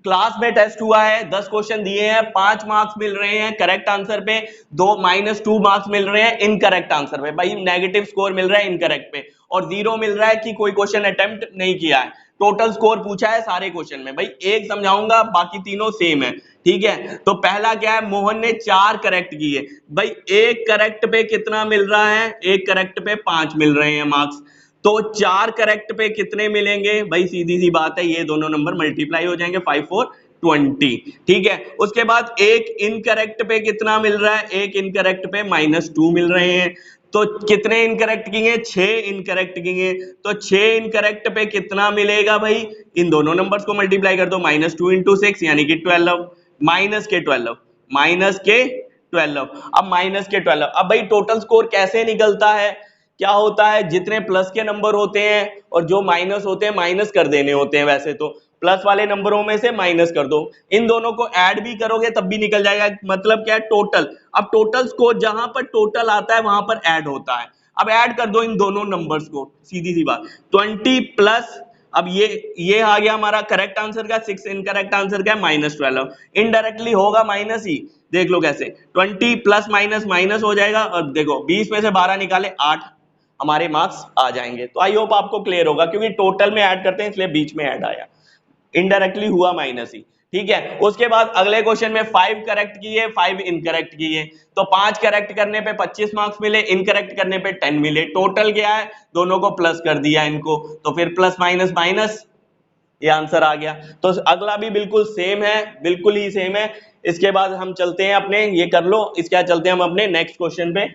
क्लास में टेस्ट हुआ है, 10 क्वेश्चन दिए हैं, 5 मार्क्स मिल रहे हैं करेक्ट आंसर पे, -2 मार्क्स मिल रहे हैं इनकरेक्ट आंसर पे। भाई नेगेटिव स्कोर मिल रहा है इनकरेक्ट पे, और 0 मिल रहा है कि कोई क्वेश्चन अटेम्प्ट नहीं किया है। टोटल स्कोर पूछा है सारे क्वेश्चन में। भाई एक समझाऊंगा, बाकी तीनों सेम है। ठीक है, तो पहला क्या है, मोहन ने 4 करेक्ट किए। भाई एक करेक्ट पे कितना मिल रहा है, एक करेक्ट पे 5 मिल रहे हैं मार्क्स। तो 4 करेक्ट पे कितने मिलेंगे, भाई सीधी सी बात है, ये दोनों नंबर मल्टीप्लाई हो जाएंगे, 5 4 20। ठीक है, उसके बाद एक इनकरेक्ट पे कितना मिल रहा है, एक इनकरेक्ट पे -2 मिल रहे हैं। तो कितने इनकरेक्ट किए, 6 इनकरेक्ट किए। तो 6 इनकरेक्ट पे कितना मिलेगा, भाई इन दोनों नंबर्स को मल्टीप्लाई कर दो, -2 × 6 यानी कि 12, माइनस के 12, माइनस के 12, अब माइनस के 12। अब भाई टोटल स्कोर कैसे निकलता है, क्या होता है, जितने प्लस के नंबर होते हैं और जो माइनस होते हैं माइनस कर देने होते हैं। वैसे तो प्लस वाले नंबरों में से माइनस कर दो, इन दोनों को ऐड भी करोगे तब भी निकल जाएगा। मतलब क्या है, टोटल। अब टोटल स्कोर जहां पर टोटल आता है वहां पर ऐड होता है। अब ऐड कर दो इन दोनों नंबर्स को, सीधी सी बात, 20 प्लस, अब ये आ गया हमारा करेक्ट आंसर का, 6 इनकरेक्ट आंसर का है -12। इनडायरेक्टली होगा माइनस ही, देख लो कैसे, 20 प्लस माइनस माइनस हो जाएगा, और देखो 20 में से 12 निकाले 8, हमारे मार्क्स आ जाएंगे। तो आई होप आपको क्लियर होगा, क्योंकि टोटल में ऐड करते हैं इसलिए बीच में ऐड आया, इनडायरेक्टली हुआ माइनस ही। ठीक है, उसके बाद अगले क्वेश्चन में 5 करेक्ट किए, 5 इनकरेक्ट किए। तो 5 करेक्ट करने पे 25 मार्क्स मिले, इनकरेक्ट करने पे 10 मिले। टोटल क्या है, दोनों को प्लस कर दिया इनको, तो फिर प्लस माइनस माइनस, ये आंसर आ गया। तो अगला भी बिल्कुल सेम है, बिल्कुल ही सेम है। इसके बाद हम चलते हैं अपने, ये कर लो, इसके बाद चलते हैं हम अपने नेक्स्ट क्वेश्चन पे।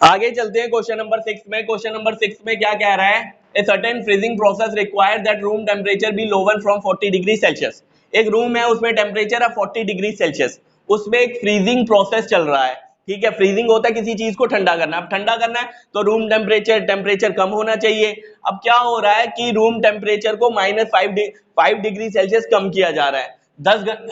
आगे चलते हैं क्वेश्चन नंबर 6 में। क्वेश्चन नंबर 6 में क्या कह रहा है, a certain freezing process require that room temperature be lower from 40 degree Celsius. एक रूम है, उसमें टेम्परेचर है 40 डिग्री सेल्सियस, उसमें एक फ्रीजिंग प्रोसेस चल रहा है। ठीक है, फ्रीजिंग होता है किसी चीज को ठंडा करना। अब ठंडा करना है तो रूम टेम्परेचर कम होना चाहिए। अब क्या हो रहा है कि रूम टेम्परेचर को -5 डिग्री सेल्सियस कम किया जा रहा है।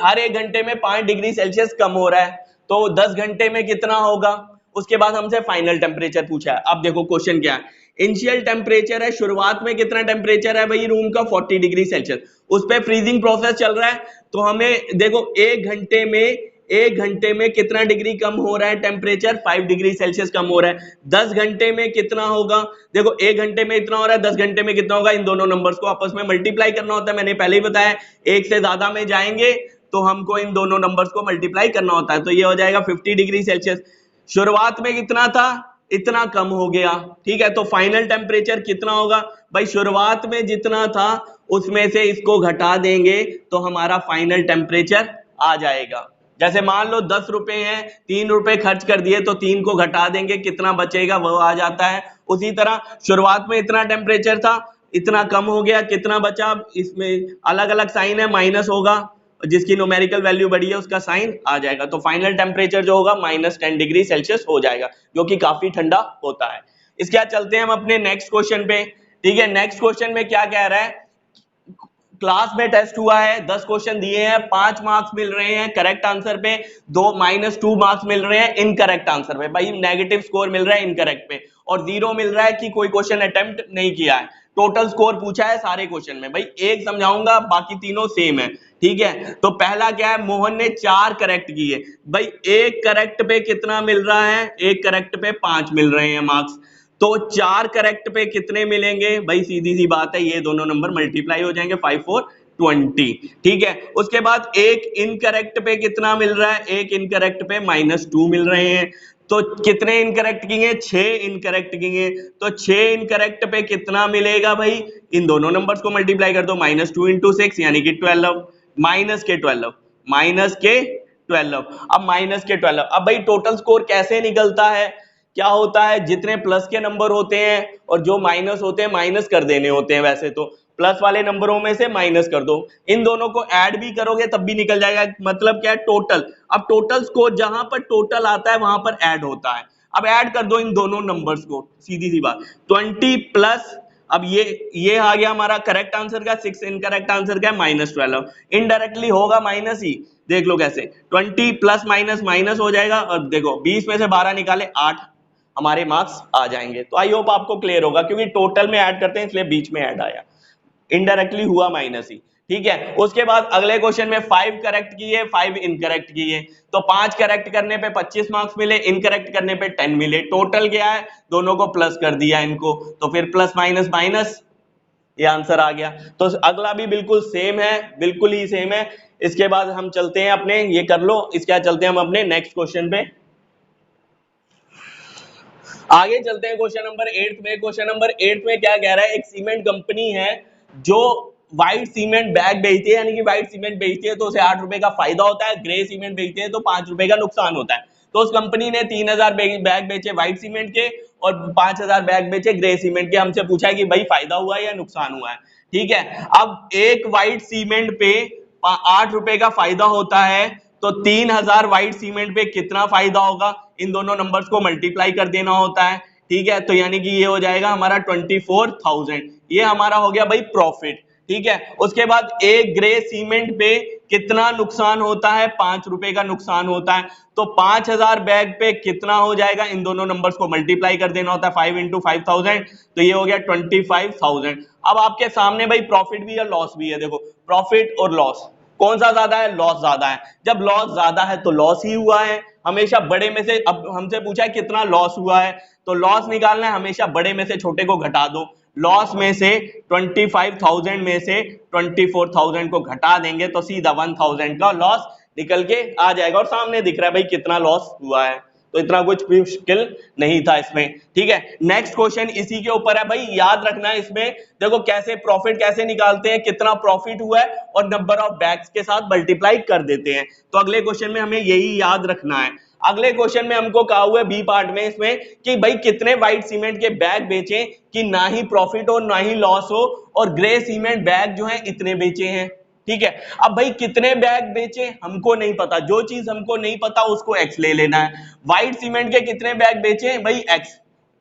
हर 1 घंटे में 5 डिग्री सेल्सियस कम हो रहा है, तो 10 घंटे में कितना होगा। उसके बाद हमसे फाइनल टेम्परेचर पूछा है। अब देखो क्वेश्चन क्या है, इनिशियल टेम्परेचर है, शुरुआत में कितना टेम्परेचर है भाई रूम का, 40 डिग्री सेल्सियस, उस पर फ्रीजिंग प्रोसेस चल रहा है। तो हमें देखो 1 घंटे में कितना डिग्री कम हो रहा है टेम्परेचर, 5 डिग्री सेल्सियस कम हो रहा है। 10 घंटे में कितना होगा, देखो 1 घंटे में इतना हो रहा है, 10 घंटे में कितना होगा। इन दोनों नंबर्स को आपस में मल्टीप्लाई करना होता है, मैंने पहले ही बताया। एक से ज्यादा में जाएंगे तो हमको इन दोनों नंबर्स को मल्टीप्लाई करना होता है। तो ये हो जाएगा 50 डिग्री सेल्सियस। शुरुआत में कितना था, इतना कम हो गया। ठीक है, तो फाइनल टेम्परेचर कितना होगा, भाई शुरुआत में जितना था उसमें से इसको घटा देंगे तो हमारा फाइनल टेम्परेचर आ जाएगा। जैसे मान लो 10 रुपए हैं, 3 रुपए खर्च कर दिए, तो 3 को घटा देंगे, कितना बचेगा वो आ जाता है। उसी तरह शुरुआत में इतना टेम्परेचर था, इतना कम हो गया, कितना बचा, इसमें अलग अलग साइन है, माइनस होगा, जिसकी न्यूमेरिकल वैल्यू बढ़ी है उसका साइन आ जाएगा। तो फाइनल टेम्परेचर जो होगा -10 डिग्री सेल्सियस हो जाएगा, जो कि काफी ठंडा होता है। इसके बाद चलते हैं हम अपने नेक्स्ट क्वेश्चन पे। ठीक है, नेक्स्ट क्वेश्चन में क्या कह रहा है, क्लास में टेस्ट हुआ है, 10 क्वेश्चन दिए हैं, 5 मार्क्स मिल रहे हैं करेक्ट आंसर पे, -2 मार्क्स मिल रहे हैं इनकरेक्ट आंसर पे। भाई नेगेटिव स्कोर मिल रहा है इनकरेक्ट पे, और 0 मिल रहा है कि कोई क्वेश्चन अटेम्प्ट नहीं किया है। टोटल स्कोर पूछा है सारे क्वेश्चन में। भाई एक समझाऊंगा, बाकी तीनों सेम है। ठीक है, तो पहला क्या है, मोहन ने 4 करेक्ट किए। भाई एक करेक्ट पे कितना मिल रहा है, एक करेक्ट पे 5 मिल रहे हैं मार्क्स। तो 4 करेक्ट पे कितने मिलेंगे, भाई सीधी सी बात है, ये दोनों नंबर मल्टीप्लाई हो जाएंगे, 5 4 20। ठीक है, उसके बाद एक इनकरेक्ट पे कितना मिल रहा है, एक इनकरेक्ट पे -2 मिल रहे हैं। तो कितने इनकरेक्ट किए, 6 इनकरेक्ट किए। तो 6 इनकरेक्ट पे कितना मिलेगा, भाई इन दोनों नंबर्स को मल्टीप्लाई कर दो, -2 × 6 यानी कि 12, माइनस के 12, माइनस के 12, अब माइनस के 12। अब भाई टोटल स्कोर कैसे निकलता है, क्या होता है, जितने प्लस के नंबर होते हैं और जो माइनस होते हैं माइनस कर देने होते हैं। वैसे तो प्लस वाले नंबरों में से माइनस कर दो, इन दोनों को ऐड भी करोगे तब भी निकल जाएगा। मतलब क्या है, टोटल। अब टोटल स्कोर जहां पर टोटल आता है वहां पर ऐड होता है। अब ऐड कर दो इन दोनों नंबर्स को, सीधी सी बात, 20 प्लस, अब ये आ गया हमारा करेक्ट आंसर का, 6 इनकरेक्ट आंसर का है -12। इनडायरेक्टली होगा माइनस ही, देख लो कैसे, 20 प्लस माइनस माइनस हो जाएगा, और देखो 20 में से 12 निकाले 8, हमारे मार्क्स आ जाएंगे। तो आई होप आपको क्लियर होगा, क्योंकि टोटल में ऐड करते हैं इसलिए बीच में ऐड आया, इनडायरेक्टली हुआ माइनस ही। ठीक है, उसके बाद अगले क्वेश्चन में 5 करेक्ट किए, 5 इनकरेक्ट किए, तो 5 करेक्ट करने पे 25 मार्क्स मिले, इनकरेक्ट करने पे 10 मिले। टोटल क्या है, दोनों को प्लस कर दिया इनको, तो फिर प्लस माइनस माइनस, ये आंसर आ गया। तो अगला भी बिल्कुल सेम है, बिल्कुल ही सेम है। इसके बाद हम चलते हैं अपने, ये कर लो, इसके बाद चलते हैं हम अपने नेक्स्ट क्वेश्चन पे। आगे चलते हैं क्वेश्चन नंबर 8 में। क्वेश्चन नंबर 8 में क्या कह रहा है, एक सीमेंट कंपनी है जो व्हाइट सीमेंट बैग बेचती है, यानी कि व्हाइट सीमेंट बेचती है तो उसे 8 रुपए का फायदा होता है, ग्रे सीमेंट बेचती है तो 5 रुपए का नुकसान होता है। तो उस कंपनी ने 3000 बैग बेचे व्हाइट सीमेंट के और 5000 बैग बेचे ग्रे सीमेंट के। हमसे पूछा है कि भाई फायदा हुआ है या नुकसान हुआ है। ठीक है, अब एक व्हाइट सीमेंट पे 8 रुपए का फायदा होता है, तो 3000 व्हाइट सीमेंट पे कितना फायदा होगा, इन दोनों नंबर्स को मल्टीप्लाई कर देना होता है। ठीक है, तो यानी कि ये हो जाएगा हमारा 24,000, ये हमारा हो गया भाई प्रॉफिट। ठीक है, उसके बाद एक ग्रे सीमेंट पे कितना नुकसान होता है, 5 रुपए का नुकसान होता है, तो 5000 बैग पे कितना हो जाएगा, इन दोनों नंबर्स को मल्टीप्लाई कर देना होता है, 5 इंटू 5000, तो ये हो गया 25,000। अब आपके सामने भाई प्रॉफिट भी है लॉस भी है, देखो प्रॉफिट और लॉस कौन सा ज्यादा है, लॉस ज्यादा है। जब लॉस ज्यादा है तो लॉस ही हुआ है, हमेशा बड़े में से, अब हमसे पूछा है कितना लॉस हुआ है, तो लॉस निकालना है, हमेशा बड़े में से छोटे को घटा दो। लॉस में से 25,000 में से 24,000 को घटा देंगे तो सीधा 1000 का लॉस निकल के आ जाएगा, और सामने दिख रहा है भाई कितना लॉस हुआ है। तो इतना कुछ भी मुश्किल नहीं था इसमें। ठीक है, नेक्स्ट क्वेश्चन इसी के ऊपर है भाई, याद रखना है इसमें। देखो कैसे प्रॉफिट कैसे निकालते हैं, कितना प्रॉफिट हुआ है और नंबर ऑफ बैग्स के साथ मल्टीप्लाई कर देते हैं। तो अगले क्वेश्चन में हमें यही याद रखना है। अगले क्वेश्चन में हमको कहा हुआ है बी पार्ट में इसमें कि भाई कितने व्हाइट सीमेंट के बैग बेचे कि ना ही प्रॉफिट हो ना ही लॉस हो, और ग्रे सीमेंट बैग जो है इतने बेचे हैं। ठीक है, अब भाई कितने बैग बेचे हमको नहीं पता, जो चीज हमको नहीं पता उसको एक्स ले लेना है। व्हाइट सीमेंट के कितने बैग बेचे भाई एक्स,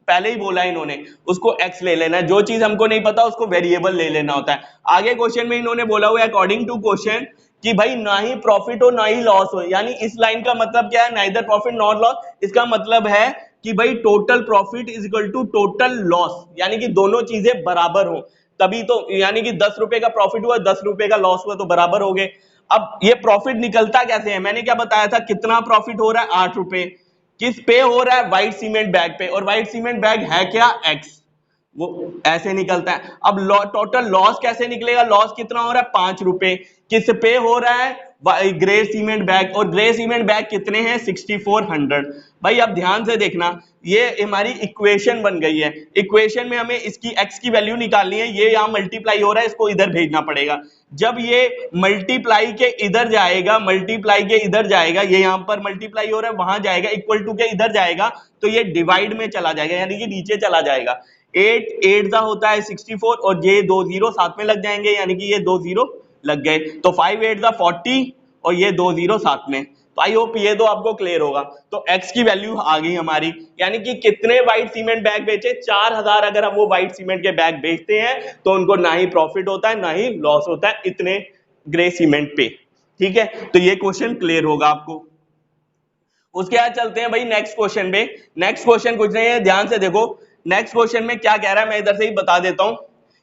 पहले ही बोला इन्होंने, उसको एक्स ले लेना है। जो चीज हमको नहीं पता उसको वेरिएबल ले लेना होता है। आगे क्वेश्चन में इन्होंने बोला हुआ है अकॉर्डिंग टू क्वेश्चन कि भाई ना ही प्रॉफिट हो ना ही लॉस हो, यानी इस लाइन का मतलब क्या है, नाइदर प्रॉफिट नॉर लॉस। इसका मतलब है कि भाई total profit is equal to total loss, यानी कि दोनों चीजें बराबर हो तभी तो, यानी कि 10 रुपए का प्रॉफिट हुआ 10 रुपए का लॉस हुआ तो बराबर हो गए। अब ये प्रॉफिट निकलता कैसे है, मैंने क्या बताया था, कितना प्रॉफिट हो रहा है 8 रुपए, किस पे हो रहा है, व्हाइट सीमेंट बैग पे, और व्हाइट सीमेंट बैग है क्या एक्स, वो ऐसे निकलता है। अब टोटल लॉस कैसे निकलेगा, लॉस कितना हो रहा है 5 रुपए, किस पे हो रहा है, ग्रे सीमेंट बैग, और ग्रे सीमेंट बैग कितने हैं 6400। भाई अब ध्यान से देखना, ये हमारी इक्वेशन बन गई है, इक्वेशन में हमें इसकी x की वैल्यू निकालनी है, ये यहां मल्टीप्लाई हो रहा है इसको इधर भेजना पड़ेगा। जब ये मल्टीप्लाई के इधर जाएगा, मल्टीप्लाई के इधर जाएगा, ये यहां पर मल्टीप्लाई हो रहा है वहां जाएगा, इक्वल टू के इधर जाएगा तो ये डिवाइड में चला जाएगा, यानी कि नीचे चला जाएगा। 8 8 होता है 64 और ये 2 जीरो साथ में लग जाएंगे, यानी कि ये 2 जीरो लग गए, तो 5 8 40 और ये 2 जीरो साथ में। तो आई होप ये तो आपको क्लियर होगा। तो x की वैल्यू आ गई हमारी, यानी कि कितने व्हाइट सीमेंट बैग बेचे 4000। अगर हम वो व्हाइट सीमेंट के बैग बेचते हैं तो उनको ना ही प्रॉफिट होता है ना ही लॉस होता है इतने ग्रे सीमेंट पे। ठीक है, तो ये क्वेश्चन क्लियर होगा आपको। उसके बाद चलते हैं भाई नेक्स्ट क्वेश्चन पे। नेक्स्ट क्वेश्चन कुछ नहीं है, ध्यान से देखो नेक्स्ट क्वेश्चन में क्या कह रहा है, मैं इधर से ही बता देता हूं।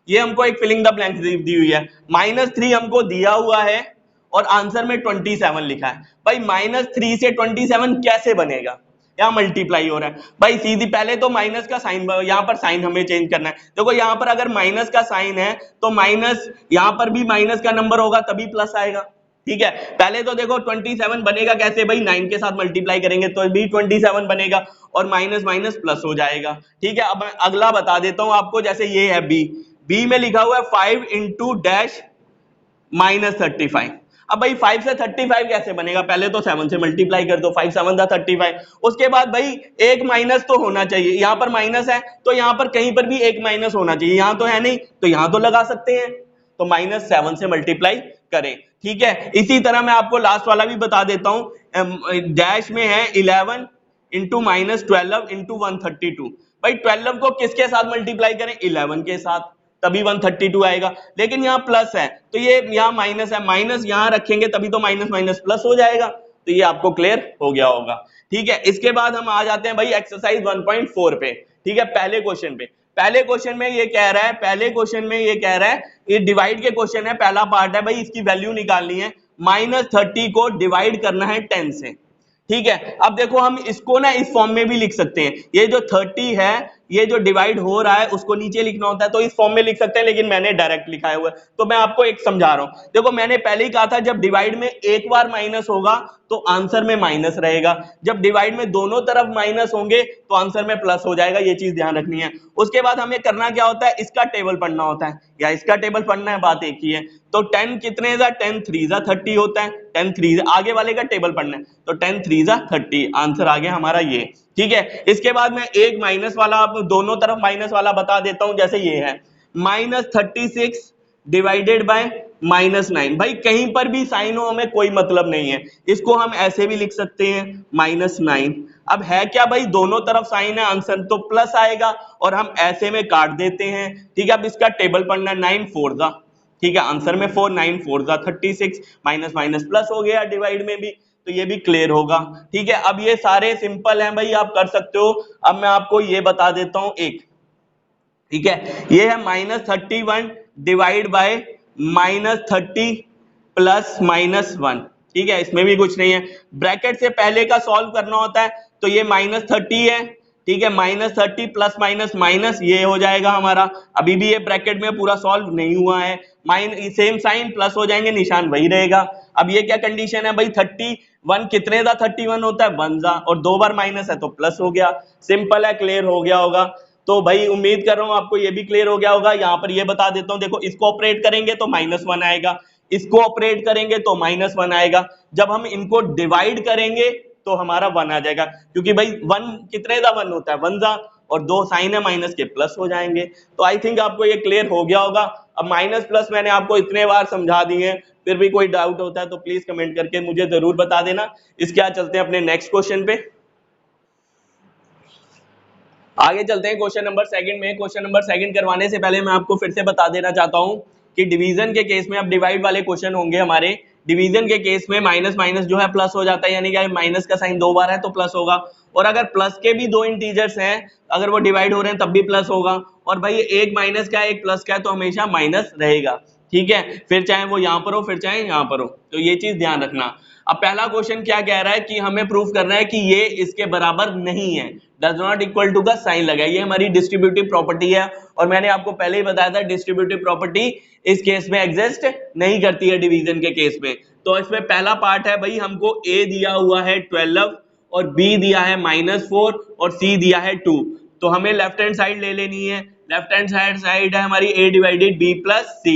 ये हमको एक फिलिंग द ब्लैंक्स दी हुई है, -3 हमको दिया हुआ है और आंसर में 27 लिखा है। भाई -3 से 27 कैसे बनेगा, यहाँ मल्टीप्लाई हो रहा है भाई, सीधी पहले तो माइनस का साइन, यहाँ पर साइन हमें चेंज करना है। देखो यहाँ पर अगर माइनस का साइन है तो माइनस, यहाँ पर भी माइनस का नंबर होगा तभी प्लस आएगा। ठीक है, पहले तो देखो 27 बनेगा कैसे भाई, 9 के साथ मल्टीप्लाई करेंगे तो भी 27 बनेगा और माइनस माइनस प्लस हो जाएगा। ठीक है, अब मैं अगला बता देता हूं आपको, जैसे ये है बी में लिखा हुआ है 5 इंटू डैश -35। अब भाई 5 से 35 कैसे बनेगा, पहले तो 7 से मल्टीप्लाई कर दो, 5 7 35। उसके बाद भाई एक माइनस तो होना चाहिए, यहाँ पर माइनस है तो यहाँ पर कहीं पर भी एक माइनस होना चाहिए, यहाँ तो है नहीं तो यहाँ तो लगा सकते हैं, तो -7 से मल्टीप्लाई करें। ठीक है, इसी तरह मैं आपको लास्ट वाला भी बता देता हूं, डैश में है 11 इंटू -12 इंटू 132। भाई 12 को किसके साथ मल्टीप्लाई करें, 11 के साथ, तभी 132 आएगा। लेकिन यहाँ प्लस है तो ये यहाँ माइनस है, माइनस यहाँ रखेंगे तभी तो माइनस माइनस प्लस हो जाएगा, तो ये आपको क्लियर हो गया होगा। ठीक है, इसके बाद हम आ जाते हैं भाई एक्सरसाइज 1.4 पे। ठीक है, पहले क्वेश्चन पे। पहले क्वेश्चन में ये कह रहा है, पहले क्वेश्चन में ये कह रहा है, ये डिवाइड के क्वेश्चन है, पहला पार्ट है भाई, इसकी वैल्यू निकालनी है, -30 को डिवाइड करना है 10 से। ठीक है, अब देखो हम इसको ना इस फॉर्म में भी लिख सकते हैं, ये जो 30 है, ये जो डिवाइड हो रहा है उसको नीचे लिखना होता है तो इस फॉर्म में लिख सकते हैं, लेकिन मैंने डायरेक्ट लिखा हुआ है, तो मैं आपको एक समझा रहा हूं। देखो मैंने पहले ही कहा था, जब डिवाइड में एक बार माइनस होगा तो आंसर में माइनस रहेगा, जब डिवाइड में दोनों तरफ माइनस होंगे तो आंसर में प्लस हो जाएगा, ये चीज ध्यान रखनी है। उसके बाद हमें करना क्या होता है, इसका टेबल पढ़ना होता है या इसका टेबल पढ़ना है, बात एक ही है। तो 10 कितने जा 10 3 जा 30 होता है, 10 3 आगे वाले का टेबल पढ़ना है, तो 10 3 जा 30, आंसर आ गया हमारा ये। ठीक है, इसके बाद मैं एक माइनस वाला, आप दोनों तरफ माइनस वाला बता देता हूं, जैसे ये है -36 डिवाइडेड बाय -9। भाई कहीं पर भी साइन हो हमें कोई मतलब नहीं है, इसको हम ऐसे भी लिख सकते हैं -9। अब है क्या भाई, दोनों तरफ साइन है, आंसर तो प्लस आएगा, और हम ऐसे में काट देते हैं। ठीक है, अब इसका टेबल पढ़ना 9 4 जा, ठीक है, आंसर में 4 9 4 जा 36, माइनस माइनस प्लस हो गया डिवाइड में भी, तो ये भी क्लियर होगा। ठीक है, अब ये सारे सिंपल हैं भाई, आप कर सकते हो। अब मैं आपको ये बता देता हूं एक, ठीक है, ये है -31 डिवाइड बाय -30 प्लस -1। ठीक है, इसमें भी कुछ नहीं है, ब्रैकेट से पहले का सॉल्व करना होता है, तो ये -30 है। ठीक है, -30 प्लस माइनस माइनस ये हो जाएगा हमारा, अभी भी ये ब्रैकेट में पूरा सॉल्व नहीं हुआ है, सेम साइन प्लस हो जाएंगे, निशान वही रहेगा। अब ये क्या कंडीशन है भाई, 31 कितने दा 31 होता है 1 जा, और दो बार माइनस है तो प्लस हो गया, सिंपल है, क्लियर हो गया होगा। तो भाई उम्मीद कर रहा हूं आपको ये भी क्लियर हो गया होगा। यहाँ पर ये बता देता हूं, देखो इसको ऑपरेट करेंगे तो -1 आएगा, इसको ऑपरेट करेंगे तो -1 आएगा, जब हम इनको डिवाइड करेंगे तो हमारा 1 आ जाएगा, क्योंकि भाई 1 कितने दा 1 होता है 1 जा, और दो साइन है माइनस के प्लस हो जाएंगे। तो आई थिंक आपको ये क्लियर हो गया होगा। अब माइनस प्लस मैंने आपको इतने बार समझा दिए, फिर भी कोई डाउट होता है तो प्लीज कमेंट करके मुझे जरूर बता देना। इसके बाद चलते हैं अपने नेक्स्ट क्वेश्चन पे, आगे चलते हैं क्वेश्चन नंबर सेकंड में। क्वेश्चन नंबर सेकंड करवाने से पहले मैं आपको फिर से बता देना चाहता हूं कि डिवीजन के केस में, अब डिवाइड वाले क्वेश्चन होंगे हमारे, डिवीजन के केस में माइनस माइनस जो है प्लस हो जाता है, यानी कि माइनस का साइन दो बार है तो प्लस होगा, और अगर प्लस के भी दो इंटीजर्स हैं, अगर वो डिवाइड हो रहे हैं तब भी प्लस होगा, और भाई एक माइनस का है एक प्लस का है तो हमेशा माइनस रहेगा। ठीक है, फिर चाहे वो यहाँ पर हो फिर चाहे यहाँ पर हो, तो ये चीज ध्यान रखना। अब पहला क्वेश्चन क्या कह रहा है कि हमें प्रूफ करना है कि ये इसके बराबर नहीं है, डज नॉट इक्वल टू का साइन लगा, ये हमारी डिस्ट्रीब्यूटिव प्रॉपर्टी है, और मैंने आपको पहले ही बताया था डिस्ट्रीब्यूटिव प्रॉपर्टी इस केस में एग्जिस्ट नहीं करती है डिवीजन के केस में। तो इसमें पहला पार्ट है भाई, हमको a दिया हुआ है 12 और b दिया है -4 और c दिया है 2, तो हमें लेफ्ट हैंड साइड ले लेनी है। लेफ्ट हैंड साइड है हमारी a divided b plus c,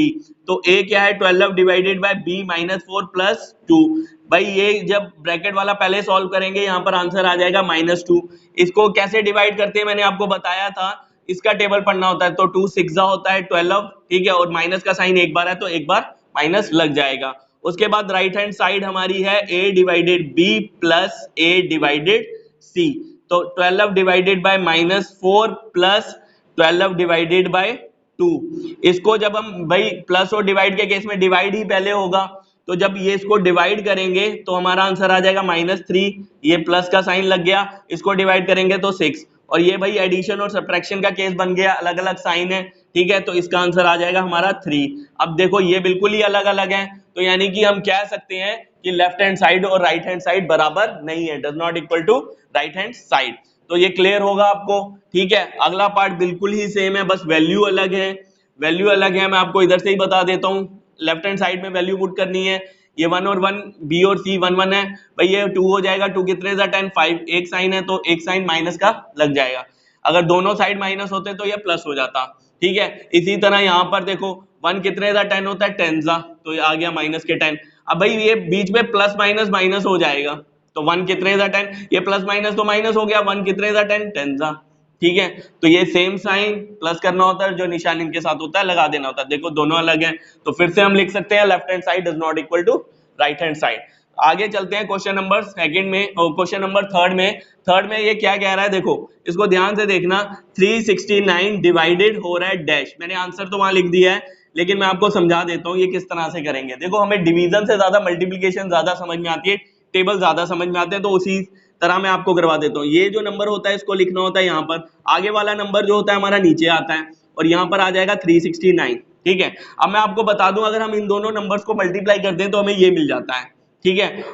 तो a क्या है 12 डिवाइडेड बाय b -4 प्लस 2। भाई ये जब ब्रैकेट वाला पहले सॉल्व करेंगे, यहाँ पर आंसर आ जाएगा -2। इसको कैसे डिवाइड करते हैं मैंने आपको बताया था, इसका टेबल पढ़ना होता है, तो 2 6 होता है 12, ठीक है, और माइनस का साइन एक बार है तो एक बार माइनस लग जाएगा। उसके बाद राइट हैंड साइड हमारी है a divided b plus a divided c, तो 12 divided by -4 plus 12 divided by 2। इसको जब हम भाई प्लस और डिवाइड के केस में डिवाइड ही पहले होगा, तो जब ये इसको डिवाइड करेंगे तो हमारा आंसर आ जाएगा -3, ये प्लस का साइन लग गया, इसको डिवाइड करेंगे तो 6, और ये भाई एडिशन और सब्ट्रैक्शन का केस बन गया, अलग अलग साइन है। ठीक है, तो इसका आंसर आ जाएगा हमारा 3। अब देखो ये बिल्कुल ही अलग अलग है, तो यानी कि हम कह सकते हैं कि लेफ्ट हैंड साइड और राइट हैंड साइड बराबर नहीं है, does not equal to right hand side, तो ये क्लियर होगा आपको। ठीक है, अगला पार्ट बिल्कुल ही सेम है, बस वैल्यू अलग है, वैल्यू अलग है, मैं आपको इधर से ही बता देता हूँ। लेफ्ट हैंड साइड में वैल्यू पुट करनी है, ये 1 और 1, b और c 1 1 है, भाई ये 2 हो जाएगा, 2 कितने सा 10 5, एक साइन है तो एक साइन माइनस का लग जाएगा, अगर दोनों साइड माइनस होते तो ये प्लस हो जाता। ठीक है, इसी तरह यहाँ पर देखो 1 कितने सा 10 होता है 10 सा, तो ये आ गया माइनस के 10। अब भाई ये बीच में प्लस माइनस माइनस हो जाएगा, तो 1 कितने सा 10, ये प्लस माइनस तो माइनस हो गया, 1 कितने सा 10 10 सा। ठीक है, तो ये सेम साइन प्लस करना होता है, जो निशान इनके साथ होता है लगा देना होता है, देखो दोनों अलग हैं, तो फिर से हम लिख सकते हैं left hand side does not equal to right hand side. आगे चलते हैं क्वेश्चन नंबर सेकंड में, क्वेश्चन नंबर थर्ड में ये क्या कह रहा है, देखो इसको ध्यान से देखना, 369 डिवाइडेड हो रहा है डैश, मैंने आंसर तो वहां लिख दिया है, लेकिन मैं आपको समझा देता हूँ ये किस तरह से करेंगे। देखो हमें डिवीजन से ज्यादा मल्टीप्लिकेशन ज्यादा समझ में आती है, टेबल ज्यादा समझ में आते हैं, तो उसी तरह मैं आपको करवा देता हूँ। ये जो नंबर होता है इसको लिखना होता है यहाँ पर, आगे वाला नंबर जो होता है हमारा नीचे आता है, और यहाँ पर आ जाएगा 369। ठीक है, अब मैं आपको बता दूं, अगर हम इन दोनों नंबर्स को मल्टीप्लाई करते हैं तो हमें ये मिल जाता है। ठीक है,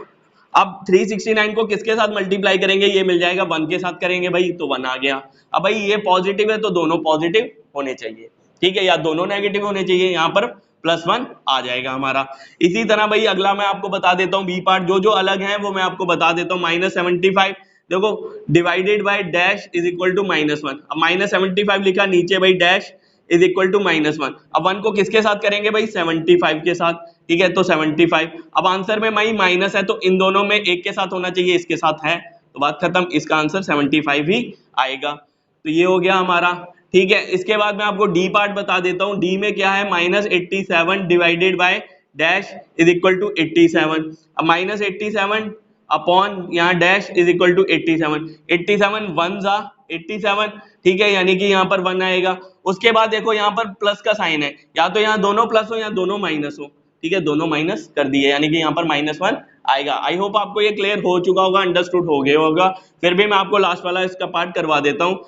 अब 369 को किसके साथ मल्टीप्लाई करेंगे, ये मिल जाएगा 1 के साथ करेंगे भाई, तो 1 आ गया। अब भाई ये पॉजिटिव है तो दोनों पॉजिटिव होने चाहिए, ठीक है, या दोनों नेगेटिव होने चाहिए, यहाँ पर +1 आ जाएगा हमारा। इसी तरह भाई अगला मैं आपको बता देता हूँ बी पार्ट, जो जो अलग है वो मैं आपको बता देता हूँ। -75 देखो, divided by dash is equal to -1। अब -75 लिखा, नीचे भाई डैश इज इक्वल टू -1। अब 1 को किसके साथ करेंगे भाई, 75 के साथ। ठीक है, तो 75। अब आंसर में भाई माइनस है तो इन दोनों में एक के साथ होना चाहिए, इसके साथ है, तो बात खत्म, इसका आंसर 75 ही आएगा। तो ये हो गया हमारा। ठीक है, इसके बाद मैं आपको डी पार्ट बता देता हूँ। डी में क्या है, -87 divided by dash is equal to 87। अब -87 अपॉन यहाँ डैश इज इक्वल टू 87। 87 1 जा 87, ठीक है, यानी कि यहाँ पर 1 आएगा। उसके बाद देखो यहाँ पर प्लस का साइन है, या तो यहाँ दोनों प्लस हो या दोनों माइनस हो। ठीक है, दोनों माइनस कर दिए, यानी कि यहाँ पर -1 आएगा। आई होप आपको ये क्लियर हो चुका होगा, अंडरस्टूड हो गया होगा। फिर भी मैं आपको लास्ट वाला इसका पार्ट करवा देता हूँ।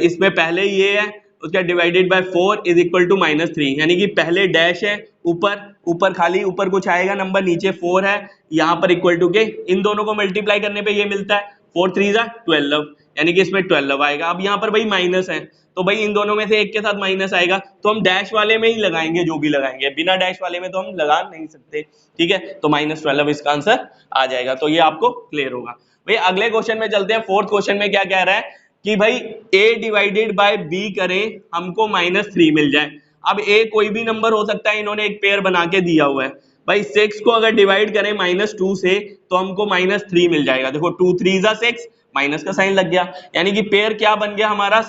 इसमें पहले ये है, उसका divided by 4 is equal to -3, यानी कि पहले डैश है, ऊपर खाली ऊपर कुछ आएगा नंबर, नीचे 4 है, यहाँ पर इक्वल टू के, इन दोनों को मल्टीप्लाई करने पे ये मिलता है 4 3 12, यानी कि इसमें 12 आएगा। अब यहाँ पर भाई माइनस है, तो भाई इन दोनों में से एक के साथ माइनस आएगा, तो हम डैश वाले में ही लगाएंगे, जो भी लगाएंगे, बिना डैश वाले में तो हम लगा नहीं सकते। ठीक है, तो -12 इसका आंसर आ जाएगा। तो ये आपको क्लियर होगा। भाई अगले क्वेश्चन में चलते हैं। फोर्थ क्वेश्चन में क्या कह रहा है कि भाई a डिवाइडेड बाय b करें, हमको -3 मिल जाए। अब a कोई भी नंबर हो सकता है, इन्होंने एक पेयर बना के दिया हुआ है। भाई 6 को अगर डिवाइड करें -2 से तो हमको -3 मिल जाएगा। देखो 2 3 जा 6, माइनस का साइन लग गया, यानी कि पेयर क्या बन गया हमारा,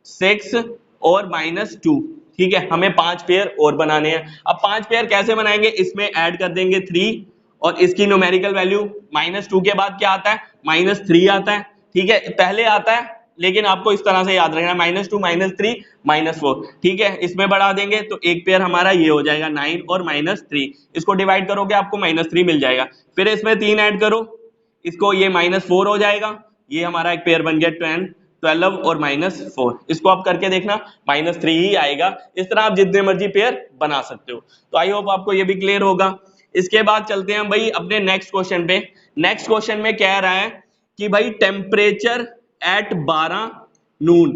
6 और -2। ठीक है, हमें 5 पेयर और बनाने हैं। अब 5 पेयर कैसे बनाएंगे, इसमें ऐड कर देंगे 3, और इसकी न्यूमेरिकल वैल्यू -2 के बाद क्या आता है, -3 आता है। ठीक है, पहले आता है, लेकिन आपको इस तरह से याद रखना है, -2 -3 -4। ठीक है, इसमें बढ़ा देंगे तो एक पेयर हमारा ये हो जाएगा 9 और -3, इसको डिवाइड करोगे आपको -3 मिल जाएगा। फिर इसमें 3 ऐड करो, इसको ये -4 हो जाएगा, ये हमारा एक पेयर बन गया 12 और -4, इसको आप करके देखना -3 ही आएगा। इस तरह आप जितने मर्जी पेयर बना सकते हो। तो आई होप आपको ये भी क्लियर होगा। इसके बाद चलते हैं भाई अपने नेक्स्ट क्वेश्चन पे। नेक्स्ट क्वेश्चन में कह रहा है कि भाई टेम्परेचर एट 12 नून,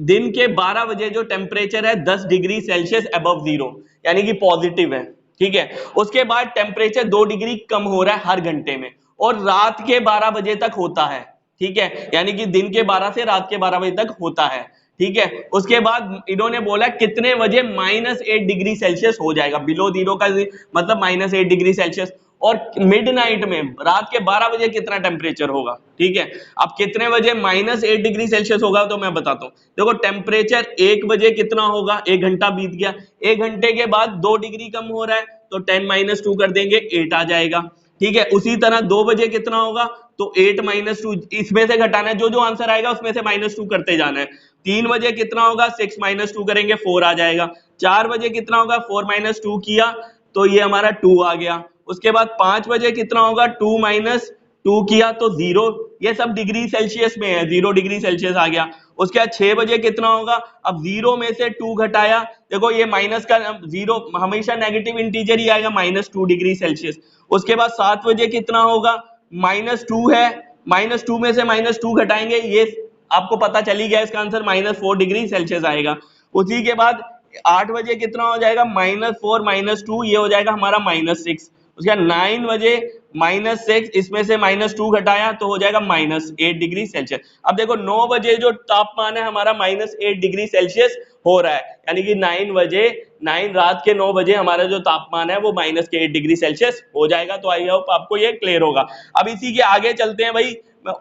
दिन के 12 बजे जो टेम्परेचर है 10 डिग्री सेल्सियस अबव 0, यानी कि पॉजिटिव है। ठीक है, उसके बाद टेम्परेचर 2 डिग्री कम हो रहा है हर घंटे में, और रात के 12 बजे तक होता है। ठीक है, यानी कि दिन के 12 से रात के 12 बजे तक होता है। ठीक है, उसके बाद इन्होंने बोला कितने बजे -8 डिग्री सेल्सियस हो जाएगा, बिलो 0 का मतलब -8 डिग्री सेल्सियस, और मिडनाइट में रात के 12 बजे कितना टेम्परेचर होगा। ठीक है, अब कितने बजे -8 डिग्री सेल्सियस होगा तो मैं बताता हूँ। देखो टेम्परेचर 1 बजे कितना होगा, 1 घंटा बीत गया, 1 घंटे के बाद 2 डिग्री कम हो रहा है, तो 10 - 2 कर देंगे, 8 आ जाएगा। ठीक है, उसी तरह 2 बजे कितना होगा, तो 8 - 2, इसमें से घटाना है, जो जो आंसर आएगा उसमें से -2 करते जाना है। 3 बजे कितना होगा, 6 - 2 करेंगे, 4 आ जाएगा। 4 बजे कितना होगा, 4 - 2 किया तो ये हमारा 2 आ गया। उसके बाद 5 बजे कितना होगा, 2 - 2 किया तो 0, ये सब डिग्री सेल्सियस में है, 0 डिग्री सेल्सियस आ गया। उसके बाद 6 बजे कितना होगा, अब 0 में से 2 घटाया, देखो ये माइनस का 0 हमेशा नेगेटिव इंटीजर ही आएगा, -2 डिग्री सेल्सियस। उसके बाद 7 बजे कितना होगा, -2 है, -2 में से -2 घटाएंगे, ये आपको पता चली गया, इसका आंसर -4 डिग्री सेल्सियस आएगा। उसी के बाद 8 बजे कितना हो जाएगा, -4 - 2, ये हो जाएगा हमारा -6। उसके बाद 9 बजे -6, इसमें से -2 घटाया तो हो जाएगा -8 डिग्री सेल्सियस। अब देखो 9 बजे जो तापमान है हमारा -8 डिग्री सेल्सियस हो रहा है, यानी कि 9 रात के 9 बजे हमारा जो तापमान है वो -8 डिग्री सेल्सियस हो जाएगा। तो आई होप आपको ये क्लियर होगा। अब इसी के आगे चलते हैं भाई,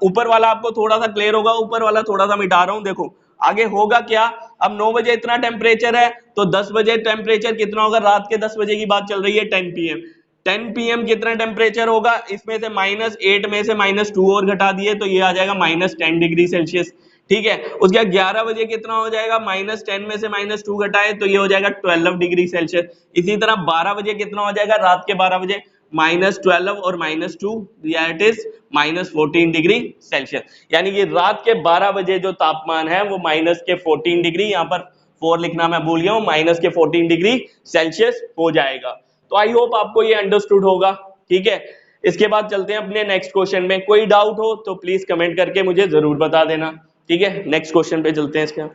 ऊपर वाला आपको थोड़ा सा क्लियर होगा, ऊपर वाला थोड़ा सा मिटा रहा हूं। देखो आगे होगा क्या, अब 9 बजे इतना टेम्परेचर है तो 10 बजे टेम्परेचर कितना होगा, रात के 10 बजे की बात चल रही है, 10 PM। 10 PM कितना टेम्परेचर होगा, इसमें से -8 में से -2 और घटा दिए तो ये आ जाएगा -10 डिग्री सेल्सियस। ठीक है, उसके बाद 11 बजे कितना हो जाएगा, -10 में से -2 घटाए तो ये हो जाएगा 12 डिग्री सेल्सियस। इसी तरह 12 बजे कितना हो जाएगा, रात के 12 बजे -12 और -2, इट इज -14 डिग्री सेल्सियस। यानी कि रात के 12 बजे जो तापमान है वो -14 डिग्री, यहाँ पर 4 लिखना मैं भूल गया हूँ, -14 डिग्री सेल्सियस हो जाएगा। तो आई होप आपको ये अंडरस्टूड होगा, ठीक है। इसके बाद चलते हैं अपने नेक्स्ट क्वेश्चन में। कोई डाउट हो तो प्लीज कमेंट करके मुझे जरूर बता देना, ठीक है। नेक्स्ट क्वेश्चन पे चलते हैं। इसका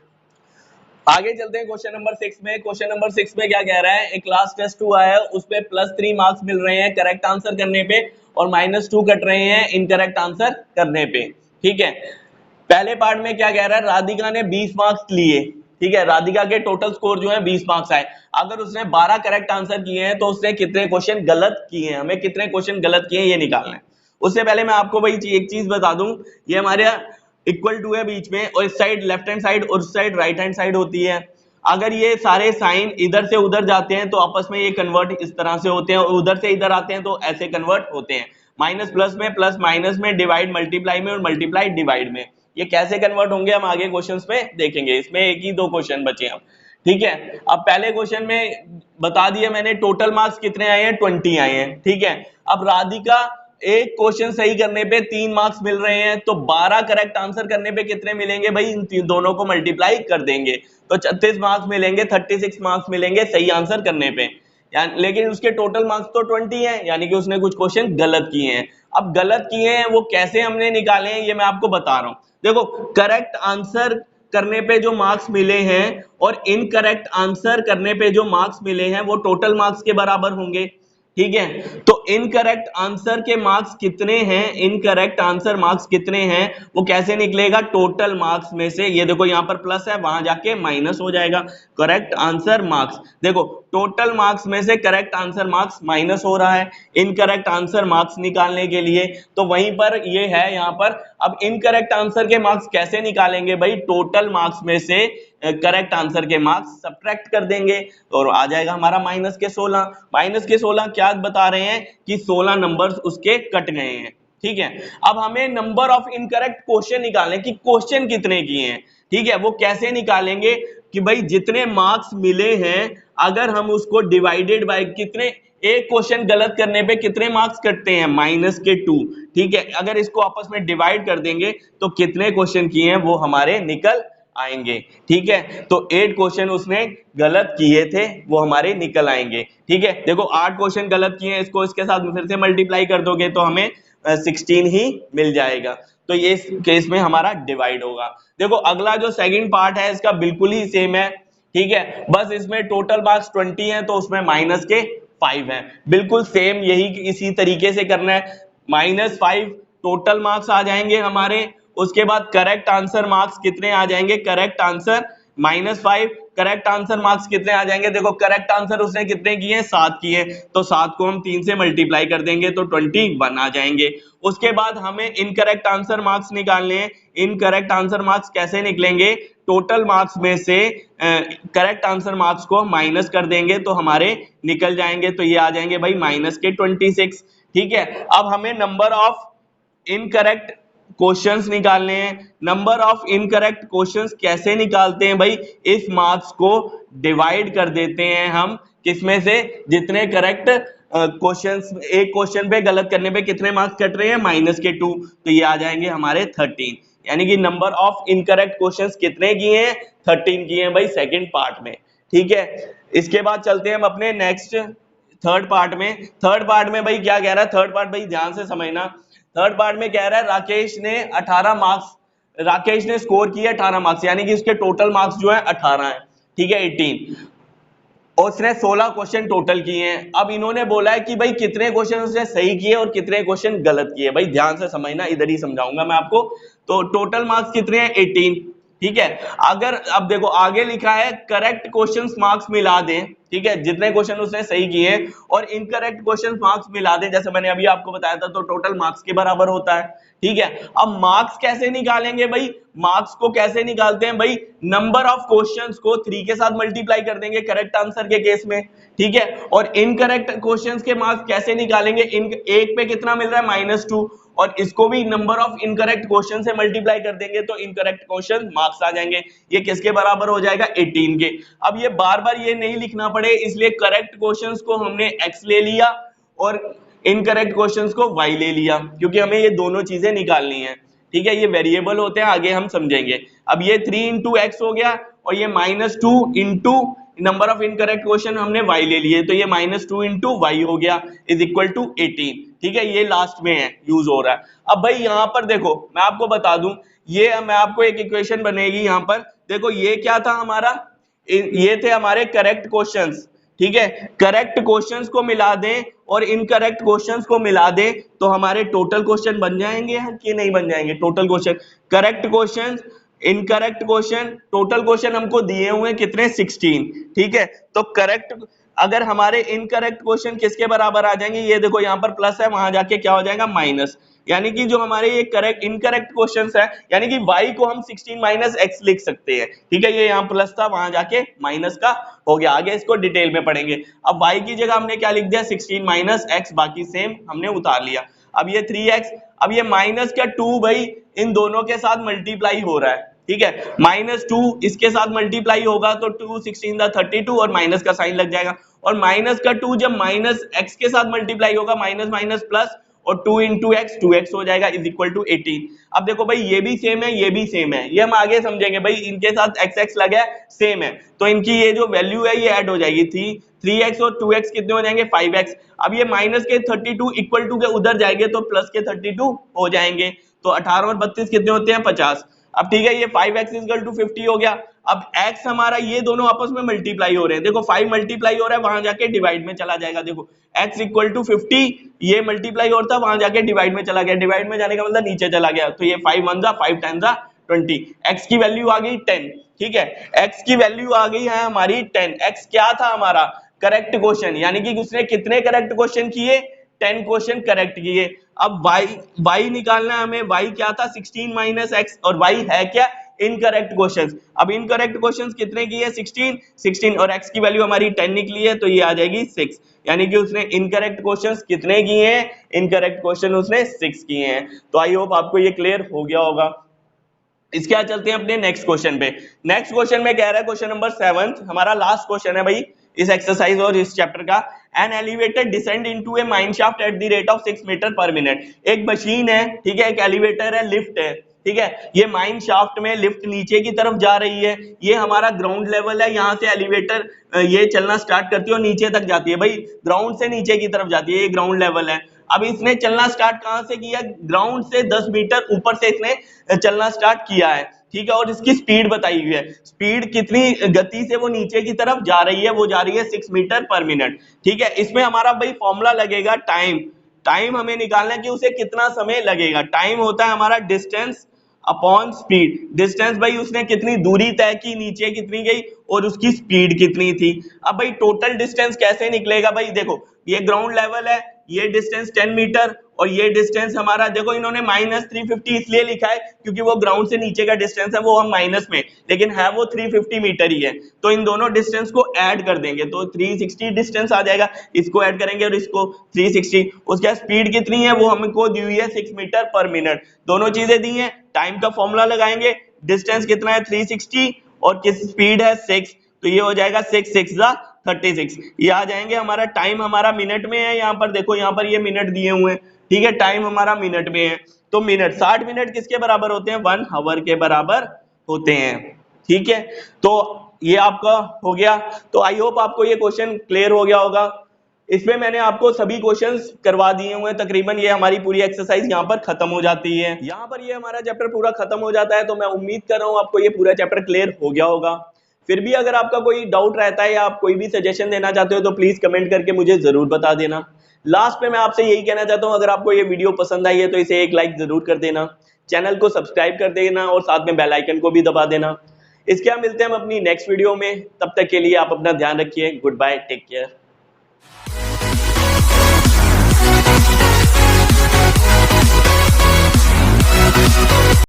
आगे चलते हैं क्वेश्चन नंबर 6 में। क्वेश्चन नंबर 6 में क्या कह रहा है, एक क्लास टेस्ट हुआ है, उसपे +3 मार्क्स मिल रहे हैं करेक्ट आंसर करने पे और -2 कट रहे हैं इनकरेक्ट आंसर करने पे, ठीक है। पहले पार्ट में क्या कह रहा है, राधिका ने 20 मार्क्स लिए, ठीक है। राधिका के टोटल स्कोर जो है 20 मार्क्स आए। अगर उसने 12 करेक्ट आंसर किए हैं तो उसने कितने क्वेश्चन गलत किए हैं, हमें कितने क्वेश्चन गलत किए हैं ये निकालना है। उससे पहले मैं आपको भाई एक चीज बता दूं, ये हमारे इक्वल टू है बीच में, और इस साइड लेफ्ट हैंड साइड और उस साइड राइट हैंड साइड होती है। अगर ये सारे साइन इधर से उधर जाते हैं तो आपस में ये कन्वर्ट इस तरह से होते हैं, और उधर से इधर आते हैं तो ऐसे कन्वर्ट होते हैं। माइनस प्लस में, प्लस माइनस में, डिवाइड मल्टीप्लाई में और मल्टीप्लाई डिवाइड में। ये कैसे कन्वर्ट होंगे हम आगे क्वेश्चंस में देखेंगे। इसमें एक ही 2 क्वेश्चन बचे अब, ठीक है। अब पहले क्वेश्चन में बता दिया मैंने टोटल मार्क्स कितने आए हैं, 20 आए हैं, ठीक है। अब राधिका एक क्वेश्चन सही करने पे 3 मार्क्स मिल रहे हैं, तो 12 करेक्ट आंसर करने पे कितने मिलेंगे भाई, इन दोनों को मल्टीप्लाई कर देंगे तो 36 मार्क्स मिलेंगे, 36 मार्क्स मिलेंगे सही आंसर करने पे। लेकिन उसके टोटल मार्क्स तो 20 हैं, यानी कि उसने कुछ क्वेश्चन गलत किए हैं। अब गलत किए हैं वो कैसे हमने निकाले हैं ये मैं आपको बता रहा हूं। देखो, करेक्ट आंसर करने पे जो मार्क्स मिले हैं और इनकरेक्ट आंसर करने पे जो मार्क्स मिले हैं वो टोटल मार्क्स के बराबर होंगे, ठीक है। तो इनकरेक्ट आंसर के मार्क्स कितने हैं, इनकरेक्ट आंसर मार्क्स कितने हैं वो कैसे निकलेगा, टोटल मार्क्स में से। ये देखो यहाँ पर प्लस है, वहां जाके माइनस हो जाएगा। करेक्ट आंसर मार्क्स, देखो टोटल मार्क्स में से करेक्ट आंसर मार्क्स माइनस हो रहा है इनकरेक्ट आंसर मार्क्स निकालने के लिए, तो वहीं पर ये है यहाँ पर। अब इनकरेक्ट आंसर के मार्क्स कैसे निकालेंगे भाई, टोटल मार्क्स में से करेक्ट आंसर के मार्क्स सब्ट्रैक्ट कर देंगे और आ जाएगा हमारा -16। -16 क्या बता रहे हैं कि 16 नंबर्स उसके कट गए हैं, ठीक है। अब हमें नंबर ऑफ इनकरेक्ट क्वेश्चन निकालने कि क्वेश्चन कितने किए हैं, ठीक है। वो कैसे निकालेंगे कि भाई जितने मार्क्स मिले हैं अगर हम उसको डिवाइडेड बाय कितने, एक क्वेश्चन गलत करने पे कितने मार्क्स कटते हैं, -2, ठीक है। अगर इसको आपस में डिवाइड कर देंगे तो कितने क्वेश्चन किए हैं वो हमारे निकल आएंगे, ठीक है। तो 8 क्वेश्चन उसने गलत किए थे वो हमारे निकल आएंगे, ठीक है। देखो 8 क्वेश्चन गलत किए हैं, इसको इसके साथ फिर से मल्टीप्लाई कर दोगे तो हमें 16 ही मिल जाएगा। तो ये इस केस में हमारा डिवाइड होगा। देखो अगला जो सेकंड पार्ट है इसका बिल्कुल ही सेम है, ठीक है। बस इसमें टोटल मार्क्स 20 है तो उसमें -5 है, बिल्कुल सेम यही इसी तरीके से करना है। -5 टोटल मार्क्स आ जाएंगे हमारे, उसके बाद करेक्ट आंसर मार्क्स कितने आ जाएंगे, correct answer -5, correct answer marks कितने आ जाएंगे, देखो करेक्ट आंसर उसने कितने किए, 7 किए, तो 7 को हम 3 से मल्टीप्लाई कर देंगे तो 21 आ जाएंगे। उसके बाद हमें इनकरेक्ट आंसर मार्क्स निकालने हैं। इनकरेक्ट आंसर मार्क्स कैसे निकलेंगे, टोटल मार्क्स में से करेक्ट आंसर मार्क्स को माइनस कर देंगे तो हमारे निकल जाएंगे, तो ये आ जाएंगे भाई -26, ठीक है। अब हमें नंबर ऑफ इनकरेक्ट क्वेश्चंस निकालने हैं। नंबर ऑफ इनकरेक्ट क्वेश्चंस कैसे निकालते हैं भाई, इस मार्क्स को डिवाइड कर देते हैं हम किसमें से, जितने करेक्ट क्वेश्चंस, एक क्वेश्चन पे गलत करने पे कितने मार्क्स कट रहे हैं, -2, तो ये आ जाएंगे हमारे 13। यानी कि नंबर ऑफ इनकरेक्ट क्वेश्चंस कितने किए हैं, 13 किए हैं भाई सेकंड पार्ट में, ठीक है। इसके बाद चलते हैं हम अपने नेक्स्ट थर्ड पार्ट में। थर्ड पार्ट में भाई क्या कह रहा है, थर्ड पार्ट भाई ध्यान से समझना। थर्ड पार्ट में कह रहा है राकेश ने 18 मार्क्स, राकेश ने स्कोर किया 18 मार्क्स, यानी कि उसके टोटल मार्क्स जो है 18 है, ठीक है, 18, और उसने 16 क्वेश्चन टोटल किए हैं। अब इन्होंने बोला है कि भाई कितने क्वेश्चन उसने सही किए और कितने क्वेश्चन गलत किए। भाई ध्यान से समझना, इधर ही समझाऊंगा मैं आपको। तो टोटल मार्क्स कितने हैं, 18, ठीक है। अगर अब देखो आगे लिखा है करेक्ट क्वेश्चंस मार्क्स मिला दें, ठीक है, जितने क्वेश्चन उसने सही किए और इनकरेक्ट क्वेश्चन मार्क्स मिला दें, जैसे मैंने अभी आपको बताया था, तो टोटल मार्क्स के बराबर होता है, ठीक है। अब मार्क्स कैसे निकालेंगे भाई, मार्क्स को कैसे निकालते हैं भाई, नंबर ऑफ क्वेश्चंस को 3 के साथ मल्टीप्लाई कर देंगे करेक्ट आंसर के केस में, ठीक है। और इनकरेक्ट क्वेश्चंस के मार्क्स कैसे निकालेंगे, इन एक पे कितना मिल रहा है, -2, और इसको भी नंबर ऑफ इनकरेक्ट क्वेश्चन से मल्टीप्लाई कर देंगे तो इनकरेक्ट क्वेश्चन मार्क्स आ जाएंगे। ये किसके बराबर हो जाएगा, 18 के। अब ये बार बार ये नहीं लिखना पड़े इसलिए करेक्ट क्वेश्चंस को हमने x ले लिया और इनकरेक्ट क्वेश्चंस को y ले लिया, क्योंकि हमें ये दोनों चीजें निकालनी है, ठीक है। ये वेरिएबल होते हैं, आगे हम समझेंगे। अब ये 3 इंटू एक्स हो गया, और ये -2 into number of incorrect question हमने y ले लिए, तो ये -2 इंटू वाई हो गया इज इक्वल टू 18, ठीक है। ये लास्ट में है, यूज हो रहा है। अब भाई यहाँ पर देखो, मैं आपको बता दूं, ये मैं आपको एक इक्वेशन बनेगी यहाँ पर, देखो ये क्या था हमारा, ये थे हमारे करेक्ट क्वेश्चंस, ठीक है। करेक्ट क्वेश्चंस को मिला दें और इनकरेक्ट क्वेश्चंस को मिला दें तो हमारे टोटल क्वेश्चन बन जाएंगे कि नहीं बन जाएंगे। Total question, correct question, incorrect question, total question हमको दिए हुए कितने, 16, ठीक है। तो करेक्ट, अगर हमारे इनकरेक्ट क्वेश्चन किसके बराबर आ जाएंगे, ये देखो यहाँ पर प्लस है, वहां जाके क्या हो जाएगा, माइनस, यानी कि जो हमारे ये करेक्ट इनकरेक्ट क्वेश्चंस है, यानी कि y को हम 16 माइनस x लिख सकते हैं, ठीक है। ये यहाँ प्लस था, वहां जाके माइनस का हो गया, आगे इसको डिटेल में पढ़ेंगे। अब y की जगह हमने क्या लिख दिया, 16 माइनस x, बाकी सेम हमने उतार लिया। अब ये 3x, अब ये माइनस का 2 भाई इन दोनों के साथ मल्टीप्लाई हो रहा है, ठीक है। -2 इसके साथ मल्टीप्लाई होगा तो 2 16 32 और माइनस का साइन लग जाएगा, और माइनस का 2 जब माइनस x के साथ मल्टीप्लाई होगा, माइनस माइनस प्लस, और 2 इंटू एक्स 2x हो जाएगा इज इक्वल टू 18। अब देखो भाई ये भी सेम है, ये भी सेम है, ये हम आगे समझेंगे भाई, इनके साथ x लगा है, सेम है, तो इनकी ये जो वैल्यू है ये ऐड हो जाएगी, 3x और 2x कितने हो जाएंगे, 5x। अब ये माइनस के 32 इक्वल टू के उधर जाएंगे तो प्लस के 32 हो जाएंगे, तो 18 और 32 कितने होते हैं, 50। अब ठीक है, ये 5x इक्वल टू 50 हो गया। अब x हमारा, ये दोनों आपस में मल्टीप्लाई हो रहे हैं, देखो 5 मल्टीप्लाई हो रहा है, वहां जाके डिवाइड में चला जाएगा, देखो x इक्वल टू 50, ये मल्टीप्लाई होता है, वहां जाके डिवाइड में चला गया, डिवाइड में जाने का मतलब नीचे चला गया, तो ये 5 1 5 टाइम्स 20, x की वैल्यू आ गई 10, ठीक है। x की वैल्यू आ गई है हमारी 10, x क्या था हमारा, करेक्ट क्वेश्चन, यानी कि उसने कितने करेक्ट क्वेश्चन किए, 10 क्वेश्चन करेक्ट किए। अब y निकालना है हमें, y क्या था, 16 माइनस x, और y है क्या, इनकरेक्ट क्वेश्चंस। अब इनकरेक्ट क्वेश्चंस कितने किए, 16 और x की वैल्यू हमारी 10 निकली है, तो ये आ जाएगी 6, यानी कि उसने इनकरेक्ट क्वेश्चंस कितने किए हैं, इनकरेक्ट क्वेश्चन उसने 6 किए हैं। तो आई होप आपको ये क्लियर हो गया होगा। इसके बाद चलते हैं अपने नेक्स्ट क्वेश्चन पे। नेक्स्ट क्वेश्चन में कह रहा है, क्वेश्चन नंबर 7, हमारा लास्ट क्वेश्चन है भाई इस एक्सरसाइज और इस चैप्टर का। An elevator descend into a mine shaft at the rate of 6 metre per minute. एक मशीन है, ठीक है, एक एलिवेटर है, लिफ्ट है, ठीक है। ये माइन शाफ्ट में लिफ्ट नीचे की तरफ जा रही है, ये हमारा ग्राउंड लेवल है, यहाँ से एलिवेटर ये चलना स्टार्ट करती है और नीचे तक जाती है, भाई ग्राउंड से नीचे की तरफ जाती है, ये ग्राउंड लेवल है। अब इसने चलना स्टार्ट कहां से किया, ग्राउंड से 10 मीटर ऊपर से इसने चलना स्टार्ट किया है, ठीक है। और इसकी स्पीड बताई हुई है, स्पीड कितनी गति से वो नीचे की तरफ जा रही है, वो जा रही है 6 मीटर पर मिनट, ठीक है। इसमें हमारा भाई फॉर्मूला लगेगा टाइम, टाइम हमें निकालना है कि उसे कितना समय लगेगा। टाइम होता है हमारा डिस्टेंस अपॉन स्पीड, डिस्टेंस भाई उसने कितनी दूरी तय की, नीचे कितनी गई, और उसकी स्पीड कितनी थी। अब भाई टोटल डिस्टेंस कैसे निकलेगा, भाई देखो ये ग्राउंड लेवल है, ये डिस्टेंस 10 मीटर, और ये डिस्टेंस हमारा, देखो इन्होंने -350 इसलिए लिखा है क्योंकि वो ग्राउंड से नीचे का डिस्टेंस है, वो हम माइनस में, लेकिन है वो 350 मीटर ही है। तो इन दोनों डिस्टेंस को ऐड कर देंगे तो 360 डिस्टेंस आ जाएगा, इसको ऐड करेंगे और इसको 360। उसके बाद स्पीड कितनी है, वो हमको दी हुई है 6 मीटर पर मिनट, दोनों चीजें दी हैं। टाइम का फॉर्मूला लगाएंगे, डिस्टेंस कितना है 360 और किस स्पीड है 6, तो ये हो जाएगा 6 6 36, ये आ जाएंगे। हमारा टाइम हमारा मिनट में है, यहाँ पर देखो, यहाँ पर ये मिनट दिए हुए हैं, ठीक है, टाइम हमारा मिनट में है, तो मिनट 60 मिनट किसके बराबर होते हैं, 1 आवर के बराबर होते हैं, ठीक है। तो ये आपका हो गया। तो आई होप आपको ये क्वेश्चन क्लियर हो गया होगा। इसमें मैंने आपको सभी क्वेश्चंस करवा दिए हुए हैं, तकरीबन ये हमारी पूरी एक्सरसाइज यहाँ पर खत्म हो जाती है, यहाँ पर ये हमारा चैप्टर पूरा खत्म हो जाता है। तो मैं उम्मीद कर रहा हूँ आपको ये पूरा चैप्टर क्लियर हो गया होगा। फिर भी अगर आपका कोई डाउट रहता है या आप कोई भी सजेशन देना चाहते हो तो प्लीज कमेंट करके मुझे जरूर बता देना। लास्ट में मैं आपसे यही कहना चाहता हूँ, अगर आपको ये वीडियो पसंद आई है तो इसे एक लाइक जरूर कर देना, चैनल को सब्सक्राइब कर देना और साथ में बेल आइकन को भी दबा देना। इसके बाद मिलते हैं हम अपनी नेक्स्ट वीडियो में, तब तक के लिए आप अपना ध्यान रखिए। Good bye, take care.